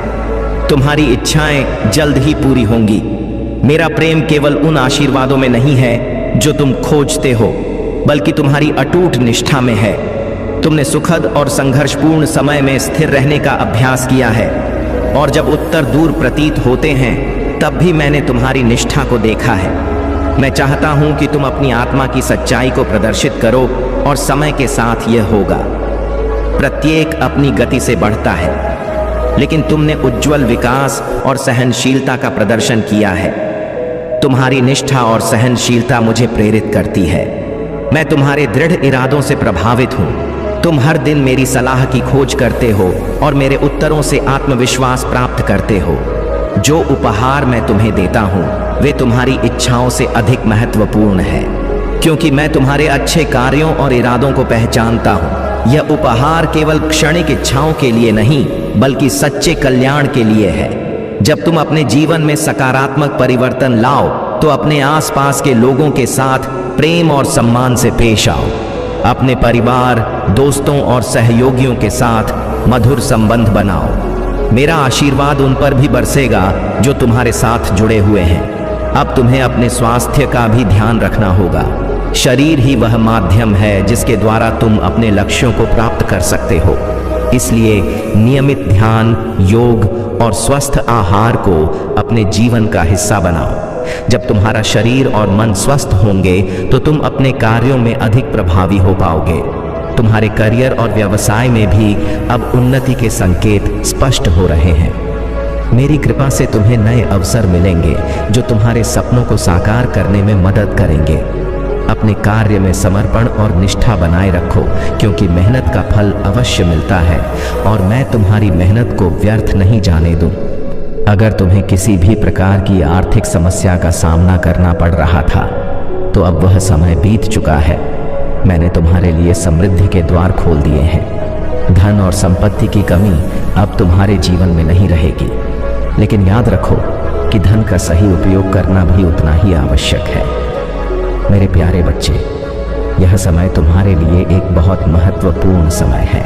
तुम्हारी इच्छाएं जल्द ही पूरी होंगी। मेरा प्रेम केवल उन आशीर्वादों में नहीं है जो तुम खोजते हो, बल्कि तुम्हारी अटूट निष्ठा में है। तुमने सुखद और संघर्षपूर्ण समय में स्थिर रहने का अभ्यास किया है, और जब उत्तर दूर प्रतीत होते हैं तब भी मैंने तुम्हारी निष्ठा को देखा है। मैं चाहता हूं कि तुम अपनी आत्मा की सच्चाई को प्रदर्शित करो, और समय के साथ यह होगा। प्रत्येक अपनी गति से बढ़ता है, लेकिन तुमने उज्जवल विकास और सहनशीलता का प्रदर्शन किया है। तुम्हारी निष्ठा और सहनशीलता मुझे प्रेरित करती है। मैं तुम्हारे दृढ़ इरादों से प्रभावित हूँ। तुम हर दिन मेरी सलाह की खोज करते हो और मेरे उत्तरों से आत्मविश्वास प्राप्त करते हो। जो उपहार मैं तुम्हें देता हूँ वे तुम्हारी इच्छाओं से अधिक महत्वपूर्ण है, क्योंकि मैं तुम्हारे अच्छे कार्यों और इरादों को पहचानता हूँ। यह उपहार केवल क्षणिक इच्छाओं के लिए नहीं बल्कि सच्चे कल्याण के लिए है। जब तुम अपने जीवन में सकारात्मक परिवर्तन लाओ तो अपने आसपास के लोगों के साथ प्रेम और सम्मान से पेश आओ। अपने परिवार, दोस्तों और सहयोगियों के साथ मधुर संबंध बनाओ। मेरा आशीर्वाद उन पर भी बरसेगा जो तुम्हारे साथ जुड़े हुए हैं। अब तुम्हें अपने स्वास्थ्य का भी ध्यान रखना होगा। शरीर ही वह माध्यम है जिसके द्वारा तुम अपने लक्ष्यों को प्राप्त कर सकते हो। इसलिए नियमित ध्यान, योग और स्वस्थ आहार को अपने जीवन का हिस्सा बनाओ। जब तुम्हारा शरीर और मन स्वस्थ होंगे तो तुम अपने कार्यों में अधिक प्रभावी हो पाओगे। तुम्हारे करियर और व्यवसाय में भी अब उन्नति के संकेत स्पष्ट हो रहे हैं। मेरी कृपा से तुम्हें नए अवसर मिलेंगे जो तुम्हारे सपनों को साकार करने में मदद करेंगे। अपने कार्य में समर्पण और निष्ठा बनाए रखो, क्योंकि मेहनत का फल अवश्य मिलता है और मैं तुम्हारी मेहनत को व्यर्थ नहीं जाने दूं। अगर तुम्हें किसी भी प्रकार की आर्थिक समस्या का सामना करना पड़ रहा था तो अब वह समय बीत चुका है। मैंने तुम्हारे लिए समृद्धि के द्वार खोल दिए हैं। धन और संपत्ति की कमी अब तुम्हारे जीवन में नहीं रहेगी। लेकिन याद रखो कि धन का सही उपयोग करना भी उतना ही आवश्यक है। मेरे प्यारे बच्चे, यह समय तुम्हारे लिए एक बहुत महत्वपूर्ण समय है,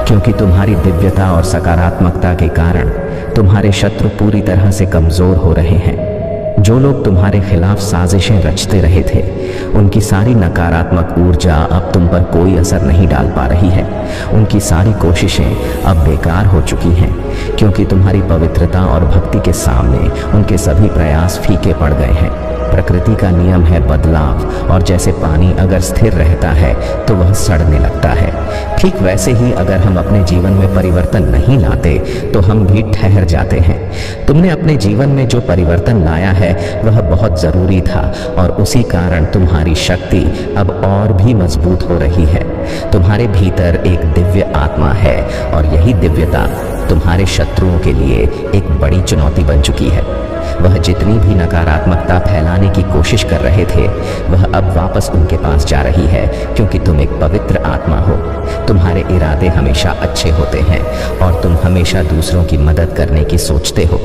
क्योंकि तुम्हारी दिव्यता और सकारात्मकता के कारण तुम्हारे शत्रु पूरी तरह से कमजोर हो रहे हैं। जो लोग तुम्हारे खिलाफ साजिशें रचते रहे थे, उनकी सारी नकारात्मक ऊर्जा अब तुम पर कोई असर नहीं डाल पा रही है। उनकी सारी कोशिशें अब बेकार हो चुकी हैं, क्योंकि तुम्हारी पवित्रता और भक्ति के सामने उनके सभी प्रयास फीके पड़ गए हैं। प्रकृति का नियम है बदलाव, और जैसे पानी अगर स्थिर रहता है तो वह सड़ने लगता है, ठीक वैसे ही अगर हम अपने जीवन में परिवर्तन नहीं लाते तो हम भी ठहर जाते हैं। तुमने अपने जीवन में जो परिवर्तन लाया है वह बहुत जरूरी था, और उसी कारण तुम्हारी शक्ति अब और भी मजबूत हो रही है। तुम्हारे भीतर एक दिव्य आत्मा है, और यही दिव्यता तुम्हारे शत्रुओं के लिए एक बड़ी चुनौती बन चुकी है। वह जितनी भी नकारात्मकता फैलाने की कोशिश कर रहे थे, वह अब वापस उनके पास जा रही है, क्योंकि तुम एक पवित्र आत्मा हो। तुम्हारे इरादे हमेशा अच्छे होते हैं और तुम हमेशा दूसरों की मदद करने की सोचते हो।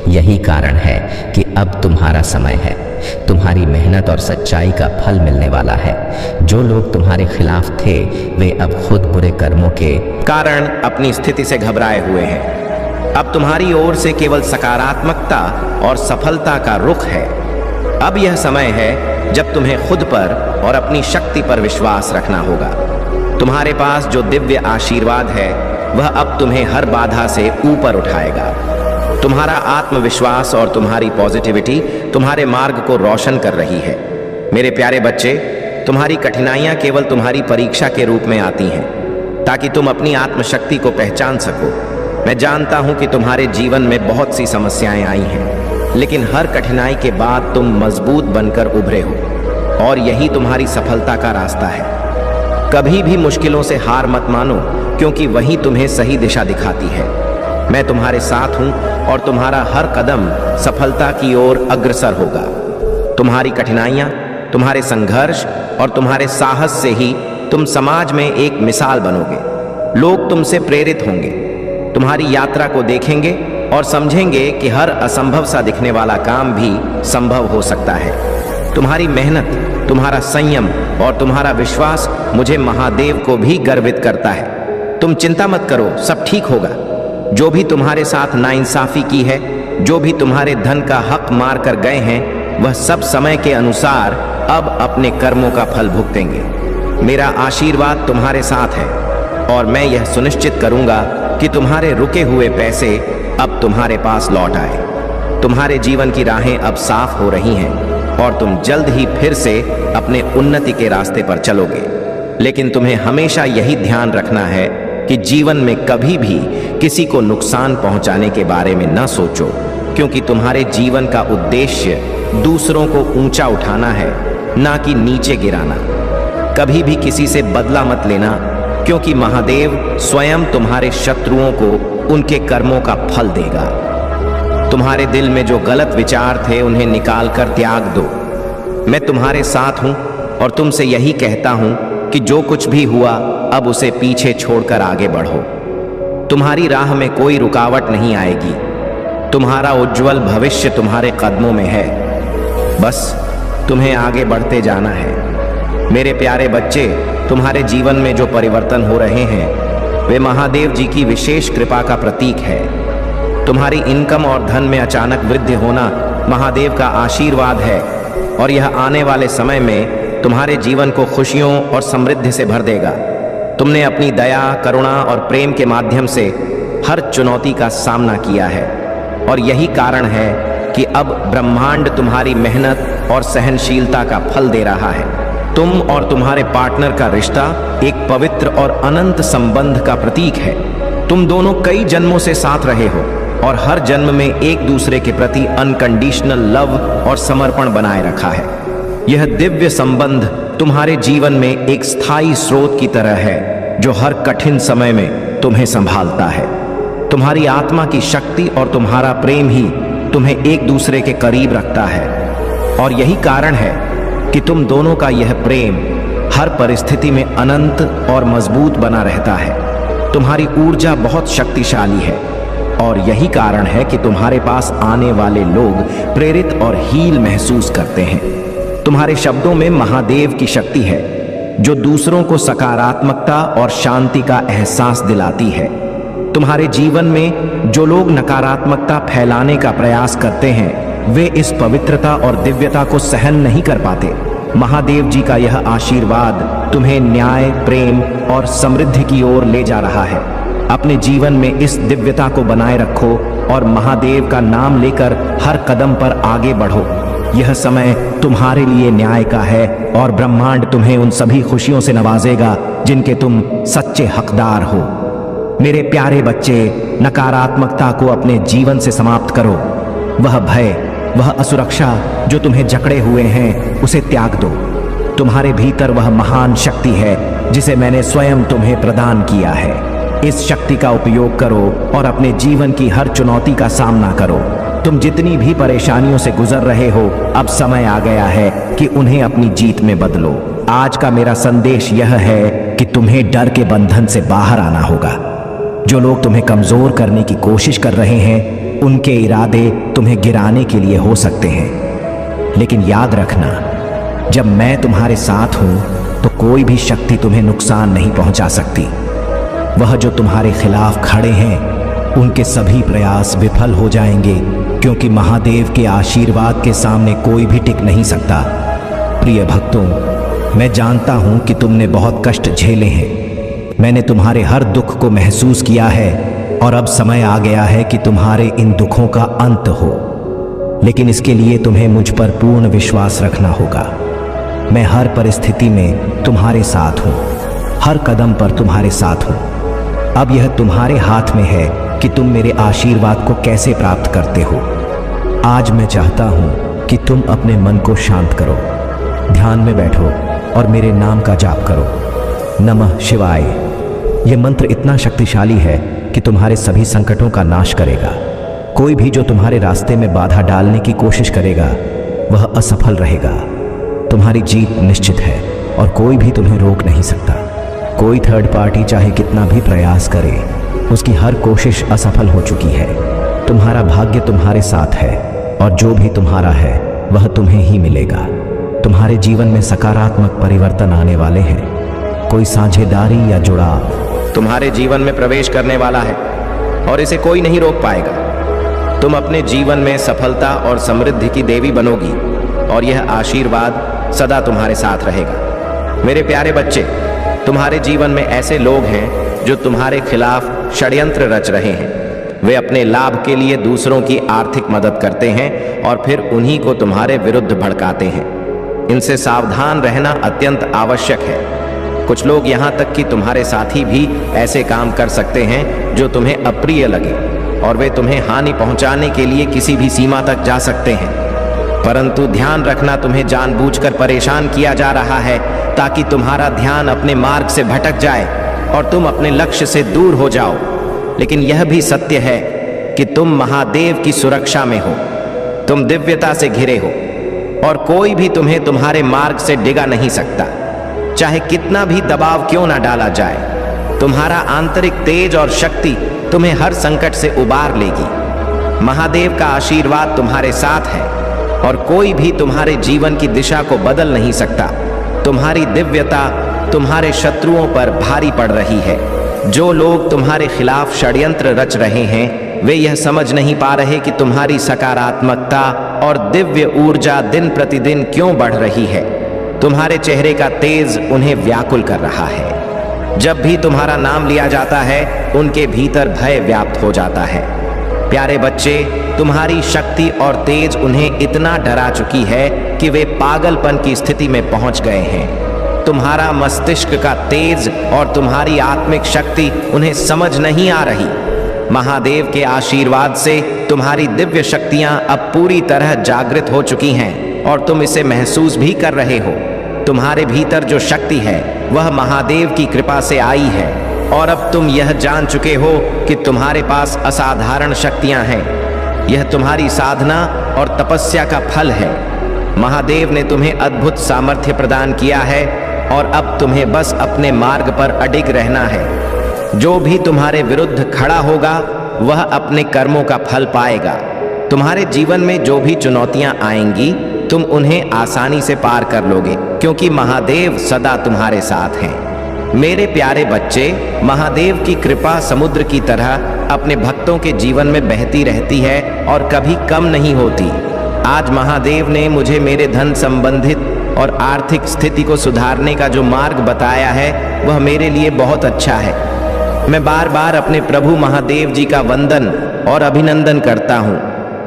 यही कारण है कि अब तुम्हारा समय है। तुम्हारी मेहनत और सच्चाई का फल मिलने वाला है। जो लोग तुम्हारे खिलाफ थे वे अब खुद बुरे कर्मों के कारण अपनी स्थिति से घबराए हुए हैं। अब तुम्हारी ओर से केवल सकारात्मकता और सफलता का रुख है। अब यह समय है जब तुम्हें खुद पर और अपनी शक्ति पर विश्वास रखना होगा। तुम्हारे पास जो दिव्य आशीर्वाद है वह अब तुम्हें हर बाधा से ऊपर उठाएगा। तुम्हारा आत्मविश्वास और तुम्हारी पॉजिटिविटी तुम्हारे मार्ग को रोशन कर रही है। मेरे प्यारे बच्चे, तुम्हारी कठिनाइयां केवल तुम्हारी परीक्षा के रूप में आती हैं, ताकि तुम अपनी आत्मशक्ति को पहचान सको। मैं जानता हूं कि तुम्हारे जीवन में बहुत सी समस्याएं आई हैं, लेकिन हर कठिनाई के बाद तुम मजबूत बनकर उभरे हो, और यही तुम्हारी सफलता का रास्ता है। कभी भी मुश्किलों से हार मत मानो, क्योंकि वही तुम्हें सही दिशा दिखाती है। मैं तुम्हारे साथ हूं और तुम्हारा हर कदम सफलता की ओर अग्रसर होगा। तुम्हारी कठिनाइयां, तुम्हारे संघर्ष और तुम्हारे साहस से ही तुम समाज में एक मिसाल बनोगे। लोग तुमसे प्रेरित होंगे, तुम्हारी यात्रा को देखेंगे और समझेंगे कि हर असंभव सा दिखने वाला काम भी संभव हो सकता है। तुम्हारी मेहनत, तुम्हारा संयम और तुम्हारा विश्वास मुझे महादेव को भी गर्वित करता है। तुम चिंता मत करो, सब ठीक होगा। जो भी तुम्हारे साथ नाइंसाफी की है, जो भी तुम्हारे धन का हक मार कर गए हैं, वह सब समय के अनुसार अब अपने कर्मों का फल भुगतेंगे। मेरा आशीर्वाद तुम्हारे साथ है, और मैं यह सुनिश्चित करूंगा कि तुम्हारे रुके हुए पैसे अब तुम्हारे पास लौट आए। तुम्हारे जीवन की राहें अब साफ हो रही हैं, और तुम जल्द ही फिर से अपने उन्नति के रास्ते पर चलोगे। लेकिन तुम्हें हमेशा यही ध्यान रखना है कि जीवन में कभी भी किसी को नुकसान पहुंचाने के बारे में न सोचो, क्योंकि तुम्हारे जीवन का उद्देश्य दूसरों को ऊंचा उठाना है, ना कि नीचे गिराना। कभी भी किसी से बदला मत लेना, क्योंकि महादेव स्वयं तुम्हारे शत्रुओं को उनके कर्मों का फल देगा। तुम्हारे दिल में जो गलत विचार थे उन्हें निकाल कर त्याग दो। मैं तुम्हारे साथ हूं और तुमसे यही कहता हूं कि जो कुछ भी हुआ अब उसे पीछे छोड़कर आगे बढ़ो। तुम्हारी राह में कोई रुकावट नहीं आएगी। तुम्हारा उज्जवल भविष्य तुम्हारे कदमों में है, बस तुम्हें आगे बढ़ते जाना है। मेरे प्यारे बच्चे, तुम्हारे जीवन में जो परिवर्तन हो रहे हैं वे महादेव जी की विशेष कृपा का प्रतीक है। तुम्हारी इनकम और धन में अचानक वृद्धि होना महादेव का आशीर्वाद है और यह आने वाले समय में तुम्हारे जीवन को खुशियों और समृद्धि से भर देगा। तुमने अपनी दया, करुणा और प्रेम के माध्यम से हर चुनौती का सामना किया है और यही कारण है कि अब ब्रह्मांड तुम्हारी मेहनत और सहनशीलता का फल दे रहा है। तुम और तुम्हारे पार्टनर का रिश्ता एक पवित्र और अनंत संबंध का प्रतीक है। तुम दोनों कई जन्मों से साथ रहे हो और हर जन्म में एक दूसरे के प्रति अनकंडीशनल लव और समर्पण बनाए रखा है। यह दिव्य संबंध तुम्हारे जीवन में एक स्थायी स्रोत की तरह है जो हर कठिन समय में तुम्हें संभालता है। तुम्हारी आत्मा की शक्ति और तुम्हारा प्रेम ही तुम्हें एक दूसरे के करीब रखता है और यही कारण है कि तुम दोनों का यह प्रेम हर परिस्थिति में अनंत और मजबूत बना रहता है। तुम्हारी ऊर्जा बहुत शक्तिशाली है और यही कारण है कि तुम्हारे पास आने वाले लोग प्रेरित और हील महसूस करते हैं। तुम्हारे शब्दों में महादेव की शक्ति है जो दूसरों को सकारात्मकता और शांति का एहसास दिलाती है। तुम्हारे जीवन में जो लोग नकारात्मकता फैलाने का प्रयास करते हैं वे इस पवित्रता और दिव्यता को सहन नहीं कर पाते। महादेव जी का यह आशीर्वाद तुम्हें न्याय, प्रेम और समृद्धि की ओर ले जा रहा है। अपने जीवन में इस दिव्यता को बनाए रखो और महादेव का नाम लेकर हर कदम पर आगे बढ़ो। यह समय तुम्हारे लिए न्याय का है और ब्रह्मांड तुम्हें उन सभी खुशियों से नवाजेगा जिनके तुम सच्चे हकदार हो। मेरे प्यारे बच्चे, नकारात्मकता को अपने जीवन से समाप्त करो। वह भय, वह असुरक्षा जो तुम्हें जकड़े हुए हैं उसे त्याग दो। तुम्हारे भीतर वह महान शक्ति है जिसे मैंने स्वयं तुम्हें प्रदान किया है। इस शक्ति का उपयोग करो और अपने जीवन की हर चुनौती का सामना करो। तुम जितनी भी परेशानियों से गुजर रहे हो अब समय आ गया है कि उन्हें अपनी जीत में बदलो। आज का मेरा संदेश यह है कि तुम्हें डर के बंधन से बाहर आना होगा। जो लोग तुम्हें कमजोर करने की कोशिश कर रहे हैं उनके इरादे तुम्हें गिराने के लिए हो सकते हैं, लेकिन याद रखना, जब मैं तुम्हारे साथ हूं तो कोई भी शक्ति तुम्हें नुकसान नहीं पहुंचा सकती। वह जो तुम्हारे खिलाफ खड़े हैं उनके सभी प्रयास विफल हो जाएंगे, क्योंकि महादेव के आशीर्वाद के सामने कोई भी टिक नहीं सकता। प्रिय भक्तों, मैं जानता हूं कि तुमने बहुत कष्ट झेले हैं। मैंने तुम्हारे हर दुख को महसूस किया है और अब समय आ गया है कि तुम्हारे इन दुखों का अंत हो। लेकिन इसके लिए तुम्हें मुझ पर पूर्ण विश्वास रखना होगा। मैं हर परिस्थिति में तुम्हारे साथ हूं, हर कदम पर तुम्हारे साथ हूं। अब यह तुम्हारे हाथ में है कि तुम मेरे आशीर्वाद को कैसे प्राप्त करते हो। आज मैं चाहता हूं कि तुम अपने मन को शांत करो, ध्यान में बैठो और मेरे नाम का जाप करो। नमः शिवाय। यह मंत्र इतना शक्तिशाली है कि तुम्हारे सभी संकटों का नाश करेगा। कोई भी जो तुम्हारे रास्ते में बाधा डालने की कोशिश करेगा वह असफल रहेगा। तुम्हारी जीत निश्चित है और कोई भी तुम्हें रोक नहीं सकता। कोई थर्ड पार्टी चाहे कितना भी प्रयास करे, उसकी हर कोशिश असफल हो चुकी है। तुम्हारा भाग्य तुम्हारे साथ है और जो भी तुम्हारा है वह तुम्हें ही मिलेगा। तुम्हारे जीवन में सकारात्मक परिवर्तन आने वाले हैं। कोई साझेदारी या जुड़ाव तुम्हारे जीवन में प्रवेश करने वाला है और इसे कोई नहीं रोक पाएगा। तुम अपने जीवन में सफलता और समृद्धि की देवी बनोगी और यह आशीर्वाद सदा तुम्हारे साथ रहेगा। मेरे प्यारे बच्चे, तुम्हारे जीवन में ऐसे लोग हैं जो तुम्हारे खिलाफ षड्यंत्र रच रहे हैं। वे अपने लाभ के लिए दूसरों की आर्थिक मदद करते हैं और फिर उन्हीं को तुम्हारे विरुद्ध भड़काते हैं। इनसे सावधान रहना अत्यंत आवश्यक है। कुछ लोग यहाँ तक कि तुम्हारे साथी भी ऐसे काम कर सकते हैं जो तुम्हें अप्रिय लगे और वे तुम्हें हानि पहुंचाने के लिए किसी भी सीमा तक जा सकते हैं। परंतु ध्यान रखना, तुम्हें जानबूझकर परेशान किया जा रहा है ताकि तुम्हारा ध्यान अपने मार्ग से भटक जाए और तुम अपने लक्ष्य से दूर हो जाओ। लेकिन यह भी सत्य है कि तुम महादेव की सुरक्षा में हो, तुम दिव्यता से घिरे हो और कोई भी तुम्हें तुम्हारे मार्ग से डिगा नहीं सकता, चाहे कितना भी दबाव क्यों ना डाला जाए। तुम्हारा आंतरिक तेज और शक्ति तुम्हें हर संकट से उबार लेगी। महादेव का आशीर्वाद तुम्हारे साथ है और कोई भी तुम्हारे जीवन की दिशा को बदल नहीं सकता। तुम्हारी दिव्यता तुम्हारे शत्रुओं पर भारी पड़ रही है। जो लोग तुम्हारे खिलाफ षड्यंत्र रच रहे हैं वे यह समझ नहीं पा रहे कि तुम्हारी सकारात्मकता और दिव्य ऊर्जा दिन प्रतिदिन क्यों बढ़ रही है। तुम्हारे चेहरे का तेज उन्हें व्याकुल कर रहा है। जब भी तुम्हारा नाम लिया जाता है उनके भीतर भय व्याप्त हो जाता है। प्यारे बच्चे, तुम्हारी शक्ति और तेज उन्हें इतना डरा चुकी है कि वे पागलपन की स्थिति में पहुंच गए हैं। तुम्हारा मस्तिष्क का तेज और तुम्हारी आत्मिक शक्ति उन्हें समझ नहीं आ रही। महादेव के आशीर्वाद से तुम्हारी दिव्य शक्तियां अब पूरी तरह जागृत हो चुकी हैं और तुम इसे महसूस भी कर रहे हो। तुम्हारे भीतर जो शक्ति है वह महादेव की कृपा से आई है और अब तुम यह जान चुके हो कि तुम्हारे पास असाधारण शक्तियां हैं। यह तुम्हारी साधना और तपस्या का फल है। महादेव ने तुम्हें अद्भुत सामर्थ्य प्रदान किया है और अब तुम्हें बस अपने मार्ग पर अडिग रहना है। जो भी तुम्हारे विरुद्ध खड़ा होगा वह अपने कर्मों का फल पाएगा। तुम्हारे जीवन में जो भी चुनौतियां आएंगी तुम उन्हें आसानी से पार कर लोगे, क्योंकि महादेव सदा तुम्हारे साथ हैं। मेरे प्यारे बच्चे, महादेव की कृपा समुद्र की तरह अपने भक्तों के जीवन में बहती रहती है और कभी कम नहीं होती। आज महादेव ने मुझे मेरे धन संबंधित और आर्थिक स्थिति को सुधारने का जो मार्ग बताया है वह मेरे लिए बहुत अच्छा है। मैं बार बार अपने प्रभु महादेव जी का वंदन और अभिनंदन करता हूँ।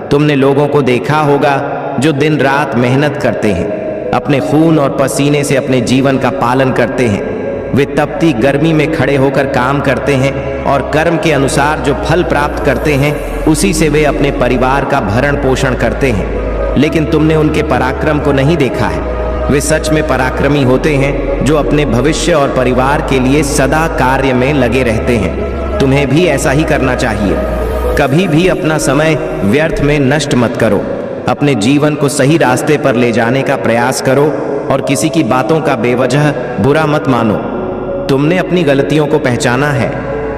तुमने लोगों को देखा होगा जो दिन रात मेहनत करते हैं, अपने खून और पसीने से अपने जीवन का पालन करते हैं। वे तपती गर्मी में खड़े होकर काम करते हैं और कर्म के अनुसार जो फल प्राप्त करते हैं उसी से वे अपने परिवार का भरण पोषण करते हैं। लेकिन तुमने उनके पराक्रम को नहीं देखा है। वे सच में पराक्रमी होते हैं जो अपने भविष्य और परिवार के लिए सदा कार्य में लगे रहते हैं। तुम्हें भी ऐसा ही करना चाहिए। कभी भी अपना समय व्यर्थ में नष्ट मत करो। अपने जीवन को सही रास्ते पर ले जाने का प्रयास करो और किसी की बातों का बेवजह बुरा मत मानो। तुमने अपनी गलतियों को पहचाना है।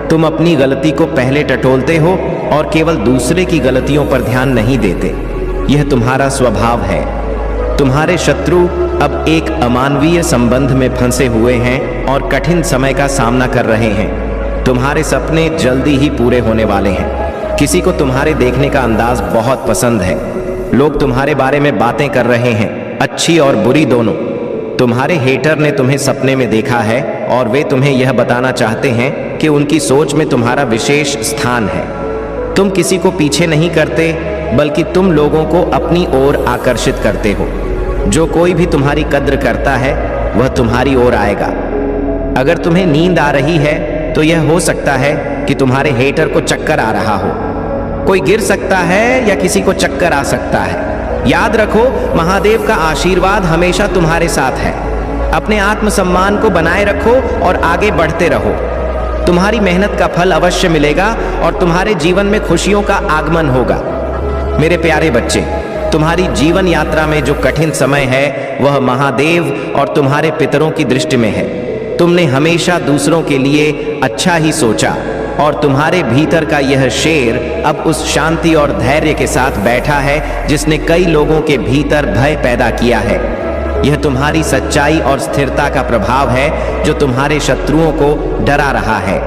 तुम अपनी गलती को पहले टटोलते हो और केवल दूसरे की गलतियों पर ध्यान नहीं देते। यह तुम्हारा स्वभाव है। तुम्हारे शत्रु अब एक अमानवीय संबंध में फंसे हुए हैं और कठिन समय का सामना कर रहे हैं। तुम्हारे सपने जल्दी ही पूरे होने वाले हैं। किसी को तुम्हारे देखने का अंदाज बहुत पसंद है। लोग तुम्हारे बारे में बातें कर रहे हैं, अच्छी और बुरी दोनों। तुम्हारे हेटर ने तुम्हें सपने में देखा है और वे तुम्हें यह बताना चाहते हैं कि उनकी सोच में तुम्हारा विशेष स्थान है। तुम किसी को पीछे नहीं करते, बल्कि तुम लोगों को अपनी ओर आकर्षित करते हो। जो कोई भी तुम्हारी कद्र करता है वह तुम्हारी ओर आएगा। अगर तुम्हें नींद आ रही है तो यह हो सकता है कि तुम्हारे हेटर को चक्कर आ रहा हो। कोई गिर सकता है या किसी को चक्कर आ सकता है। याद रखो, महादेव का आशीर्वाद हमेशा तुम्हारे साथ है। अपने आत्मसम्मान को बनाए रखो और आगे बढ़ते रहो। तुम्हारी मेहनत का फल अवश्य मिलेगा और तुम्हारे जीवन में खुशियों का आगमन होगा। मेरे प्यारे बच्चे, तुम्हारी जीवन यात्रा में जो कठिन समय है वह महादेव और तुम्हारे पितरों की दृष्टि में है। तुमने हमेशा दूसरों के लिए अच्छा ही सोचा और तुम्हारे भीतर का यह शेर अब उस शांति और धैर्य के साथ बैठा है जिसने कई लोगों के भीतर भय पैदा किया है। यह तुम्हारी सच्चाई और स्थिरता का प्रभाव है जो तुम्हारे शत्रुओं को डरा रहा है।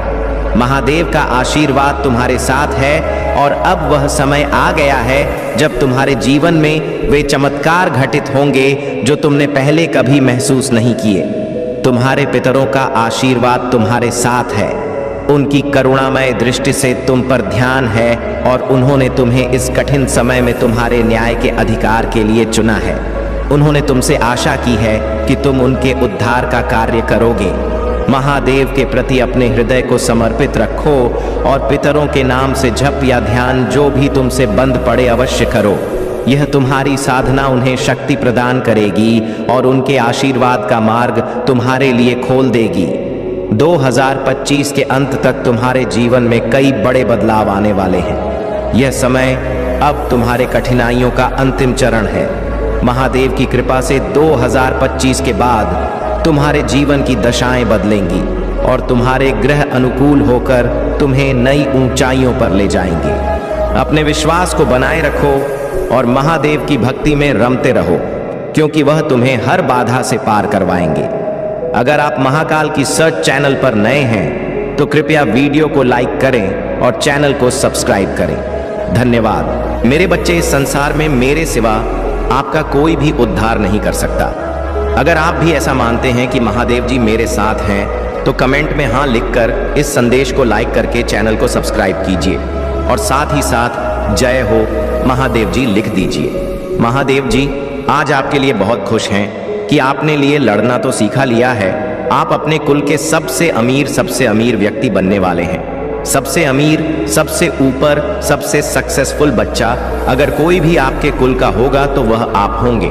महादेव का आशीर्वाद तुम्हारे साथ है और अब वह समय आ गया है जब तुम्हारे जीवन में वे चमत्कार घटित होंगे जो तुमने पहले कभी महसूस नहीं किए। तुम्हारे पितरों का आशीर्वाद तुम्हारे साथ है। उनकी करुणामय दृष्टि से तुम पर ध्यान है और उन्होंने तुम्हें इस कठिन समय में तुम्हारे न्याय के अधिकार के लिए चुना है। उन्होंने तुमसे आशा की है कि तुम उनके उद्धार का कार्य करोगे। महादेव के प्रति अपने हृदय को समर्पित रखो और पितरों के नाम से जप या ध्यान जो भी तुमसे बंद पड़े अवश्य करो। यह तुम्हारी साधना उन्हें शक्ति प्रदान करेगी और उनके आशीर्वाद का मार्ग तुम्हारे लिए खोल देगी। 2025 के अंत तक तुम्हारे जीवन में कई बड़े बदलाव आने वाले हैं। यह समय अब तुम्हारे कठिनाइयों का अंतिम चरण है। महादेव की कृपा से 2025 के बाद तुम्हारे जीवन की दशाएं बदलेंगी और तुम्हारे ग्रह अनुकूल होकर तुम्हें नई ऊंचाइयों पर ले जाएंगे। अपने विश्वास को बनाए रखो और महादेव की भक्ति में रमते रहो, क्योंकि वह तुम्हें हर बाधा से पार करवाएंगे। अगर आप महाकाल की सर्च चैनल पर नए हैं तो कृपया वीडियो को लाइक करें और चैनल को सब्सक्राइब करें। धन्यवाद। मेरे बच्चे, इस संसार में मेरे सिवा आपका कोई भी उद्धार नहीं कर सकता। अगर आप भी ऐसा मानते हैं कि महादेव जी मेरे साथ हैं तो कमेंट में हाँ लिखकर इस संदेश को लाइक करके चैनल को सब्सक्राइब कीजिए और साथ ही साथ जय हो महादेव जी लिख दीजिए। महादेव जी आज आपके लिए बहुत खुश हैं कि आपने लिए लड़ना तो सीखा लिया है। आप अपने कुल के सबसे अमीर व्यक्ति बनने वाले हैं। सबसे अमीर, सबसे ऊपर, सबसे सक्सेसफुल बच्चा अगर कोई भी आपके कुल का होगा तो वह आप होंगे।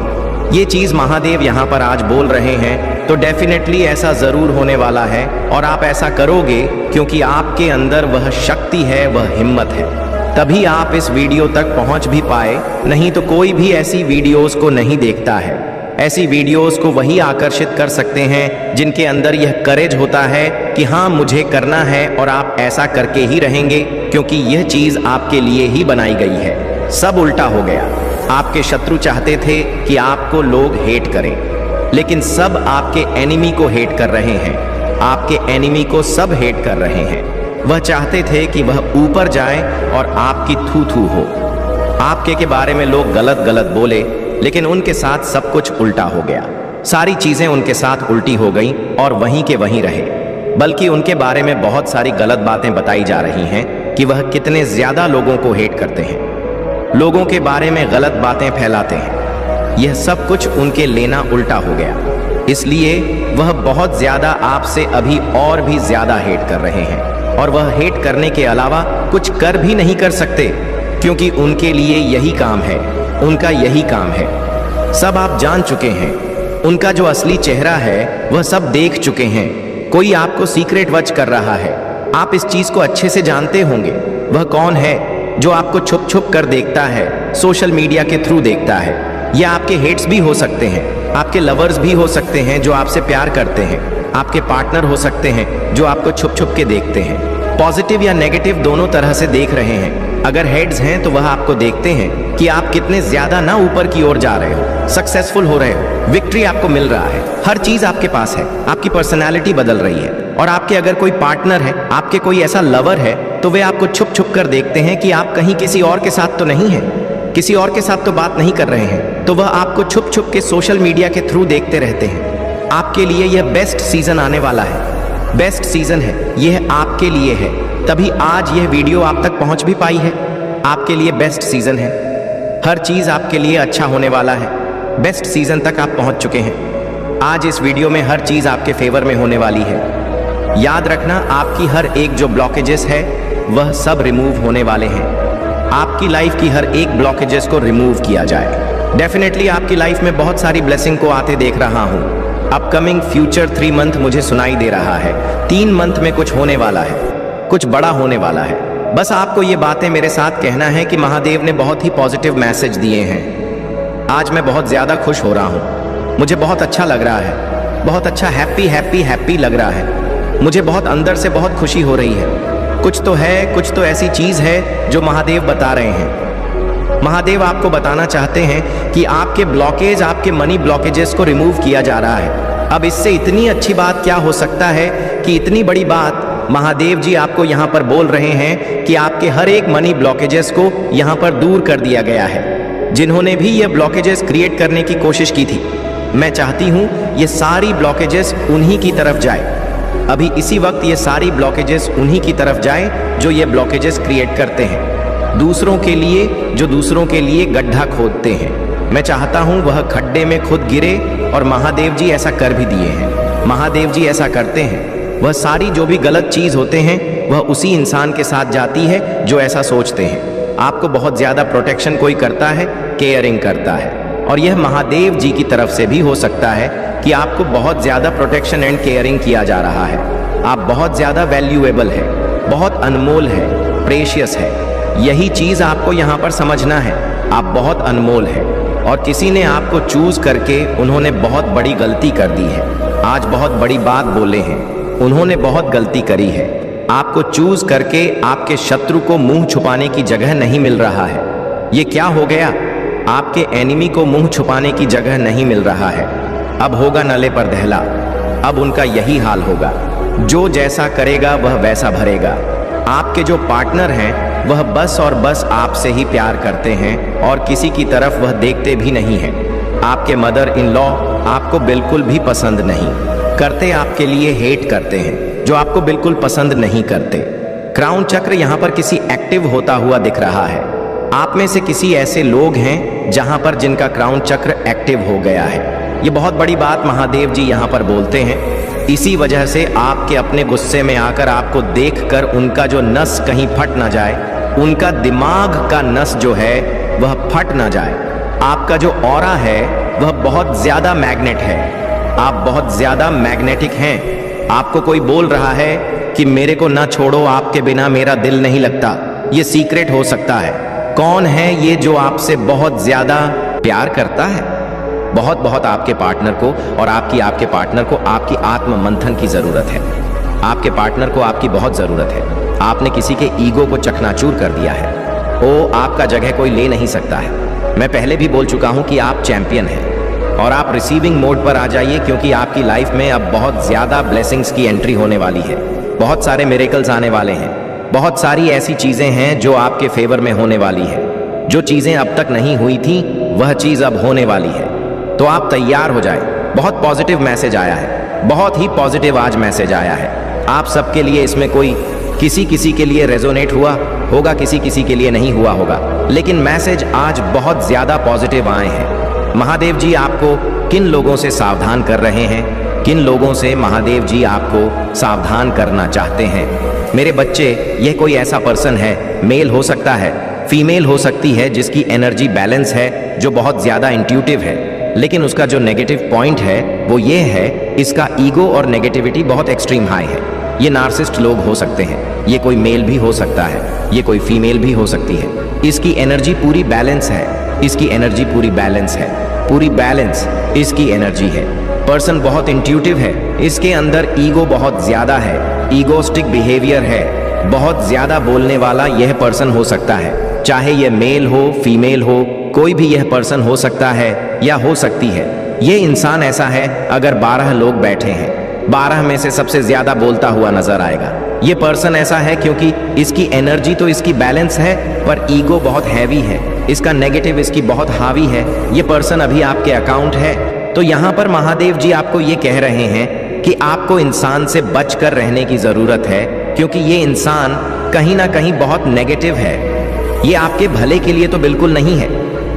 ये चीज महादेव यहाँ पर आज बोल रहे हैं तो डेफिनेटली ऐसा जरूर होने वाला है और आप ऐसा करोगे क्योंकि आपके अंदर वह शक्ति है, वह हिम्मत है। तभी आप इस वीडियो तक पहुंच भी पाए, नहीं तो कोई भी ऐसी वीडियोस को नहीं देखता है। ऐसी वीडियोस को वही आकर्षित कर सकते हैं जिनके अंदर यह करेज होता है कि हाँ मुझे करना है और आप ऐसा करके ही रहेंगे, क्योंकि यह चीज आपके लिए ही बनाई गई है। सब उल्टा हो गया। आपके शत्रु चाहते थे कि आपको लोग हेट करें, लेकिन सब आपके एनिमी को हेट कर रहे हैं। आपके एनिमी को सब हेट कर रहे हैं। वह चाहते थे कि वह ऊपर जाए और आपकी थू थू हो। आपके के बारे में लोग गलत गलत बोले, लेकिन उनके साथ सब कुछ उल्टा हो गया। सारी चीजें उनके साथ उल्टी हो गई और वहीं के वहीं रहे। बल्कि उनके बारे में बहुत सारी गलत बातें बताई जा रही हैं कि वह कितने ज्यादा लोगों को हेट करते हैं, लोगों के बारे में गलत बातें फैलाते हैं। यह सब कुछ उनके लेना उल्टा हो गया, इसलिए वह बहुत ज्यादा आपसे अभी और भी ज्यादा हेट कर रहे हैं और वह हेट करने के अलावा कुछ कर भी नहीं कर सकते, क्योंकि उनके लिए यही काम है, उनका यही काम है। सब आप जान चुके हैं। उनका जो असली चेहरा है वह सब देख चुके हैं। कोई आपको सीक्रेट वॉच कर रहा है। आप इस चीज को अच्छे से जानते होंगे। वह कौन है जो आपको छुप छुप कर देखता है, सोशल मीडिया के थ्रू देखता है। यह आपके हेट्स भी हो सकते हैं, आपके लवर्स भी हो सकते हैं जो आपसे प्यार करते हैं, आपके पार्टनर हो सकते हैं जो आपको छुप छुप के देखते हैं। पॉजिटिव या नेगेटिव दोनों तरह से देख रहे हैं। अगर हेड्स हैं तो वह आपको देखते हैं कि आप कितने ज्यादा ना ऊपर की ओर जा रहे हो, सक्सेसफुल हो रहे हो, विक्ट्री आपको मिल रहा है, हर चीज आपके पास है, आपकी पर्सनैलिटी बदल रही है। और आपके अगर कोई पार्टनर है, आपके कोई ऐसा लवर है, तो वे आपको छुप छुप कर देखते हैं कि आप कहीं किसी और के साथ तो नहीं हैं, किसी और के साथ तो बात नहीं कर रहे हैं, तो वह आपको छुप छुप के सोशल मीडिया के थ्रू देखते रहते हैं। आपके लिए यह बेस्ट सीजन आने वाला है, बेस्ट सीजन है, यह आपके लिए है। तभी आज यह वीडियो आप तक पहुंच भी पाई है। आपके लिए बेस्ट सीजन है, हर चीज आपके लिए अच्छा होने वाला है। बेस्ट सीजन तक आप पहुंच चुके हैं। आज इस वीडियो में हर चीज आपके फेवर में होने वाली है। याद रखना, आपकी हर एक जो ब्लॉकेजेस है वह सब रिमूव होने वाले हैं। आपकी लाइफ की हर एक ब्लॉकेजेस को रिमूव किया जाए। डेफिनेटली आपकी लाइफ में बहुत सारी ब्लेसिंग को आते देख रहा हूं। अपकमिंग फ्यूचर 3 मंथ मुझे सुनाई दे रहा है। 3 मंथ में कुछ होने वाला है, कुछ बड़ा होने वाला है। बस आपको ये बातें मेरे साथ कहना है कि महादेव ने बहुत ही पॉजिटिव मैसेज दिए हैं। आज मैं बहुत ज्यादा खुश हो रहा हूँ। मुझे बहुत अच्छा लग रहा है, बहुत अच्छा हैप्पी लग रहा है। मुझे बहुत अंदर से बहुत खुशी हो रही है। कुछ तो है, कुछ तो ऐसी चीज है जो महादेव बता रहे हैं। महादेव आपको बताना चाहते हैं कि आपके ब्लॉकेज, आपके मनी ब्लॉकेजेस को रिमूव किया जा रहा है। अब इससे इतनी अच्छी बात क्या हो सकता है कि इतनी बड़ी बात महादेव जी आपको यहाँ पर बोल रहे हैं कि आपके हर एक मनी ब्लॉकेजेस को यहाँ पर दूर कर दिया गया है। जिन्होंने भी ये ब्लॉकेजेस क्रिएट करने की कोशिश की थी, मैं चाहती हूँ ये सारी ब्लॉकेजेस उन्हीं की तरफ जाए। अभी इसी वक्त ये सारी ब्लॉकेजेस उन्हीं की तरफ जाए जो ये ब्लॉकेजेस क्रिएट करते हैं, दूसरों के लिए, जो दूसरों के लिए गड्ढा खोदते हैं। मैं चाहता हूँ वह खड्डे में खुद गिरे, और महादेव जी ऐसा कर भी दिए हैं। महादेव जी ऐसा करते हैं। वह सारी जो भी गलत चीज होते हैं वह उसी इंसान के साथ जाती है जो ऐसा सोचते हैं। आपको बहुत ज्यादा प्रोटेक्शन कोई करता है, केयरिंग करता है। और यह महादेव जी की तरफ से भी हो सकता है कि आपको बहुत ज्यादा प्रोटेक्शन एंड केयरिंग किया जा रहा है। आप बहुत ज्यादा वैल्यूएबल है, बहुत अनमोल है, प्रेशियस है। यही चीज आपको यहाँ पर समझना है। आप बहुत अनमोल है और किसी ने आपको चूज करके उन्होंने बहुत बड़ी गलती कर दी है। आज बहुत बड़ी बात बोले हैं, उन्होंने बहुत गलती करी है। आपको चूज करके आपके शत्रु को मुंह छुपाने की जगह नहीं मिल रहा है। ये क्या हो गया? आपके एनिमी को मुंह छुपाने की जगह नहीं मिल रहा है। अब होगा नले पर दहला। अब उनका यही हाल होगा। जो जैसा करेगा वह वैसा भरेगा। आपके जो पार्टनर हैं वह बस और बस आपसे ही प्यार करते हैं और किसी की तरफ वह देखते भी नहीं हैं। आपके मदर इन लॉ आपको बिल्कुल भी पसंद नहीं करते, आपके लिए हेट करते हैं, जो आपको बिल्कुल पसंद नहीं करते। क्राउन चक्र यहाँ पर किसी एक्टिव होता हुआ दिख रहा है। आप में से किसी ऐसे लोग हैं जहां पर जिनका क्राउन चक्र एक्टिव हो गया है। ये बहुत बड़ी बात महादेव जी यहाँ पर बोलते हैं। इसी वजह से आपके अपने गुस्से में आकर आपको देखकर उनका जो नस कहीं फट ना जाए, उनका दिमाग का नस जो है वह फट ना जाए। आपका जो ऑरा है वह बहुत ज्यादा मैग्नेट है। आप बहुत ज्यादा मैग्नेटिक हैं। आपको कोई बोल रहा है कि मेरे को ना छोड़ो, आपके बिना मेरा दिल नहीं लगता। ये सीक्रेट हो सकता है। कौन है ये जो आपसे बहुत ज्यादा प्यार करता है? बहुत बहुत आपके पार्टनर को और आपके पार्टनर को आपकी आत्म मंथन की जरूरत है। आपके पार्टनर को आपकी बहुत जरूरत है। आपने किसी के ईगो को चकनाचूर कर दिया है। ओ, आपका जगह कोई ले नहीं सकता है। मैं पहले भी बोल चुका हूं कि आप चैंपियन हैं और आप रिसीविंग मोड पर आ जाइए, क्योंकि आपकी लाइफ में अब बहुत ज्यादा ब्लेसिंग्स की एंट्री होने वाली है। बहुत सारे मिरेकल्स आने वाले हैं। बहुत सारी ऐसी चीजें हैं जो आपके फेवर में होने वाली है। जो चीजें अब तक नहीं हुई थी वह चीज अब होने वाली है। तो आप तैयार हो जाएं। बहुत पॉजिटिव मैसेज आया है, बहुत ही पॉजिटिव आज मैसेज आया है आप सबके लिए। इसमें कोई किसी के लिए रेजोनेट हुआ होगा, किसी के लिए नहीं हुआ होगा, लेकिन मैसेज आज बहुत ज्यादा पॉजिटिव आए हैं। महादेव जी आपको किन लोगों से सावधान कर रहे हैं, किन लोगों से महादेव जी आपको सावधान करना चाहते हैं? मेरे बच्चे, यह कोई ऐसा पर्सन है, मेल हो सकता है, फीमेल हो सकती है, जिसकी एनर्जी बैलेंस है, जो बहुत ज्यादा इंट्यूटिव है, लेकिन उसका जो नेगेटिव पॉइंट है वो ये है, इसका ईगो और नेगेटिविटी बहुत एक्सट्रीम हाई है। ये नार्सिस्ट लोग हो सकते हैं। ये कोई मेल भी हो सकता है, ये कोई फीमेल भी हो सकती है। इसकी एनर्जी पूरी बैलेंस है। इसकी एनर्जी पूरी बैलेंस है। पूरी बैलेंस इसकी एनर्जी है। पर्सन बहुत इंट्यूटिव है। इसके अंदर ईगो बहुत ज्यादा है, ईगोस्टिक बिहेवियर है। बहुत ज्यादा बोलने वाला यह पर्सन हो सकता है। चाहे यह मेल हो, फीमेल हो, कोई भी यह पर्सन हो सकता है या हो सकती है। ये इंसान ऐसा है, अगर 12 लोग बैठे हैं, 12 में से सबसे ज्यादा बोलता हुआ नजर आएगा। ये पर्सन ऐसा है क्योंकि इसकी एनर्जी तो इसकी बैलेंस है, पर ईगो बहुत हैवी है। इसका नेगेटिव इसकी बहुत हावी है। ये पर्सन अभी आपके अकाउंट है। तो यहाँ पर महादेव जी आपको ये कह रहे हैं कि आपको इंसान से बचकर रहने की जरूरत है, क्योंकि ये इंसान कहीं ना कहीं बहुत नेगेटिव है। ये आपके भले के लिए तो बिल्कुल नहीं है।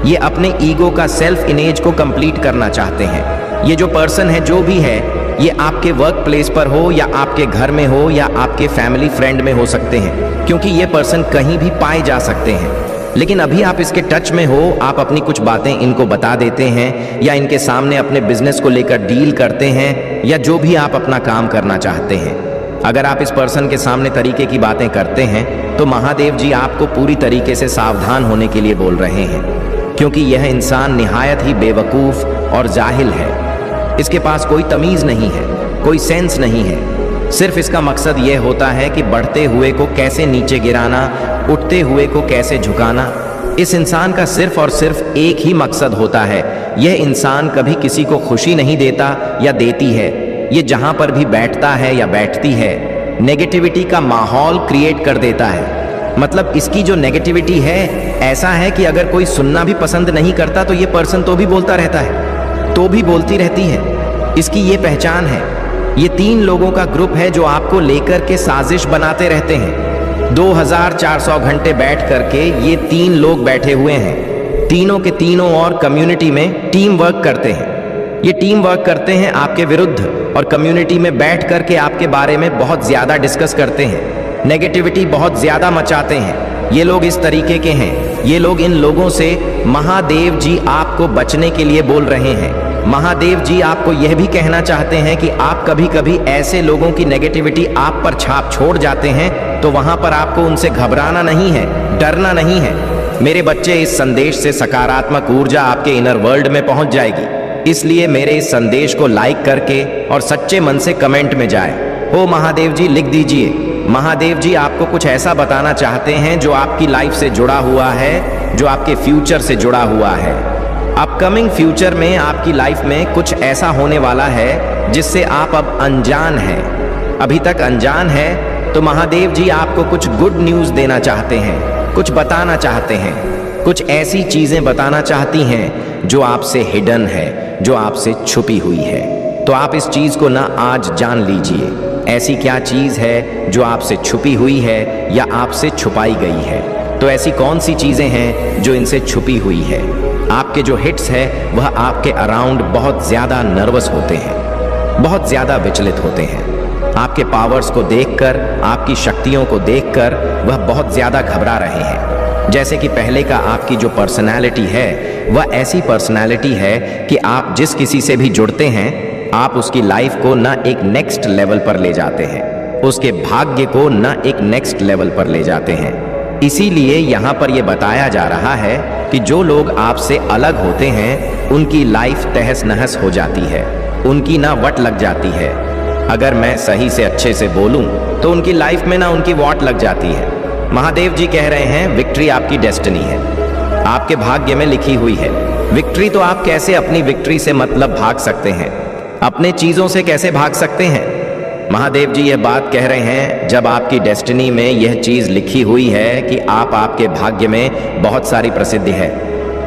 ये अपने ईगो का सेल्फ इमेज को कंप्लीट करना चाहते हैं। ये जो पर्सन है, जो भी है, ये आपके वर्क प्लेस पर हो या आपके घर में हो या आपके फैमिली फ्रेंड में हो सकते हैं, क्योंकि ये पर्सन कहीं भी पाए जा सकते हैं। लेकिन अभी आप इसके टच में हो, आप अपनी कुछ बातें इनको बता देते हैं या इनके सामने अपने बिजनेस को लेकर डील करते हैं या जो भी आप अपना काम करना चाहते हैं। अगर आप इस पर्सन के सामने तरीके की बातें करते हैं तो महादेव जी आपको पूरी तरीके से सावधान होने के लिए बोल रहे हैं, क्योंकि यह इंसान निहायत ही बेवकूफ़ और जाहिल है। इसके पास कोई तमीज़ नहीं है, कोई सेंस नहीं है। सिर्फ इसका मकसद यह होता है कि बढ़ते हुए को कैसे नीचे गिराना, उठते हुए को कैसे झुकाना। इस इंसान का सिर्फ और सिर्फ एक ही मकसद होता है। यह इंसान कभी किसी को खुशी नहीं देता या देती है। ये जहाँ पर भी बैठता है या बैठती है, नेगेटिविटी का माहौल क्रिएट कर देता है। मतलब इसकी जो नेगेटिविटी है, ऐसा है कि अगर कोई सुनना भी पसंद नहीं करता तो ये पर्सन तो भी बोलता रहता है, तो भी बोलती रहती है। इसकी ये पहचान है। ये 3 लोगों का ग्रुप है जो आपको लेकर के साजिश बनाते रहते हैं। 2400 घंटे बैठ करके ये 3 लोग बैठे हुए हैं। तीनों के तीनों और कम्युनिटी में टीम वर्क करते हैं। ये टीम वर्क करते हैं आपके विरुद्ध और कम्युनिटी में बैठ करके आपके बारे में बहुत ज़्यादा डिस्कस करते हैं, नेगेटिविटी बहुत ज़्यादा मचाते हैं। ये लोग इस तरीके के हैं। ये लोग इन लोगों से महादेव जी आपको बचने के लिए बोल रहे हैं। महादेव जी आपको यह भी कहना चाहते हैं कि आप कभी कभी ऐसे लोगों की नेगेटिविटी आप पर छाप छोड़ जाते हैं, तो वहां पर आपको उनसे घबराना नहीं है, डरना नहीं है। मेरे बच्चे, इस संदेश से सकारात्मक ऊर्जा आपके इनर वर्ल्ड में पहुंच जाएगी। इसलिए मेरे इस संदेश को लाइक करके और सच्चे मन से कमेंट में जाए, ओ महादेव जी लिख दीजिए। महादेव जी आपको कुछ ऐसा बताना चाहते हैं जो आपकी लाइफ से जुड़ा हुआ है, जो आपके फ्यूचर से जुड़ा हुआ है। अपकमिंग फ्यूचर में आपकी लाइफ में कुछ ऐसा होने वाला है जिससे आप अब अनजान हैं। अभी तक अनजान है, तो महादेव जी आपको कुछ गुड न्यूज़ देना चाहते हैं, कुछ बताना चाहते हैं, कुछ ऐसी चीज़ें बताना चाहती हैं जो आपसे हिडन है, जो आपसे छुपी हुई है। तो आप इस चीज़ को ना आज जान लीजिए, ऐसी क्या चीज़ है जो आपसे छुपी हुई है या आपसे छुपाई गई है। तो ऐसी कौन सी चीज़ें हैं जो इनसे छुपी हुई है। आपके जो हिट्स है वह आपके अराउंड बहुत ज़्यादा नर्वस होते हैं, बहुत ज़्यादा विचलित होते हैं। आपके पावर्स को देखकर, आपकी शक्तियों को देखकर वह बहुत ज़्यादा घबरा रहे हैं। जैसे कि पहले का आपकी जो पर्सनैलिटी है वह ऐसी पर्सनैलिटी है कि आप जिस किसी से भी जुड़ते हैं, आप उसकी लाइफ को ना एक नेक्स्ट लेवल पर ले जाते हैं, उसके भाग्य को ना एक नेक्स्ट लेवल पर ले जाते हैं। इसीलिए यहाँ पर यह बताया जा रहा है कि जो लोग आपसे अलग होते हैं उनकी लाइफ तहस नहस हो जाती है, उनकी ना वट लग जाती है। अगर मैं सही से अच्छे से बोलूं तो उनकी लाइफ में ना उनकी वॉट लग जाती है। महादेव जी कह रहे हैं विक्ट्री आपकी डेस्टिनी है, आपके भाग्य में लिखी हुई है। विक्ट्री तो आप कैसे अपनी विक्ट्री से मतलब भाग सकते हैं, अपने चीज़ों से कैसे भाग सकते हैं। महादेव जी यह बात कह रहे हैं, जब आपकी डेस्टिनी में यह चीज़ लिखी हुई है कि आप आपके भाग्य में बहुत सारी प्रसिद्धि है,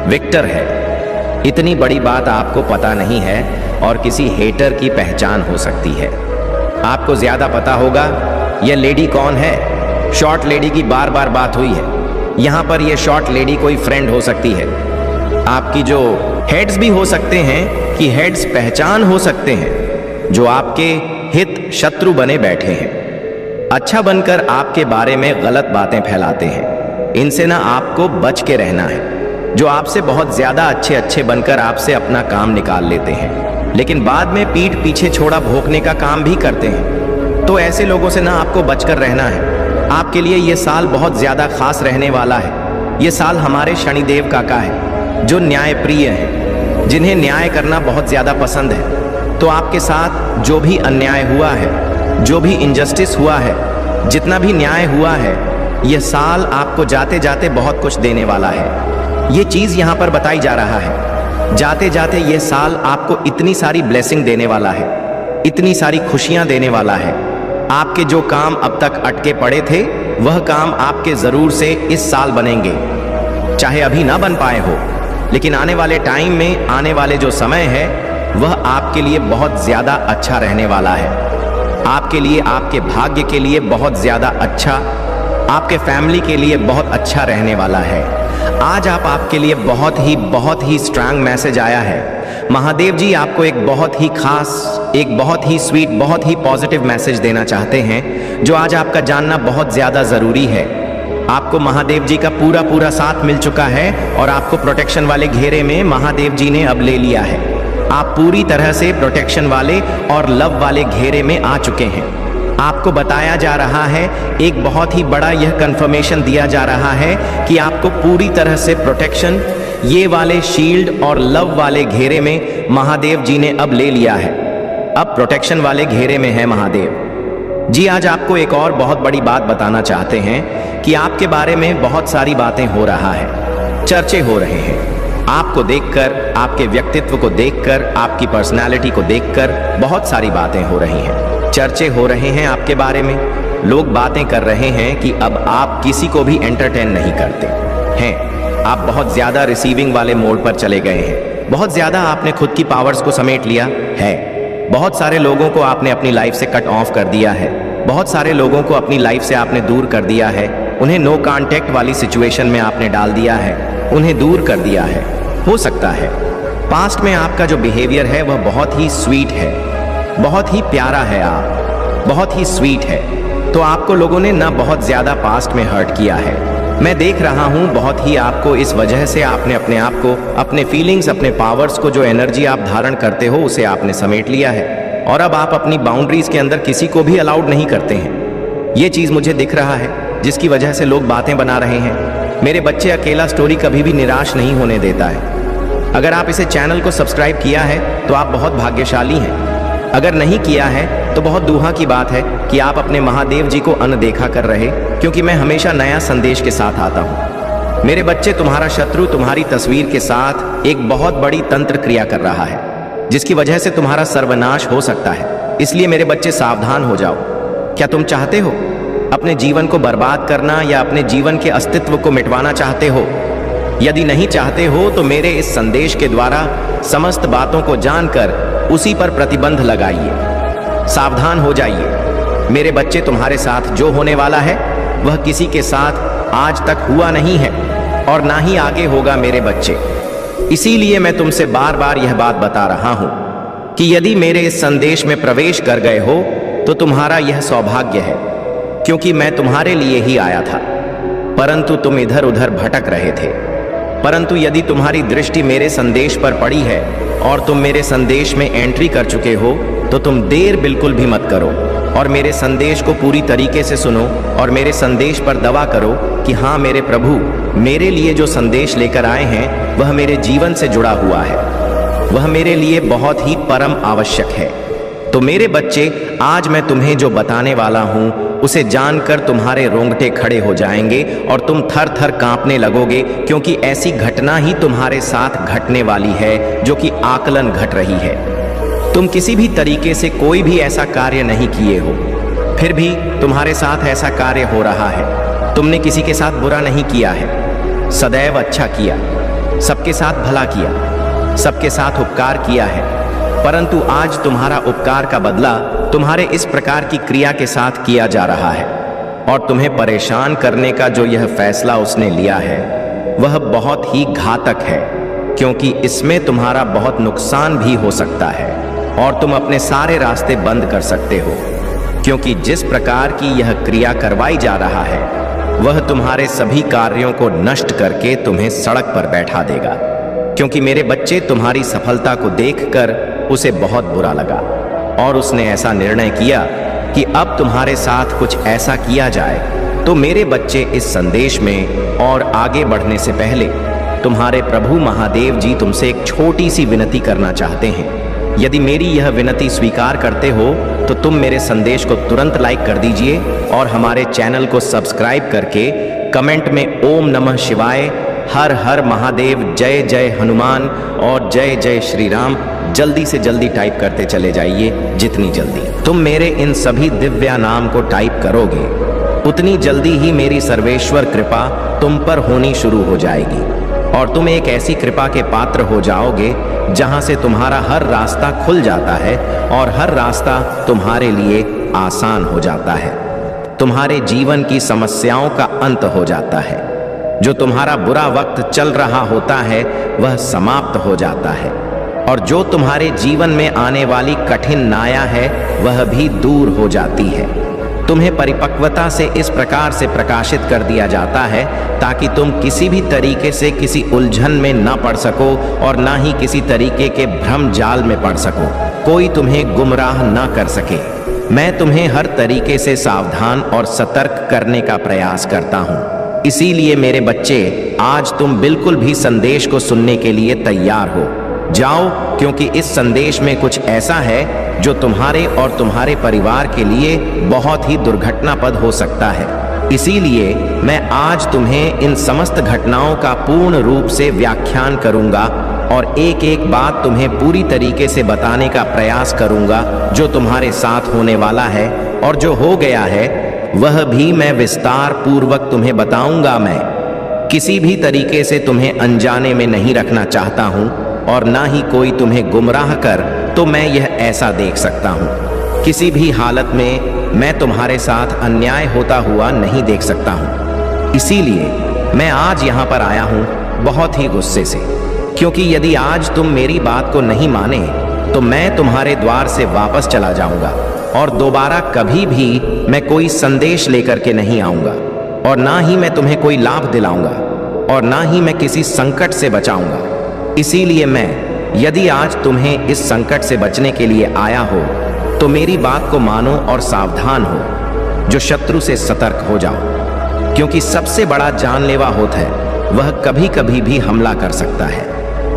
विक्टर है। इतनी बड़ी बात आपको पता नहीं है और किसी हेटर की पहचान हो सकती है। आपको ज़्यादा पता होगा यह लेडी कौन है। शॉर्ट लेडी की बार बार बात हुई है। यहाँ पर यह शॉर्ट लेडी कोई फ्रेंड हो सकती है, आपकी जो हेड्स भी हो सकते हैं कि हेड्स पहचान हो सकते हैं जो आपके हित शत्रु बने बैठे हैं, अच्छा बनकर आपके बारे में गलत बातें फैलाते हैं। इनसे ना आपको बच के रहना है। जो आपसे बहुत ज्यादा अच्छे बनकर आपसे अपना काम निकाल लेते हैं, लेकिन बाद में पीठ पीछे छोड़ा भोंकने का काम भी करते हैं। तो ऐसे लोगों से ना आपको बचकर रहना है। आपके लिए ये साल बहुत ज्यादा खास रहने वाला है। ये साल हमारे शनिदेव काका है जो न्यायप्रिय है, जिन्हें न्याय करना बहुत ज्यादा पसंद है। तो आपके साथ जो भी अन्याय हुआ है, जो भी इनजस्टिस हुआ है, जितना भी न्याय हुआ है, यह साल आपको जाते जाते बहुत कुछ देने वाला है। ये चीज़ यहाँ पर बताई जा रहा है। जाते जाते ये साल आपको इतनी सारी ब्लेसिंग देने वाला है, इतनी सारी खुशियाँ देने वाला है। आपके जो काम अब तक अटके पड़े थे वह काम आपके ज़रूर से इस साल बनेंगे। चाहे अभी ना बन पाए हो, लेकिन आने वाले टाइम में, आने वाले जो समय है वह आपके लिए बहुत ज़्यादा अच्छा रहने वाला है। आपके लिए, आपके भाग्य के लिए बहुत ज़्यादा अच्छा, आपके फैमिली के लिए बहुत अच्छा रहने वाला है। आज आपके लिए बहुत ही स्ट्रांग मैसेज आया है। महादेव जी आपको एक बहुत ही खास, एक बहुत ही स्वीट, बहुत ही पॉजिटिव मैसेज देना चाहते हैं जो आज आपका जानना बहुत ज़्यादा ज़रूरी है। आपको महादेव जी का पूरा साथ मिल चुका है और आपको प्रोटेक्शन वाले घेरे में महादेव जी ने अब ले लिया है। आप पूरी तरह से प्रोटेक्शन वाले और लव वाले घेरे में आ चुके हैं। आपको बताया जा रहा है, एक बहुत ही बड़ा यह कंफर्मेशन दिया जा रहा है कि आपको पूरी तरह से प्रोटेक्शन, ये वाले शील्ड और लव वाले घेरे में महादेव जी ने अब ले लिया है। अब प्रोटेक्शन वाले घेरे में है महादेव जी। आज आपको एक और बहुत बड़ी बात बताना चाहते हैं कि आपके बारे में बहुत सारी बातें हो रहा है, चर्चे हो रहे हैं। आपको देखकर, आपके व्यक्तित्व को देखकर, आपकी पर्सनालिटी को देखकर बहुत सारी बातें हो रही हैं, चर्चे हो रहे हैं आपके बारे में। लोग बातें कर रहे हैं कि अब आप किसी को भी एंटरटेन नहीं करते हैं। आप बहुत ज़्यादा रिसीविंग वाले मोड पर चले गए हैं। बहुत ज़्यादा आपने खुद की पावर्स को समेट लिया है। बहुत सारे लोगों को आपने अपनी लाइफ से कट ऑफ कर दिया है। बहुत सारे लोगों को अपनी लाइफ से आपने दूर कर दिया है। उन्हें नो कांटेक्ट वाली सिचुएशन में आपने डाल दिया है, उन्हें दूर कर दिया है। हो सकता है पास्ट में आपका जो बिहेवियर है वह बहुत ही स्वीट है, बहुत ही प्यारा है, आप बहुत ही स्वीट है। तो आपको लोगों ने ना बहुत ज़्यादा पास्ट में हर्ट किया है। मैं देख रहा हूं बहुत ही आपको इस वजह से आपने अपने आप को, अपने फीलिंग्स, अपने पावर्स को, जो एनर्जी आप धारण करते हो उसे आपने समेट लिया है और अब आप अपनी बाउंड्रीज के अंदर किसी को भी अलाउड नहीं करते हैं। ये चीज मुझे दिख रहा है जिसकी वजह से लोग बातें बना रहे हैं। मेरे बच्चे, अकेला स्टोरी कभी भी निराश नहीं होने देता है। अगर आप इसे चैनल को सब्सक्राइब किया है तो आप बहुत भाग्यशाली हैं। अगर नहीं किया है तो बहुत दुहा की बात है कि आप अपने महादेव जी को अनदेखा कर रहे, क्योंकि मैं हमेशा नया संदेश के साथ आता हूँ। मेरे बच्चे, तुम्हारा शत्रु तुम्हारी तस्वीर के साथ एक बहुत बड़ी तंत्र क्रिया कर रहा है जिसकी वजह से तुम्हारा सर्वनाश हो सकता है। इसलिए मेरे बच्चे सावधान हो जाओ। क्या तुम चाहते हो अपने जीवन को बर्बाद करना या अपने जीवन के अस्तित्व को मिटवाना चाहते हो? यदि नहीं चाहते हो तो मेरे इस संदेश के द्वारा समस्त बातों को जानकर उसी पर प्रतिबंध लगाइए। सावधान हो जाइए। मेरे बच्चे, तुम्हारे साथ जो होने वाला है वह किसी के साथ आज तक हुआ नहीं है और ना ही आगे होगा मेरे बच्चे। इसीलिए मैं तुमसे बार बार यह बात बता रहा हूं कि यदि मेरे इस संदेश में प्रवेश कर गए हो तो तुम्हारा यह सौभाग्य है, क्योंकि मैं तुम्हारे लिए ही आया था, परंतु तुम इधर उधर भटक रहे थे। परंतु यदि तुम्हारी दृष्टि मेरे संदेश पर पड़ी है और तुम मेरे संदेश में एंट्री कर चुके हो तो तुम देर बिल्कुल भी मत करो और मेरे संदेश को पूरी तरीके से सुनो और मेरे संदेश पर दावा करो कि हाँ, मेरे प्रभु मेरे लिए जो संदेश लेकर आए हैं वह मेरे जीवन से जुड़ा हुआ है, वह मेरे लिए बहुत ही परम आवश्यक है। तो मेरे बच्चे, आज मैं तुम्हें जो बताने वाला हूं उसे जानकर तुम्हारे रोंगटे खड़े हो जाएंगे और तुम थर थर कांपने लगोगे, क्योंकि ऐसी घटना ही तुम्हारे साथ घटने वाली है जो कि आकलन घट रही है। तुम किसी भी तरीके से कोई भी ऐसा कार्य नहीं किए हो, फिर भी तुम्हारे साथ ऐसा कार्य हो रहा है। तुमने किसी के साथ बुरा नहीं किया है, सदैव अच्छा किया, सबके साथ भला किया, सबके साथ उपकार किया है। परंतु आज तुम्हारा उपकार का बदला तुम्हारे इस प्रकार की क्रिया के साथ किया जा रहा है और तुम्हें परेशान करने का जो यह फैसला उसने लिया है वह बहुत ही घातक है, क्योंकि इसमें तुम्हारा बहुत नुकसान भी हो सकता है और तुम अपने सारे रास्ते बंद कर सकते हो, क्योंकि जिस प्रकार की यह क्रिया करवाई जा रहा है वह तुम्हारे सभी कार्यों को नष्ट करके तुम्हें सड़क पर बैठा देगा। क्योंकि मेरे बच्चे, तुम्हारी सफलता को देखकर उसे बहुत बुरा लगा और उसने ऐसा निर्णय किया कि अब तुम्हारे साथ कुछ ऐसा किया जाए। तो मेरे बच्चे, इस संदेश में और आगे बढ़ने से पहले तुम्हारे प्रभु महादेव जी तुमसे एक छोटी सी विनती करना चाहते हैं। यदि मेरी यह विनती स्वीकार करते हो तो तुम मेरे संदेश को तुरंत लाइक कर दीजिए और हमारे चैनल को सब्सक्राइब करके कमेंट में ओम नमः शिवाय, हर हर महादेव, जय जय हनुमान और जय जय श्री राम जल्दी से जल्दी टाइप करते चले जाइए। जितनी जल्दी तुम मेरे इन सभी दिव्य नाम को टाइप करोगे उतनी जल्दी ही मेरी सर्वेश्वर कृपा तुम पर होनी शुरू हो जाएगी और तुम एक ऐसी कृपा के पात्र हो जाओगे जहां से तुम्हारा हर रास्ता खुल जाता है और हर रास्ता तुम्हारे लिए आसान हो जाता है। तुम्हारे जीवन की समस्याओं का अंत हो जाता है। जो तुम्हारा बुरा वक्त चल रहा होता है वह समाप्त हो जाता है और जो तुम्हारे जीवन में आने वाली कठिन नाया है वह भी दूर हो जाती है। तुम्हें परिपक्वता से इस प्रकार से प्रकाशित कर दिया जाता है ताकि तुम किसी भी तरीके से किसी उलझन में न पड़ सको और ना ही किसी तरीके के भ्रम जाल में पड़ सको। कोई तुम्हें गुमराह न कर सके। मैं तुम्हें हर तरीके से सावधान और सतर्क करने का प्रयास करता हूँ। इसीलिए मेरे बच्चे, आज तुम बिल्कुल भी संदेश को सुनने के लिए तैयार हो जाओ, क्योंकि इस संदेश में कुछ ऐसा है जो तुम्हारे और तुम्हारे परिवार के लिए बहुत ही दुर्घटनापद हो सकता है। इसीलिए मैं आज तुम्हें इन समस्त घटनाओं का पूर्ण रूप से व्याख्यान करूंगा और एक एक बात तुम्हें पूरी तरीके से बताने का प्रयास करूंगा जो तुम्हारे साथ होने वाला है और जो हो गया है वह भी मैं विस्तार पूर्वक तुम्हें बताऊंगा। मैं किसी भी तरीके से तुम्हें अनजाने में नहीं रखना चाहता हूं और ना ही कोई तुम्हें गुमराह कर तो मैं यह ऐसा देख सकता हूं। किसी भी हालत में मैं तुम्हारे साथ अन्याय होता हुआ नहीं देख सकता हूं। इसीलिए मैं आज यहां पर आया हूं बहुत ही गुस्से से, क्योंकि यदि आज तुम मेरी बात को नहीं माने तो मैं तुम्हारे द्वार से वापस चला जाऊंगा और दोबारा कभी भी मैं कोई संदेश लेकर के नहीं आऊंगा। और ना ही मैं तुम्हें कोई लाभ दिलाऊंगा और ना ही मैं किसी संकट से बचाऊंगा। इसीलिए मैं, यदि आज तुम्हें इस संकट से बचने के लिए आया हो तो मेरी बात को मानो और सावधान हो। जो शत्रु से सतर्क हो जाओ, क्योंकि सबसे बड़ा जानलेवा होता है वह कभी कभी भी हमला कर सकता है,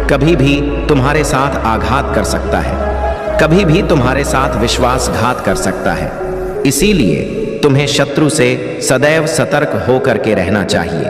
कभी भी तुम्हारे साथ आघात कर सकता है, कभी भी तुम्हारे साथ विश्वासघात कर सकता है। इसीलिए तुम्हें शत्रु से सदैव सतर्क होकर के रहना चाहिए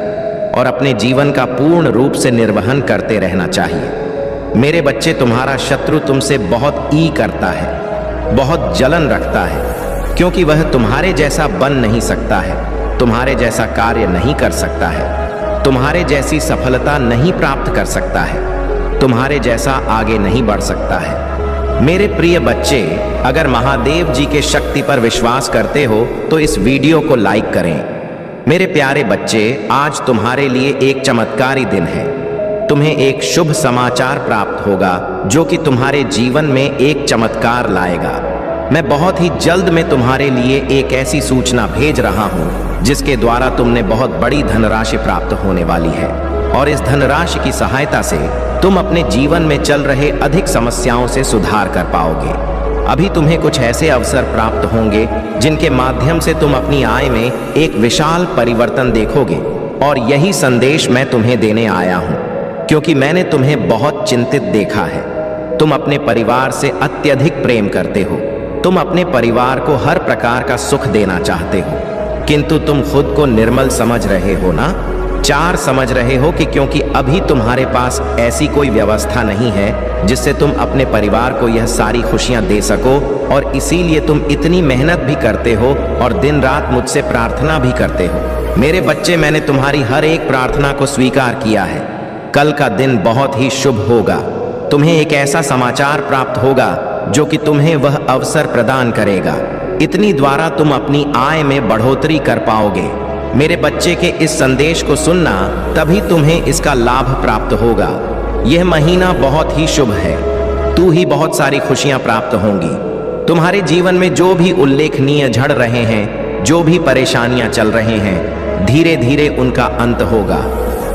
और अपने जीवन का पूर्ण रूप से निर्वहन करते रहना चाहिए। मेरे बच्चे, तुम्हारा शत्रु तुमसे बहुत ई करता है, बहुत जलन रखता है, क्योंकि वह तुम्हारे जैसा बन नहीं सकता है, तुम्हारे जैसा कार्य नहीं कर सकता है, तुम्हारे जैसी सफलता नहीं प्राप्त कर सकता है, तुम्हारे जैसा आगे नहीं बढ़ सकता है। मेरे प्रिय बच्चे, अगर महादेव जी के शक्ति पर विश्वास करते हो तो इस वीडियो को लाइक करें। मेरे प्यारे बच्चे, आज तुम्हारे लिए एक चमत्कारी दिन है। तुम्हें एक शुभ समाचार प्राप्त होगा जो कि तुम्हारे जीवन में एक चमत्कार लाएगा। मैं बहुत ही जल्द में तुम्हारे लिए एक ऐसी सूचना भेज रहा हूं जिसके द्वारा तुमने बहुत बड़ी धनराशि प्राप्त होने वाली है और इस धनराशि की सहायता से तुम अपने जीवन में चल रहे अधिक समस्याओं से सुधार कर पाओगे। अभी तुम्हें कुछ ऐसे अवसर प्राप्त होंगे जिनके माध्यम से तुम अपनी आय में एक विशाल परिवर्तन देखोगे और यही संदेश मैं तुम्हें देने आया हूं, क्योंकि मैंने तुम्हें बहुत चिंतित देखा है। तुम अपने परिवार से अत्यधिक प्रेम करते हो, तुम अपने परिवार को हर प्रकार का सुख देना चाहते हो, किंतु तुम खुद को निर्मल समझ रहे हो ना, चार समझ रहे हो कि क्योंकि अभी तुम्हारे पास ऐसी कोई व्यवस्था नहीं है जिससे तुम अपने परिवार को यह सारी खुशियां दे सको, और इसीलिए तुम इतनी मेहनत भी करते हो और दिन रात मुझसे प्रार्थना भी करते हो। मेरे बच्चे, मैंने तुम्हारी हर एक प्रार्थना को स्वीकार किया है। कल का दिन बहुत ही शुभ होगा। तुम्हें एक ऐसा समाचार प्राप्त होगा जो कि तुम्हें वह अवसर प्रदान करेगा। इतनी द्वारा तुम अपनी आय में बढ़ोतरी कर पाओगे। मेरे बच्चे के इस संदेश को सुनना, तभी तुम्हें इसका लाभ प्राप्त होगा। यह महीना बहुत ही शुभ है। तू ही बहुत सारी खुशियां प्राप्त होंगी। तुम्हारे जीवन में जो भी उल्लेखनीय झड़ रहे हैं, जो भी परेशानियां चल रहे हैं, धीरे धीरे उनका अंत होगा।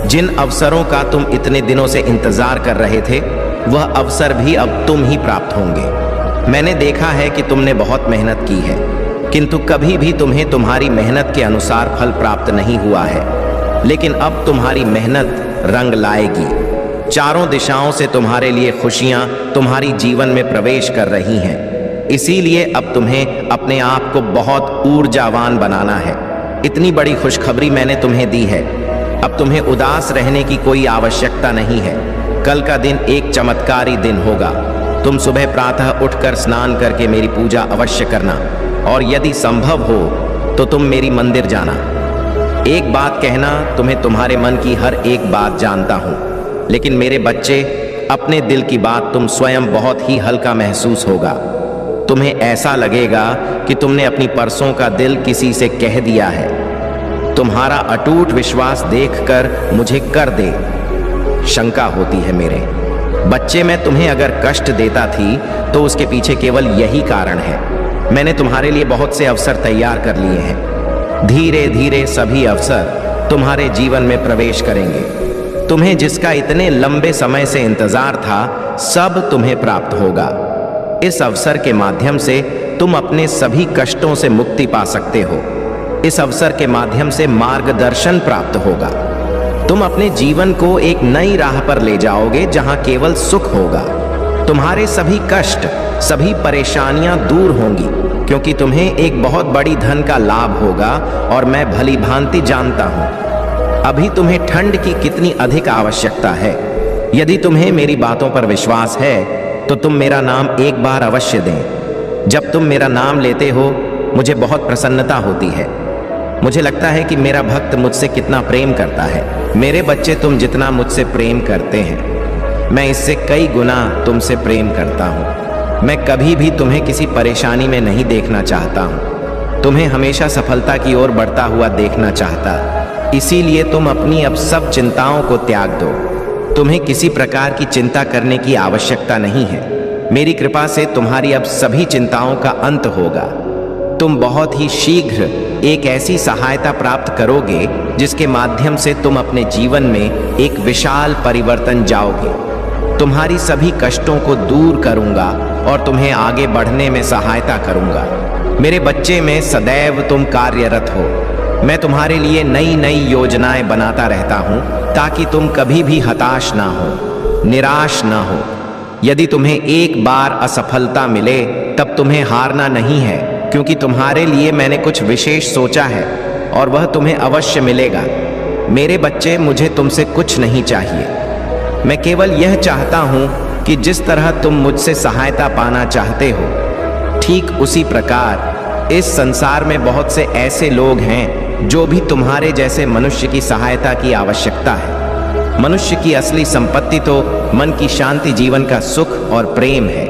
जिन अवसरों का तुम इतने दिनों से इंतजार कर रहे थे, वह अवसर भी अब तुम ही प्राप्त होंगे। मैंने देखा है कि तुमने बहुत मेहनत की है, किंतु कभी भी तुम्हें तुम्हारी मेहनत के अनुसार फल प्राप्त नहीं हुआ है। लेकिन अब तुम्हारी मेहनत रंग लाएगी। चारों दिशाओं से तुम्हारे लिए खुशियां तुम्हारी जीवन में प्रवेश कर रही हैं। इसीलिए अब तुम्हें अपने आप को बहुत ऊर्जावान बनाना है। इतनी बड़ी खुशखबरी मैंने तुम्हें दी है। अब तुम्हें उदास रहने की कोई आवश्यकता नहीं है। कल का दिन एक चमत्कारी दिन होगा। तुम सुबह प्रातः उठकर स्नान करके मेरी पूजा अवश्य करना, और यदि संभव हो तो तुम मेरी मंदिर जाना। एक बात कहना, तुम्हें तुम्हारे मन की हर एक बात जानता हूं, लेकिन मेरे बच्चे, अपने दिल की बात तुम स्वयं बहुत ही हल्का महसूस होगा। तुम्हें ऐसा लगेगा कि तुमने अपनी परसों का दिल किसी से कह दिया है। तुम्हारा अटूट विश्वास देखकर मुझे कर दे शंका होती है। मेरे बच्चे, मैं तुम्हें अगर कष्ट देता थी तो उसके पीछे केवल यही कारण है। मैंने तुम्हारे लिए बहुत से अवसर तैयार कर लिए हैं। धीरे धीरे सभी अवसर तुम्हारे जीवन में प्रवेश करेंगे। तुम्हें जिसका इतने लंबे समय से इंतजार था, सब तुम्हें प्राप्त होगा। इस अवसर के माध्यम से तुम अपने सभी कष्टों से मुक्ति पा सकते हो। इस अवसर के माध्यम से मार्गदर्शन प्राप्त होगा। तुम अपने जीवन को एक नई राह पर ले जाओगे जहां केवल सुख होगा। तुम्हारे सभी कष्ट, सभी परेशानियां दूर होंगी, क्योंकि तुम्हें एक बहुत बड़ी धन का लाभ होगा। और मैं भली भांति जानता हूं अभी तुम्हें ठंड की कितनी अधिक आवश्यकता है। यदि तुम्हें मेरी बातों पर विश्वास है तो तुम मेरा नाम एक बार अवश्य दें। जब तुम मेरा नाम लेते हो, मुझे बहुत प्रसन्नता होती है। मुझे लगता है कि मेरा भक्त मुझसे कितना प्रेम करता है। मेरे बच्चे, तुम जितना मुझसे प्रेम करते हैं, मैं इससे कई गुना तुमसे प्रेम करता हूँ। मैं कभी भी तुम्हें किसी परेशानी में नहीं देखना चाहता हूँ। तुम्हें हमेशा सफलता की ओर बढ़ता हुआ देखना चाहता। इसीलिए तुम अपनी अब सब चिंताओं को त्याग दो। तुम्हें किसी प्रकार की चिंता करने की आवश्यकता नहीं है। मेरी कृपा से तुम्हारी अब सभी चिंताओं का अंत होगा। तुम बहुत ही शीघ्र एक ऐसी सहायता प्राप्त करोगे जिसके माध्यम से तुम अपने जीवन में एक विशाल परिवर्तन जाओगे। तुम्हारी सभी कष्टों को दूर करूंगा और तुम्हें आगे बढ़ने में सहायता करूंगा। मेरे बच्चे में सदैव तुम कार्यरत हो। मैं तुम्हारे लिए नई नई योजनाएं बनाता रहता हूं ताकि तुम कभी भी हताश ना हो, निराश ना हो। यदि तुम्हें एक बार असफलता मिले तब तुम्हें हारना नहीं है, क्योंकि तुम्हारे लिए मैंने कुछ विशेष सोचा है और वह तुम्हें अवश्य मिलेगा। मेरे बच्चे, मुझे तुमसे कुछ नहीं चाहिए। मैं केवल यह चाहता हूं कि जिस तरह तुम मुझसे सहायता पाना चाहते हो, ठीक उसी प्रकार इस संसार में बहुत से ऐसे लोग हैं जो भी तुम्हारे जैसे मनुष्य की सहायता की आवश्यकता है। मनुष्य की असली संपत्ति तो मन की शांति, जीवन का सुख और प्रेम है।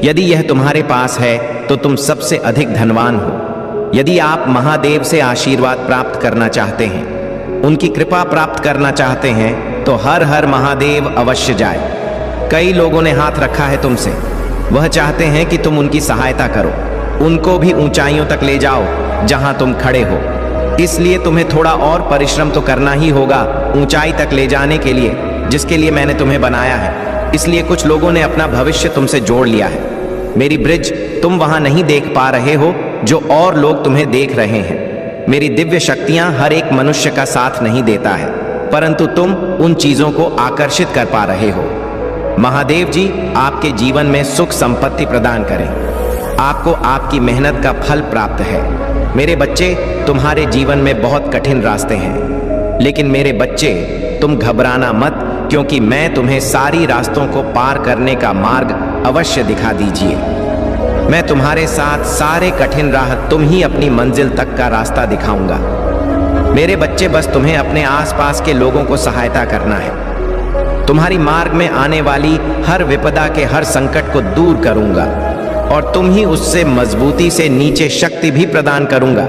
यदि यह तुम्हारे पास है तो तुम सबसे अधिक धनवान हो। यदि आप महादेव से आशीर्वाद प्राप्त करना चाहते हैं, उनकी कृपा प्राप्त करना चाहते हैं, तो हर हर महादेव अवश्य जाए। कई लोगों ने हाथ रखा है तुमसे। वह चाहते हैं कि तुम उनकी सहायता करो, उनको भी ऊंचाइयों तक ले जाओ जहां तुम खड़े हो। इसलिए तुम्हें थोड़ा और परिश्रम तो करना ही होगा ऊंचाई तक ले जाने के लिए, जिसके लिए मैंने तुम्हें बनाया है। इसलिए कुछ लोगों ने अपना भविष्य तुमसे जोड़ लिया है। मेरी ब्रिज तुम वहां नहीं देख पा रहे हो जो और लोग तुम्हें देख रहे हैं। मेरी दिव्य शक्तियां हर एक मनुष्य का साथ नहीं देता है, परंतु तुम उन चीजों को आकर्षित कर पा रहे हो। महादेव जी आपके जीवन में सुख संपत्ति प्रदान करें। आपको आपकी मेहनत का फल प्राप्त है। मेरे बच्चे, तुम्हारे जीवन में बहुत कठिन रास्ते हैं, लेकिन मेरे बच्चे तुम घबराना मत, क्योंकि मैं तुम्हें सारी रास्तों को पार करने का मार्ग अवश्य दिखा दीजिए। मैं तुम्हारे साथ सारे कठिन राह, तुम ही अपनी मंजिल तक का रास्ता दिखाऊंगा। मेरे बच्चे, बस तुम्हें अपने आसपास के लोगों को सहायता करना है। तुम्हारी मार्ग में आने वाली हर विपदा के हर संकट को दूर करूंगा और तुम ही उससे मजबूती से नीचे शक्ति भी प्रदान करूंगा।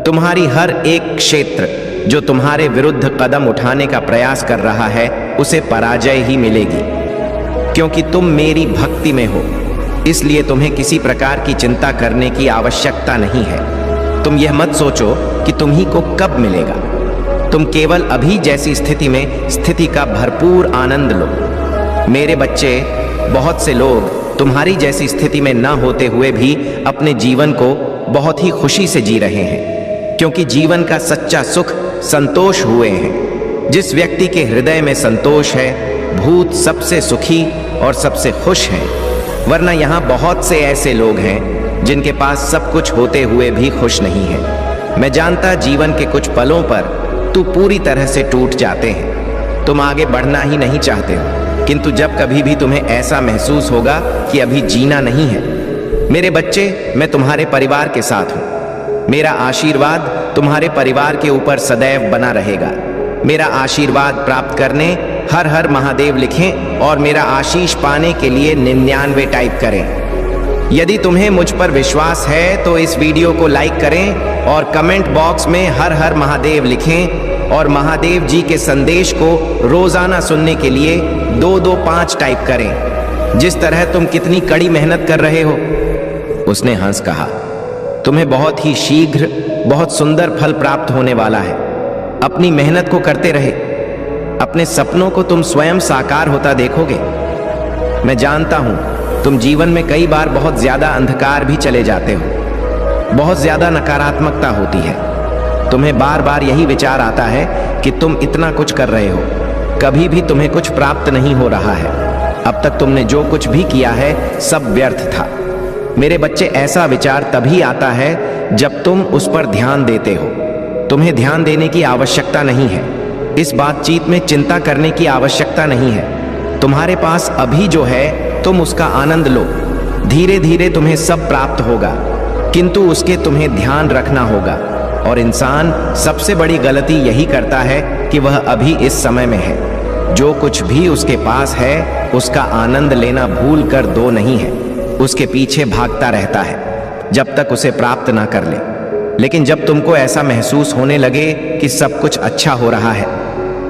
तुम्हारी हर एक क्षेत्र जो तुम्हारे विरुद्ध कदम उठाने का प्रयास कर रहा है, उसे पराजय ही मिलेगी, क्योंकि तुम मेरी भक्ति में हो। इसलिए तुम्हें किसी प्रकार की चिंता करने की आवश्यकता नहीं है। तुम यह मत सोचो कि तुम्ही को कब मिलेगा। तुम केवल अभी जैसी स्थिति में स्थिति का भरपूर आनंद लो। मेरे बच्चे, बहुत से लोग तुम्हारी जैसी स्थिति में न होते हुए भी अपने जीवन को बहुत ही खुशी से जी रहे हैं, क्योंकि जीवन का सच्चा सुख संतोष हुए हैं। जिस व्यक्ति के हृदय में संतोष है, भूत सबसे सुखी और सबसे खुश हैं। वरना यहाँ बहुत से ऐसे लोग हैं जिनके पास सब कुछ होते हुए भी खुश नहीं है। मैं जानता, जीवन के कुछ पलों पर तू पूरी तरह से टूट जाते हैं। तुम आगे बढ़ना ही नहीं चाहते हो, किंतु जब कभी भी तुम्हें ऐसा महसूस होगा कि अभी जीना नहीं है, मेरे बच्चे, मैं तुम्हारे परिवार के साथ हूँ। मेरा आशीर्वाद तुम्हारे परिवार के ऊपर सदैव बना रहेगा। मेरा आशीर्वाद प्राप्त करने हर हर महादेव लिखें और मेरा आशीष पाने के लिए 99 टाइप करें। यदि तुम्हें मुझ पर विश्वास है तो इस वीडियो को लाइक करें और कमेंट बॉक्स में हर हर महादेव लिखें और महादेव जी के संदेश को रोजाना सुनने के लिए 225 टाइप करें। जिस तरह तुम कितनी कड़ी मेहनत कर रहे हो। उसने हंस कहा, तुम्हें बहुत ही शीघ्र बहुत सुंदर फल प्राप्त होने वाला है। अपनी मेहनत को करते रहे, अपने सपनों को तुम स्वयं साकार होता देखोगे। मैं जानता हूं तुम जीवन में कई बार बहुत ज्यादा अंधकार भी चले जाते हो, बहुत ज्यादा नकारात्मकता होती है। तुम्हें बार बार यही विचार आता है कि तुम इतना कुछ कर रहे हो, कभी भी तुम्हें कुछ प्राप्त नहीं हो रहा है। अब तक तुमने जो कुछ भी किया है सब व्यर्थ था। मेरे बच्चे, ऐसा विचार तभी आता है जब तुम उस पर ध्यान देते हो। तुम्हें ध्यान देने की आवश्यकता नहीं है। इस बातचीत में चिंता करने की आवश्यकता नहीं है। तुम्हारे पास अभी जो है तुम उसका आनंद लो। धीरे धीरे तुम्हें सब प्राप्त होगा, किंतु उसके तुम्हें ध्यान रखना होगा। और इंसान सबसे बड़ी गलती यही करता है कि वह अभी इस समय में है। जो कुछ भी उसके पास है उसका आनंद लेना भूल कर दो नहीं है, उसके पीछे भागता रहता है जब तक उसे प्राप्त ना कर ले। लेकिन जब तुमको ऐसा महसूस होने लगे कि सब कुछ अच्छा हो रहा है,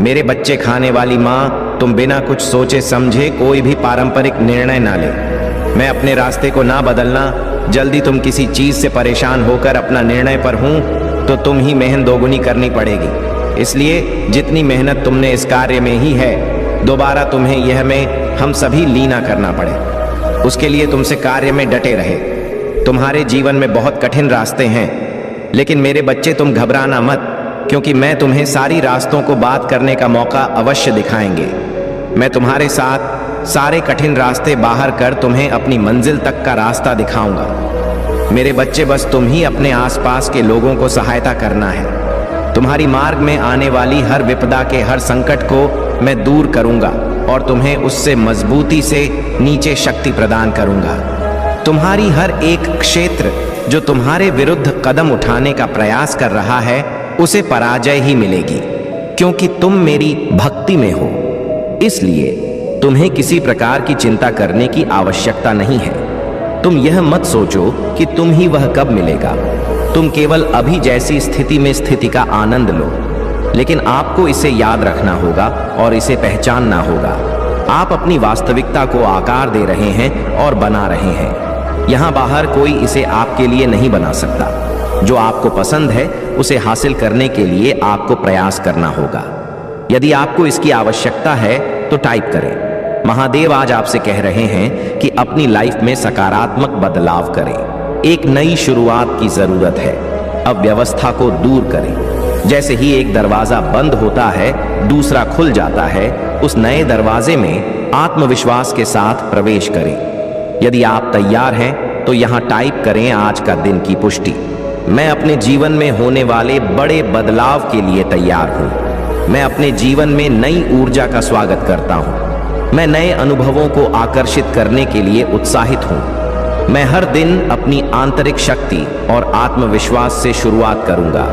मेरे बच्चे खाने वाली माँ, तुम बिना कुछ सोचे समझे कोई भी पारंपरिक निर्णय ना ले। मैं अपने रास्ते को ना बदलना जल्दी तुम किसी चीज से परेशान होकर अपना निर्णय पर हूं तो तुम ही मेहनत दोगुनी करनी पड़ेगी। इसलिए जितनी मेहनत तुमने इस कार्य में ही है, दोबारा तुम्हें यह में हम सभी लीना करना पड़े। उसके लिए तुमसे कार्य में डटे रहे। तुम्हारे जीवन में बहुत कठिन रास्ते हैं, लेकिन मेरे बच्चे तुम घबराना मत, क्योंकि मैं तुम्हें सारी रास्तों को बात करने का मौका अवश्य दिखाएंगे। मैं तुम्हारे साथ सारे कठिन रास्ते बाहर कर तुम्हें अपनी मंजिल तक का रास्ता दिखाऊंगा। मेरे बच्चे, बस तुम ही अपने आसपास के लोगों को सहायता करना है। तुम्हारी मार्ग में आने वाली हर विपदा के हर संकट को मैं दूर करूंगा और तुम्हें उससे मजबूती से नीचे शक्ति प्रदान करूंगा। तुम्हारी हर एक क्षेत्र जो तुम्हारे विरुद्ध कदम उठाने का प्रयास कर रहा है, उसे पराजय ही मिलेगी, क्योंकि तुम मेरी भक्ति में हो। इसलिए तुम्हें किसी प्रकार की चिंता करने की आवश्यकता नहीं है। तुम यह मत सोचो कि तुम ही वह कब मिलेगा। तुम केवल अभी जैसी स्थिति में स्थिति का आनंद लो, लेकिन आपको इसे याद रखना होगा और इसे पहचानना होगा। आप अपनी वास्तविकता को आकार दे रहे हैं और बना रहे हैं। यहाँ बाहर कोई इसे आपके लिए नहीं बना सकता। जो आपको पसंद है उसे हासिल करने के लिए आपको प्रयास करना होगा। यदि आपको इसकी आवश्यकता है तो टाइप करें। महादेव आज आपसे कह रहे हैं कि अपनी लाइफ में सकारात्मक बदलाव करें। एक नई शुरुआत की जरूरत है। अव्यवस्था को दूर करें। जैसे ही एक दरवाजा बंद होता है, दूसरा खुल जाता है। उस नए दरवाजे में आत्मविश्वास के साथ प्रवेश करें। यदि आप तैयार हैं तो यहाँ टाइप करें आज का दिन की पुष्टि। मैं अपने जीवन में होने वाले बड़े बदलाव के लिए तैयार हूँ। मैं अपने जीवन में नई ऊर्जा का स्वागत करता हूँ। मैं नए अनुभवों को आकर्षित करने के लिए उत्साहित हूँ। मैं हर दिन अपनी आंतरिक शक्ति और आत्मविश्वास से शुरुआत करूंगा,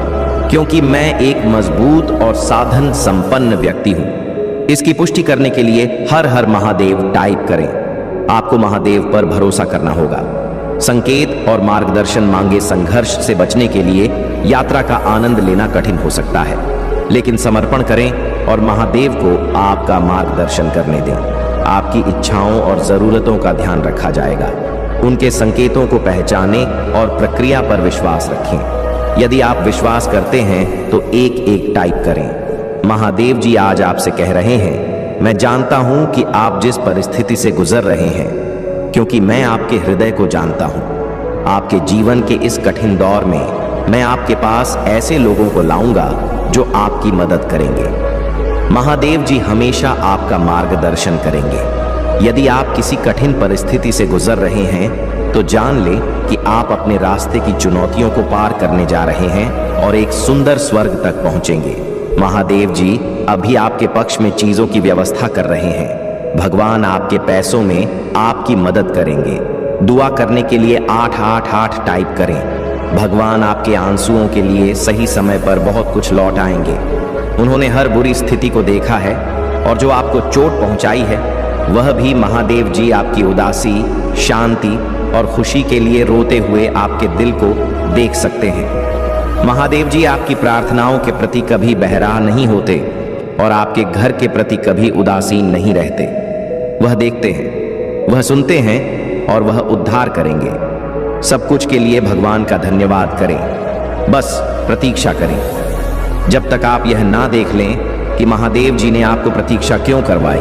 क्योंकि मैं एक मजबूत और साधन संपन्न व्यक्ति हूँ। इसकी पुष्टि करने के लिए हर हर महादेव टाइप करें। आपको महादेव पर भरोसा करना होगा। संकेत और मार्गदर्शन मांगे संघर्ष से बचने के लिए यात्रा का आनंद लेना कठिन हो सकता है, लेकिन समर्पण करें और महादेव को आपका मार्गदर्शन करने दें। आपकी इच्छाओं और जरूरतों का ध्यान रखा जाएगा। उनके संकेतों को पहचानें और प्रक्रिया पर विश्वास रखें। यदि आप विश्वास करते हैं तो एक एक टाइप करें। महादेव जी आज आपसे कह रहे हैं, मैं जानता हूं कि आप जिस परिस्थिति से गुजर रहे हैं, क्योंकि मैं आपके हृदय को जानता हूं। आपके जीवन के इस कठिन दौर में मैं आपके पास ऐसे लोगों को लाऊंगा जो आपकी मदद करेंगे। महादेव जी हमेशा आपका मार्गदर्शन करेंगे। यदि आप किसी कठिन परिस्थिति से गुजर रहे हैं तो जान लें कि आप अपने रास्ते की चुनौतियों को पार करने जा रहे हैं और एक सुंदर स्वर्ग तक पहुंचेंगे। महादेव जी अभी आपके पक्ष में चीजों की व्यवस्था कर रहे हैं। भगवान आपके पैसों में आपकी मदद करेंगे। दुआ करने के लिए 888 टाइप करें। भगवान आपके आंसुओं के लिए सही समय पर बहुत कुछ लौट आएंगे। उन्होंने हर बुरी स्थिति को देखा है और जो आपको चोट पहुंचाई है, वह भी महादेव जी आपकी उदासी, शांति और खुशी के लिए रोते हुए आपके दिल को देख सकते हैं। महादेव जी आपकी प्रार्थनाओं के प्रति कभी बहरा नहीं होते और आपके घर के प्रति कभी उदासीन नहीं रहते। वह देखते हैं, वह सुनते हैं और वह उद्धार करेंगे। सब कुछ के लिए भगवान का धन्यवाद करें। बस प्रतीक्षा करें जब तक आप यह ना देख लें कि महादेव जी ने आपको प्रतीक्षा क्यों करवाई।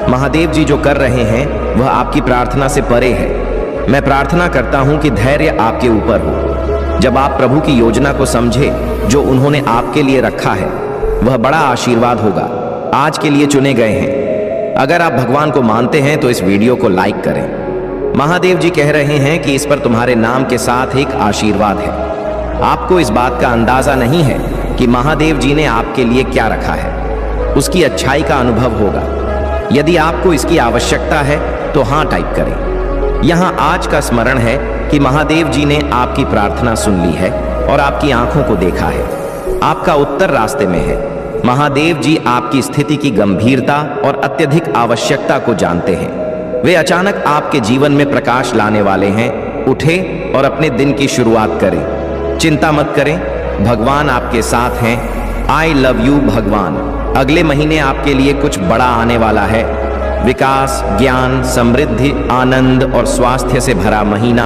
महादेव जी जो कर रहे हैं वह आपकी प्रार्थना से परे है। मैं प्रार्थना करता हूं कि धैर्य आपके ऊपर हो। जब आप प्रभु की योजना को समझे जो उन्होंने आपके लिए रखा है, वह बड़ा आशीर्वाद होगा। आज के लिए चुने गए हैं। अगर आप भगवान को मानते हैं तो इस वीडियो को लाइक करें। महादेव जी कह रहे हैं कि इस पर तुम्हारे नाम के साथ एक आशीर्वाद है। आपको इस बात का अंदाजा नहीं है कि महादेव जी ने आपके लिए क्या रखा है। उसकी अच्छाई का अनुभव होगा। यदि आपको इसकी आवश्यकता है तो हाँ टाइप करें। यहाँ आज का स्मरण है कि महादेव जी ने आपकी प्रार्थना सुन ली है और आपकी आंखों को देखा है। आपका उत्तर रास्ते में है। महादेव जी आपकी स्थिति की गंभीरता और अत्यधिक आवश्यकता को जानते हैं। वे अचानक आपके जीवन में प्रकाश लाने वाले हैं। उठे और अपने दिन की शुरुआत करें। चिंता मत करें, भगवान आपके साथ हैं। आई लव यू भगवान। अगले महीने आपके लिए कुछ बड़ा आने वाला है। विकास, ज्ञान, समृद्धि, आनंद और स्वास्थ्य से भरा महीना।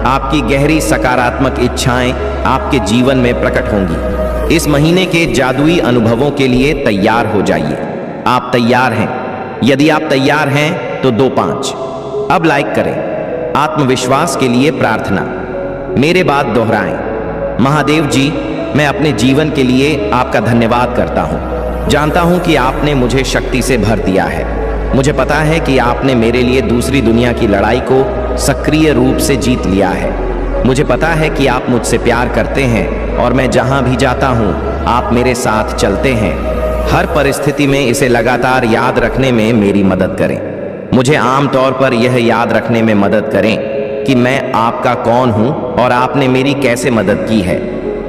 आपकी गहरी सकारात्मक इच्छाएं आपके जीवन में प्रकट होंगी। इस महीने के जादुई अनुभवों के लिए तैयार हो जाइए। आप तैयार हैं? यदि आप तैयार हैं तो 2-5 अब लाइक करें। आत्मविश्वास के लिए प्रार्थना। मेरे बाद दोहराएं। महादेव जी, मैं अपने जीवन के लिए आपका धन्यवाद करता हूं। जानता हूं कि आपने मुझे शक्ति से भर दिया है। मुझे पता है कि आपने मेरे लिए दूसरी दुनिया की लड़ाई को सक्रिय रूप से जीत लिया है। मुझे पता है कि आप मुझसे प्यार करते हैं और मैं जहां भी जाता हूं आप मेरे साथ चलते हैं। हर परिस्थिति में इसे लगातार याद रखने में मेरी मदद करें। मुझे आमतौर पर यह याद रखने में मदद करें कि मैं आपका कौन हूं और आपने मेरी कैसे मदद की है।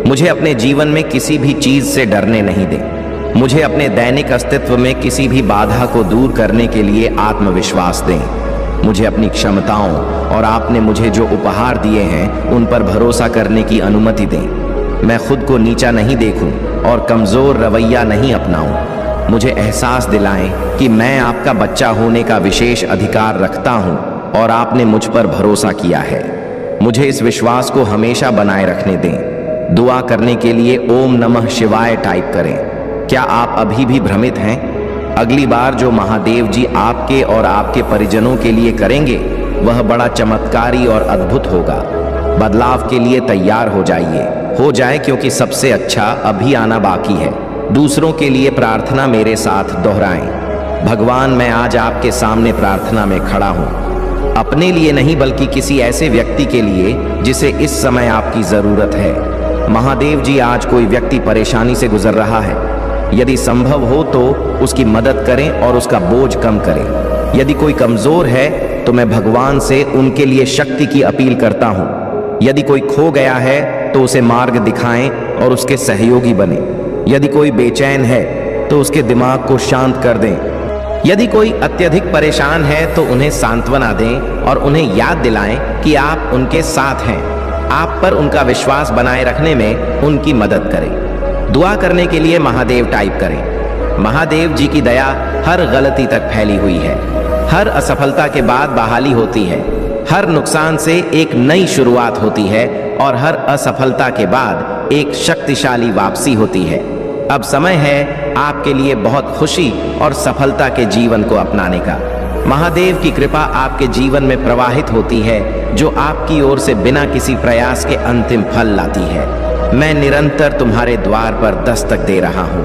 मुझे अपने जीवन में किसी भी चीज से डरने नहीं दें। मुझे अपने दैनिक अस्तित्व में किसी भी बाधा को दूर करने के लिए आत्मविश्वास दें। मुझे अपनी क्षमताओं और आपने मुझे जो उपहार दिए हैं उन पर भरोसा करने की अनुमति दें। मैं खुद को नीचा नहीं देखूं और कमजोर रवैया नहीं अपनाऊं। मुझे एहसास दिलाएं कि मैं आपका बच्चा होने का विशेष अधिकार रखता हूं और आपने मुझ पर भरोसा किया है। मुझे इस विश्वास को हमेशा बनाए रखने दें। दुआ करने के लिए ओम नमः शिवाय टाइप करें। क्या आप अभी भी भ्रमित हैं? अगली बार जो महादेव जी आपके और आपके परिजनों के लिए करेंगे वह बड़ा चमत्कारी और अद्भुत होगा। बदलाव के लिए तैयार हो जाए क्योंकि सबसे अच्छा अभी आना बाकी है। दूसरों के लिए प्रार्थना मेरे साथ दोहराएं। भगवान, मैं आज आपके सामने प्रार्थना में खड़ा हूं। अपने लिए नहीं बल्कि किसी ऐसे व्यक्ति के लिए जिसे इस समय आपकी जरूरत है। महादेव जी, आज कोई व्यक्ति परेशानी से गुजर रहा है। यदि संभव हो तो उसकी मदद करें और उसका बोझ कम करें। यदि कोई कमजोर है तो मैं भगवान से उनके लिए शक्ति की अपील करता हूं। यदि कोई खो गया है तो उसे मार्ग दिखाएं और उसके सहयोगी बने। यदि कोई बेचैन है तो उसके दिमाग को शांत कर दें। यदि कोई अत्यधिक परेशान है तो उन्हें सांत्वना दें और उन्हें याद दिलाएं कि आप उनके साथ हैं। आप पर उनका विश्वास बनाए रखने में उनकी मदद करें। दुआ करने के लिए महादेव टाइप करें। महादेव जी की दया हर गलती तक फैली हुई है। हर असफलता के बाद बहाली होती है। हर नुकसान से एक नई शुरुआत होती है और हर असफलता के बाद एक शक्तिशाली वापसी होती है। अब समय है आपके लिए बहुत खुशी और सफलता के जीवन को अपनाने का। महादेव की कृपा आपके जीवन में प्रवाहित होती है जो आपकी ओर से बिना किसी प्रयास के अंतिम फल लाती है। मैं निरंतर तुम्हारे द्वार पर दस्तक दे रहा हूँ,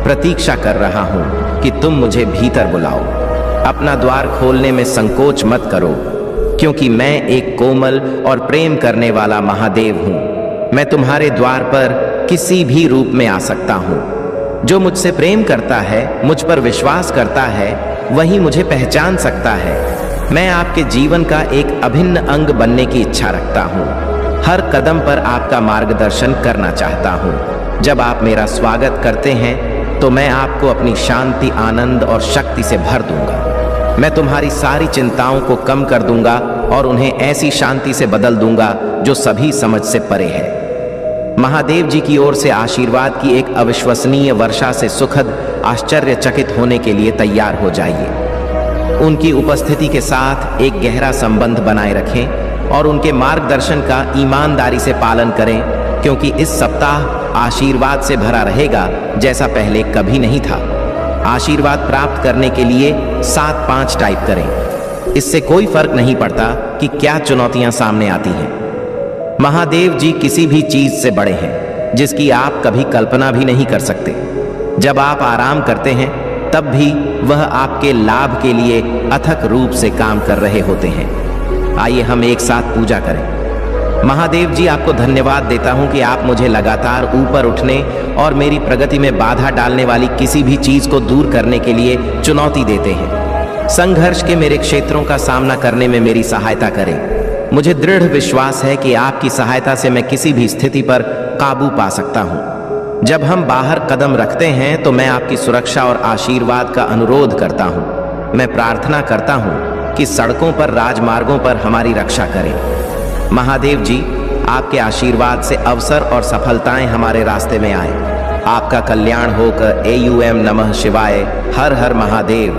प्रतीक्षा कर रहा हूँ कि तुम मुझे भीतर बुलाओ। अपना द्वार खोलने में संकोच मत करो, क्योंकि मैं एक कोमल और प्रेम करने वाला महादेव हूँ। मैं तुम्हारे द्वार पर किसी भी रूप में आ सकता हूँ। जो मुझसे प्रेम करता है, मुझ पर विश्वास करता है, वही मुझे पहचान सकता है। मैं आपके जीवन का एक अभिन्न अंग बनने की इच्छा रखता हूँ। हर कदम पर आपका मार्गदर्शन करना चाहता हूँ। जब आप मेरा स्वागत करते हैं तो मैं आपको अपनी शांति, आनंद और शक्ति से भर दूंगा। मैं तुम्हारी सारी चिंताओं को कम कर दूंगा और उन्हें ऐसी शांति से बदल दूंगा जो सभी समझ से परे है। महादेव जी की ओर से आशीर्वाद की एक अविश्वसनीय वर्षा से सुखद आश्चर्यचकित होने के लिए तैयार हो जाइए। उनकी उपस्थिति के साथ एक गहरा संबंध बनाए रखें और उनके मार्गदर्शन का ईमानदारी से पालन करें, क्योंकि इस सप्ताह आशीर्वाद से भरा रहेगा जैसा पहले कभी नहीं था। आशीर्वाद प्राप्त करने के लिए 7-5 टाइप करें। इससे कोई फर्क नहीं पड़ता कि क्या चुनौतियां सामने आती हैं। महादेव जी किसी भी चीज से बड़े हैं जिसकी आप कभी कल्पना भी नहीं कर सकते। जब आप आराम करते हैं तब भी वह आपके लाभ के लिए अथक रूप से काम कर रहे होते हैं। आइए हम एक साथ पूजा करें। महादेव जी, आपको धन्यवाद देता हूं कि आप मुझे लगातार ऊपर उठने और मेरी प्रगति में बाधा डालने वाली किसी भी चीज को दूर करने के लिए चुनौती देते हैं। संघर्ष के मेरे क्षेत्रों का सामना करने में मेरी सहायता करें। मुझे दृढ़ विश्वास है कि आपकी सहायता से मैं किसी भी स्थिति पर काबू पा सकता हूं। जब हम बाहर कदम रखते हैं तो मैं आपकी सुरक्षा और आशीर्वाद का अनुरोध करता हूं। मैं प्रार्थना करता हूं कि सड़कों पर, राजमार्गों पर हमारी रक्षा करें। महादेव जी, आपके आशीर्वाद से अवसर और सफलताएं हमारे रास्ते में आए। आपका कल्याण होकर AUM नमः शिवाय। हर हर महादेव।